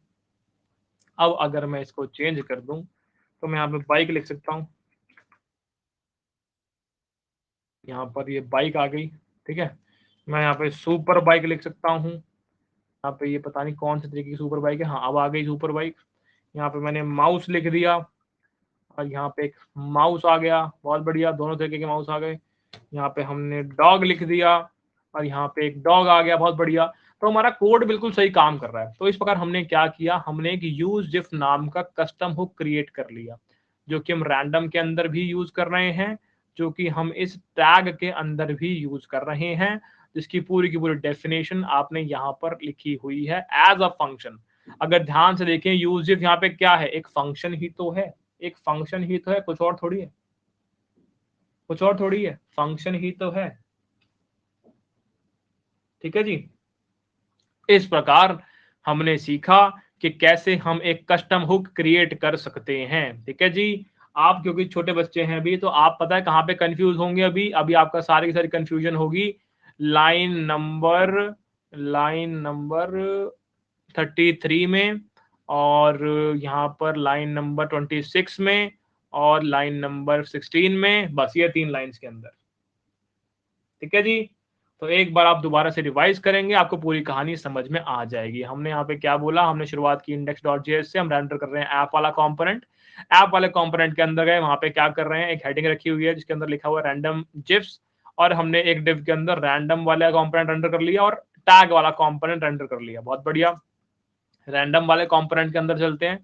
अब अगर मैं इसको चेंज कर दूं तो मैं यहाँ पे बाइक लिख सकता हूँ। यहाँ पर ये बाइक आ गई, ठीक है। मैं यहाँ पे सुपर बाइक लिख सकता हूँ। यहाँ पे ये पता नहीं कौन से तरीके की सुपर बाइक है। हाँ, अब आ गई सुपर बाइक। यहाँ पे मैंने माउस लिख दिया और यहाँ पे एक माउस आ गया, बहुत बढ़िया, दोनों तरीके के माउस आ गए। यहाँ पे हमने डॉग लिख दिया और यहाँ पे एक डॉग आ गया, बहुत बढ़िया। तो हमारा कोड बिल्कुल सही काम कर रहा है। तो इस प्रकार हमने क्या किया, हमने एक यूज जिफ नाम का कस्टम हुक क्रिएट कर लिया, जो कि हम रैंडम के अंदर भी यूज कर रहे हैं, जो कि हम इस टैग के अंदर भी यूज कर रहे हैं, जिसकी पूरी की पूरी डेफिनेशन आपने यहाँ पर लिखी हुई है एज अ फंक्शन। अगर ध्यान से देखें, यूज जिफ यहाँ पे क्या है, एक फंक्शन ही तो है, एक फंक्शन ही तो है, कुछ और थोड़ी है, कुछ और थोड़ी है, फंक्शन ही तो है, ठीक है जी। इस प्रकार हमने सीखा कि कैसे हम एक कस्टम हुक क्रिएट कर सकते हैं, ठीक है जी। आप क्योंकि छोटे बच्चे हैं अभी, तो आप पता है कहाँ पे कंफ्यूज होंगे। अभी अभी आपका सारी की सारी कंफ्यूजन होगी लाइन नंबर 33 में, और यहाँ पर लाइन नंबर 26 में, और लाइन नंबर 16 में, बस ये 3 लाइंस के अंदर, ठीक है जी। तो एक बार आप दोबारा से रिवाइज करेंगे, आपको पूरी कहानी समझ में आ जाएगी। हमने यहाँ पे क्या बोला, हमने शुरुआत की index.js से, हम रेंडर कर रहे हैं ऐप वाला कंपोनेंट। ऐप वाले कंपोनेंट के अंदर गए, वहां पे क्या कर रहे हैं, एक हेडिंग रखी हुई है जिसके अंदर लिखा हुआ है रैंडम जिफ्स, और हमने एक डिव के अंदर रैंडम वाला कंपोनेंट रेंडर कर लिया और टैग वाला कंपोनेंट रेंडर कर लिया, बहुत बढ़िया। रैंडम वाले कंपोनेंट के अंदर चलते हैं।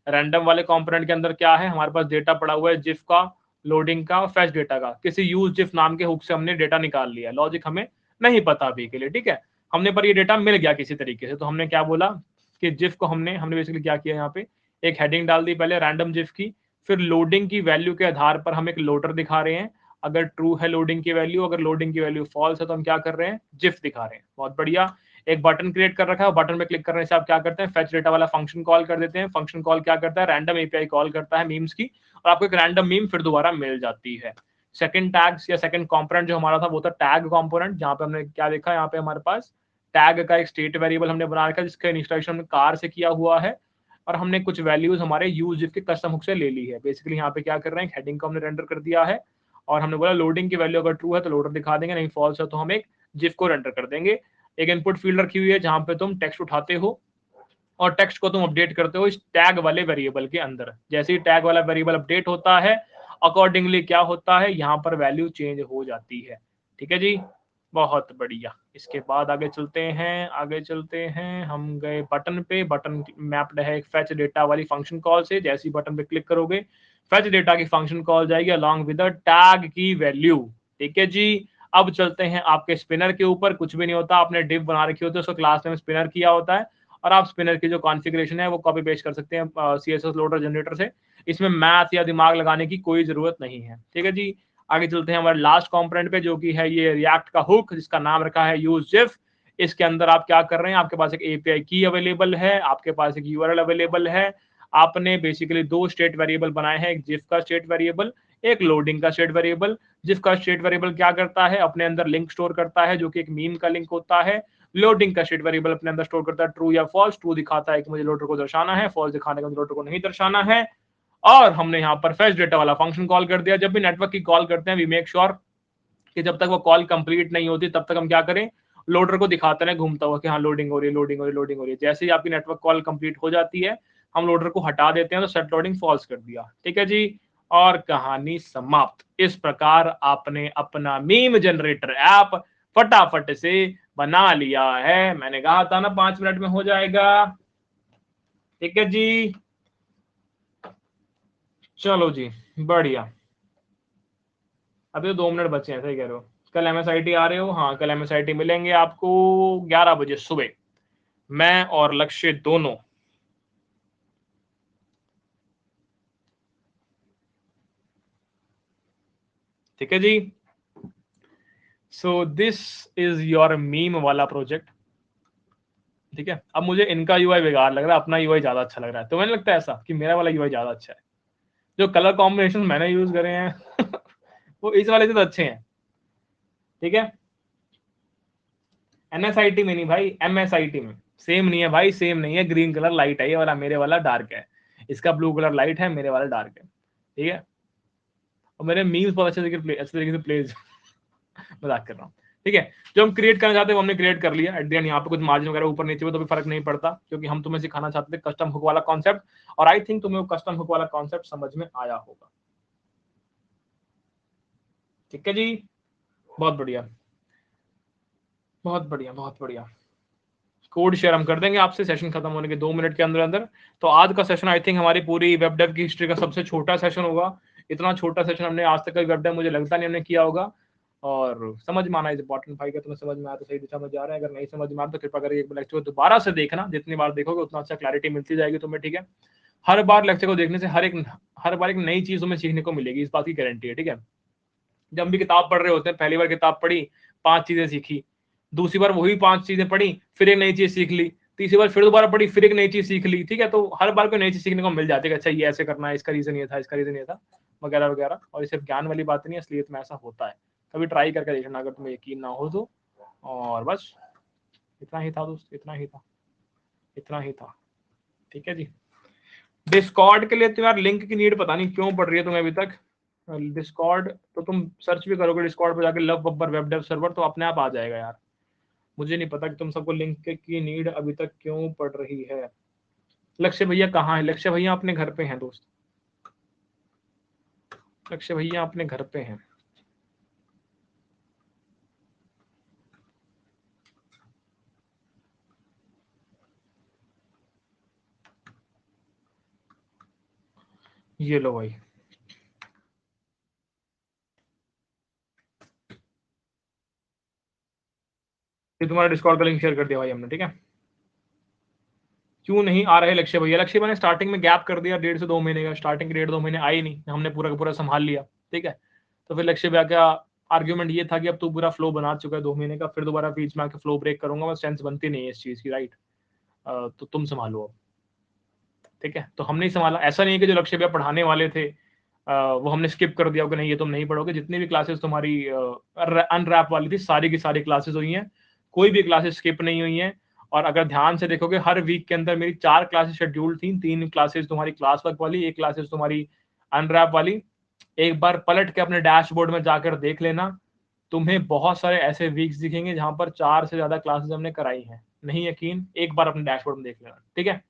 रैंडम वाले कंपोनेंट के अंदर क्या है, हमारे पास डेटा पड़ा हुआ है जिफ का, लोडिंग का, फेच डेटा का। किसी यूज जिफ नाम के हुक से हमने डेटा निकाल लिया, लॉजिक हमें नहीं पता अभी के लिए, ठीक है। हमने पर ये डेटा मिल गया किसी तरीके से, तो हमने क्या बोला कि जिफ को हमने बेसिकली क्या किया, यहाँ पे एक हेडिंग डाल दी पहले रैंडम जिफ की, फिर लोडिंग की वैल्यू के आधार पर हम एक लोडर दिखा रहे हैं। अगर ट्रू है लोडिंग की वैल्यू, अगर लोडिंग की वैल्यू फॉल्स है तो हम क्या कर रहे हैं, जिफ दिखा रहे हैं, बहुत बढ़िया। एक बटन क्रिएट कर रखा है, बटन में क्लिक करने से आप क्या करते हैं, फेच डेटा वाला फंक्शन कॉल कर देते हैं। फंक्शन कॉल क्या करता है, रैंडम एपीआई कॉल करता है मीम्स की, और आपको एक रैंडम मीम फिर दोबारा मिल जाती है। सेकंड टैग्स या सेकंड कंपोनेंट जो हमारा था वो था टैग कंपोनेंट, जहां पे हमने क्या देखा, यहाँ पे हमारे पास टैग का एक स्टेट वेरिएबल हमने बना रखा है, जिसका इनिशियलाइजेशन हमने कार से किया हुआ है, और हमने कुछ वैल्यूज हमारे यूज के कस्टम हुक से ले ली है। बेसिकली यहाँ पे क्या कर रहे हैं, हेडिंग को हमने रेंडर कर दिया है, और हमने बोला लोडिंग की वैल्यू अगर ट्रू है तो लोडर दिखा देंगे, नहीं फॉल्स है तो हम एक जिफ को रेंडर कर देंगे। एक इनपुट फील्ड रखी हुई है जहां पे तुम टेक्स्ट उठाते हो और टेक्स्ट को तुम अपडेट करते हो इस टैग वाले वेरिएबल के अंदर। जैसे ही टैग वाला वेरिएबल अपडेट होता है, अकॉर्डिंगली क्या होता है, यहाँ पर वैल्यू चेंज हो जाती है, ठीक है जी, बहुत बढ़िया। इसके बाद आगे चलते हैं, आगे चलते हैं। हम गए बटन पे, बटन मैप्ड है एक फेच डेटा वाली फंक्शन कॉल से। जैसे ही बटन पे क्लिक करोगे, फेच डेटा की फंक्शन कॉल जाएगी अलॉन्ग विद द टैग की वैल्यू, ठीक है जी। अब चलते हैं आपके स्पिनर के ऊपर। कुछ भी नहीं होता, आपने डिव बना रखी होती है, उसको क्लास में स्पिनर किया होता है, और आप स्पिनर की जो कॉन्फ़िगरेशन है वो कॉपी पेस्ट कर सकते हैं सीएसएस लोडर जनरेटर से। इसमें मैथ या दिमाग लगाने की कोई जरूरत नहीं है, ठीक है जी। आगे चलते हैं हमारे लास्ट कंपोनेंट पे, जो कि है ये रिएक्ट का हुक, जिसका नाम रखा है यूज जिफ। इसके अंदर आप क्या कर रहे हैं, आपके पास एक एपीआई की अवेलेबल है, आपके पास एक यूआरएल अवेलेबल है। आपने बेसिकली 2 स्टेट वेरिएबल बनाए हैं, एक जिफ का स्टेट वेरिएबल, एक लोडिंग का स्टेट वेरिएबल। जिसका स्टेट वेरिएबल क्या करता है, अपने अंदर लिंक स्टोर करता है, जो कि एक मीम का लिंक होता है। लोडिंग का स्टेट वेरिएबल अपने अंदर स्टोर करता है ट्रू या फॉल्स। ट्रू दिखाता है कि मुझे लोडर को दर्शाना है, फॉल्स दिखाने का मुझे लोडर को नहीं दर्शाना है। और हमने यहाँ पर फेच डेटा वाला फंक्शन कॉल कर दिया। जब भी नेटवर्क की कॉल करते हैं, वी मेक श्योर कि जब तक वो कॉल कंप्लीट नहीं होती तब तक हम क्या करें, लोडर को दिखाते रहे घूमता हुआ कि हाँ लोडिंग हो रही है, लोडिंग हो रही है, लोडिंग हो रही है। जैसे ही आपकी नेटवर्क कॉल कंप्लीट हो जाती है, हम लोडर को हटा देते हैं, तो सेट लोडिंग फॉल्स कर दिया, ठीक है जी, और कहानी समाप्त। इस प्रकार आपने अपना मीम जनरेटर ऐप फटाफट से बना लिया है। मैंने कहा था ना 5 मिनट में हो जाएगा, ठीक है जी। चलो जी, बढ़िया। अभी तो 2 मिनट बचे हैं, सही कह रहे हो। कल एमएसआईटी आ रहे हो? हाँ, कल एमएसआईटी मिलेंगे आपको 11 बजे सुबह, मैं और लक्ष्य दोनों। ठीक है जी। So this is your meme वाला प्रोजेक्ट, ठीक है। अब मुझे इनका यूआई बेकार लग रहा है, अपना यूआई ज्यादा अच्छा लग रहा है। तो मैंने लगता है ऐसा कि मेरा वाला यूआई ज्यादा अच्छा है, जो कलर कॉम्बिनेशन मैंने यूज करे हैं वो इस वाले से तो अच्छे हैं, ठीक है। एनएसआईटी में नहीं भाई, एमएसआईटी में। सेम नहीं है भाई, सेम नहीं है। ग्रीन कलर लाइट है ये वाला, मेरे वाला डार्क है। इसका ब्लू कलर लाइट है, मेरे वाला डार्क है, ठीक है। और मेरे मीम्स बहुत अच्छे तरीके से प्लेज मजाक कर रहा हूँ, ठीक है। जो हम क्रिएट करना चाहते हैं वो हमने क्रिएट कर लिया। एट द एंड यहाँ पे कुछ मार्जिन वगैरह ऊपर नीचे में तो भी फर्क नहीं पड़ता, क्योंकि हम तुम्हें सिखाना चाहते थे कस्टम हुक वाला कॉन्सेप्ट, और आई थिंक तुम्हें वो कस्टम हुक वाला कॉन्सेप्ट समझ में आया होगा, ठीक है जी। बहुत बढ़िया, बहुत बढ़िया, बहुत बढ़िया। कोड शेयर हम कर देंगे आपसे सेशन खत्म होने के 2 मिनट के अंदर अंदर। तो आज का सेशन आई थिंक हमारी पूरी वेब डेव की हिस्ट्री का सबसे छोटा सेशन होगा। इतना छोटा सेशन हमने आज तक वेब डेव मुझे लगता नहीं हमने किया होगा। और समझ में आना इज इंपॉर्टेंट भाई, का तुम्हें समझ में आया तो सही दिशा में जा रहे हैं, अगर नहीं समझ में आया तो कृपा करके एक लेक्चर को दोबारा से देखना। जितनी बार देखोगे उतना अच्छा क्लैरिटी मिलती जाएगी तुम्हें, ठीक है। हर बार लेक्चर को देखने से हर बार एक नई चीज तुम्हें सीखने को मिलेगी, इस बात की गारंटी है, ठीक है। जब भी किताब पढ़ रहे होते हैं, पहली बार किताब पढ़ी 5 चीजें सीखी, दूसरी बार वही 5 चीजें पढ़ी फिर एक नई चीज सीख ली, तीसरी बार फिर दोबारा पढ़ी फिर एक नई चीज सीख ली, ठीक है। तो हर बार कोई नई चीज सीखने को मिल जाती है, अच्छा ये ऐसे करना है, इसका रीजन ये था, इसका रीजन ये था, वगैरह वगैरह। और ये सिर्फ ज्ञान वाली बात नहीं है, असलियत में ऐसा होता है। कभी ट्राई करके देखना अगर तुम्हें यकीन ना हो तो। और बस इतना ही था दोस्त, इतना ही था, इतना ही था, ठीक है जी। डिस्कॉर्ड के लिए तो यार लिंक की नीड पता नहीं क्यों पड़ रही है तुम्हें अभी तक। डिस्कॉर्ड तो तुम सर्च भी करोगे डिस्कॉर्ड पे जाके love Babbar web dev server, तो अपने आप आ जाएगा यार। मुझे नहीं पता कि तुम सबको लिंक की नीड अभी तक क्यों पड़ रही है। लक्ष्य भैया कहाँ है? लक्ष्य भैया अपने घर पे हैं दोस्त, लक्ष्य भैया अपने घर पे हैं। ये लो भाई, ये तुम्हारा डिस्कॉर्ड का लिंक शेयर कर दिया भाई हमने, ठीक है। क्यों नहीं आ रहे लक्ष्य भैया? लक्ष्य भैया ने स्टार्टिंग में गैप कर दिया 1.5 से 2 महीने का, स्टार्टिंग के 1.5-2 महीने आई नहीं, हमने पूरा का पूरा संभाल लिया, ठीक है। तो फिर लक्ष्य भैया का आर्ग्यूमेंट ये था कि अब तू पूरा फ्लो बना चुका है 2 महीने का, फिर दोबारा बीच में आके फ्लो ब्रेक करूंगा, बस सेंस बनती नहीं है इस चीज की, राइट। तो तुम संभालो अब, ठीक है। तो हमने ही संभाला, ऐसा नहीं है कि जो लक्ष्य भैया पढ़ाने वाले थे वो हमने स्किप कर दिया कि नहीं ये तुम नहीं पढ़ोगे। जितनी भी क्लासेस तुम्हारी अनरैप वाली थी, सारी की सारी क्लासेस हुई हैं, कोई भी क्लासेस स्किप नहीं हुई हैं। और अगर ध्यान से देखोगे हर वीक के अंदर मेरी 4 क्लासेस शेड्यूल्ड थी, 3 क्लासेस तुम्हारी क्लास वर्क वाली, 1 क्लासेस तुम्हारी अनरैप वाली। एक बार पलट के अपने डैशबोर्ड में जाकर देख लेना, तुम्हें बहुत सारे ऐसे वीक्स दिखेंगे जहां पर 4 से ज्यादा क्लासेस हमने कराई हैं। नहीं यकीन, एक बार अपने डैशबोर्ड में देख लेना, ठीक है।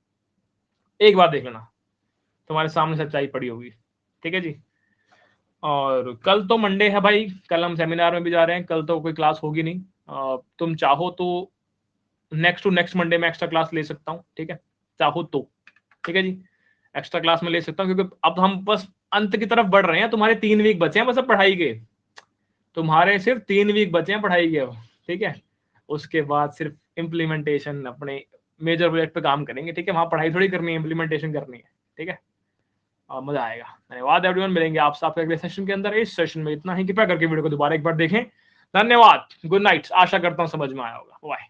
एक बार देख लेना, तुम्हारे सामने सच्चाई पड़ी होगी, ठीक है जी। और कल तो मंडे है भाई, कल हम सेमिनार में भी जा रहे हैं, कल तो कोई क्लास होगी नहीं। तुम चाहो तो नेक्स्ट टू नेक्स्ट मंडे में एक्स्ट्रा क्लास ले सकता हूँ, ठीक है, चाहो तो, ठीक है जी। एक्स्ट्रा क्लास में ले सकता हूँ, क्योंकि अब हम बस अंत की तरफ बढ़ रहे हैं। तुम्हारे 3 वीक बचे हैं बस अब पढ़ाई के, तुम्हारे सिर्फ 3 वीक बचे हैं पढ़ाई के, ठीक है। उसके बाद सिर्फ इम्प्लीमेंटेशन, अपने मेजर प्रोजेक्ट पे काम करेंगे, ठीक है। वहां पढ़ाई थोड़ी करनी है, इम्प्लीमेंटेशन करनी है, ठीक है। मजा आएगा। धन्यवाद एवरीवन, मिलेंगे आपसे आपके अगले सेशन के अंदर। इस सेशन में इतना ही, कृपया करके वीडियो को दोबारा एक बार देखें। धन्यवाद, गुड नाइट। आशा करता हूँ समझ में आया होगा। बाय।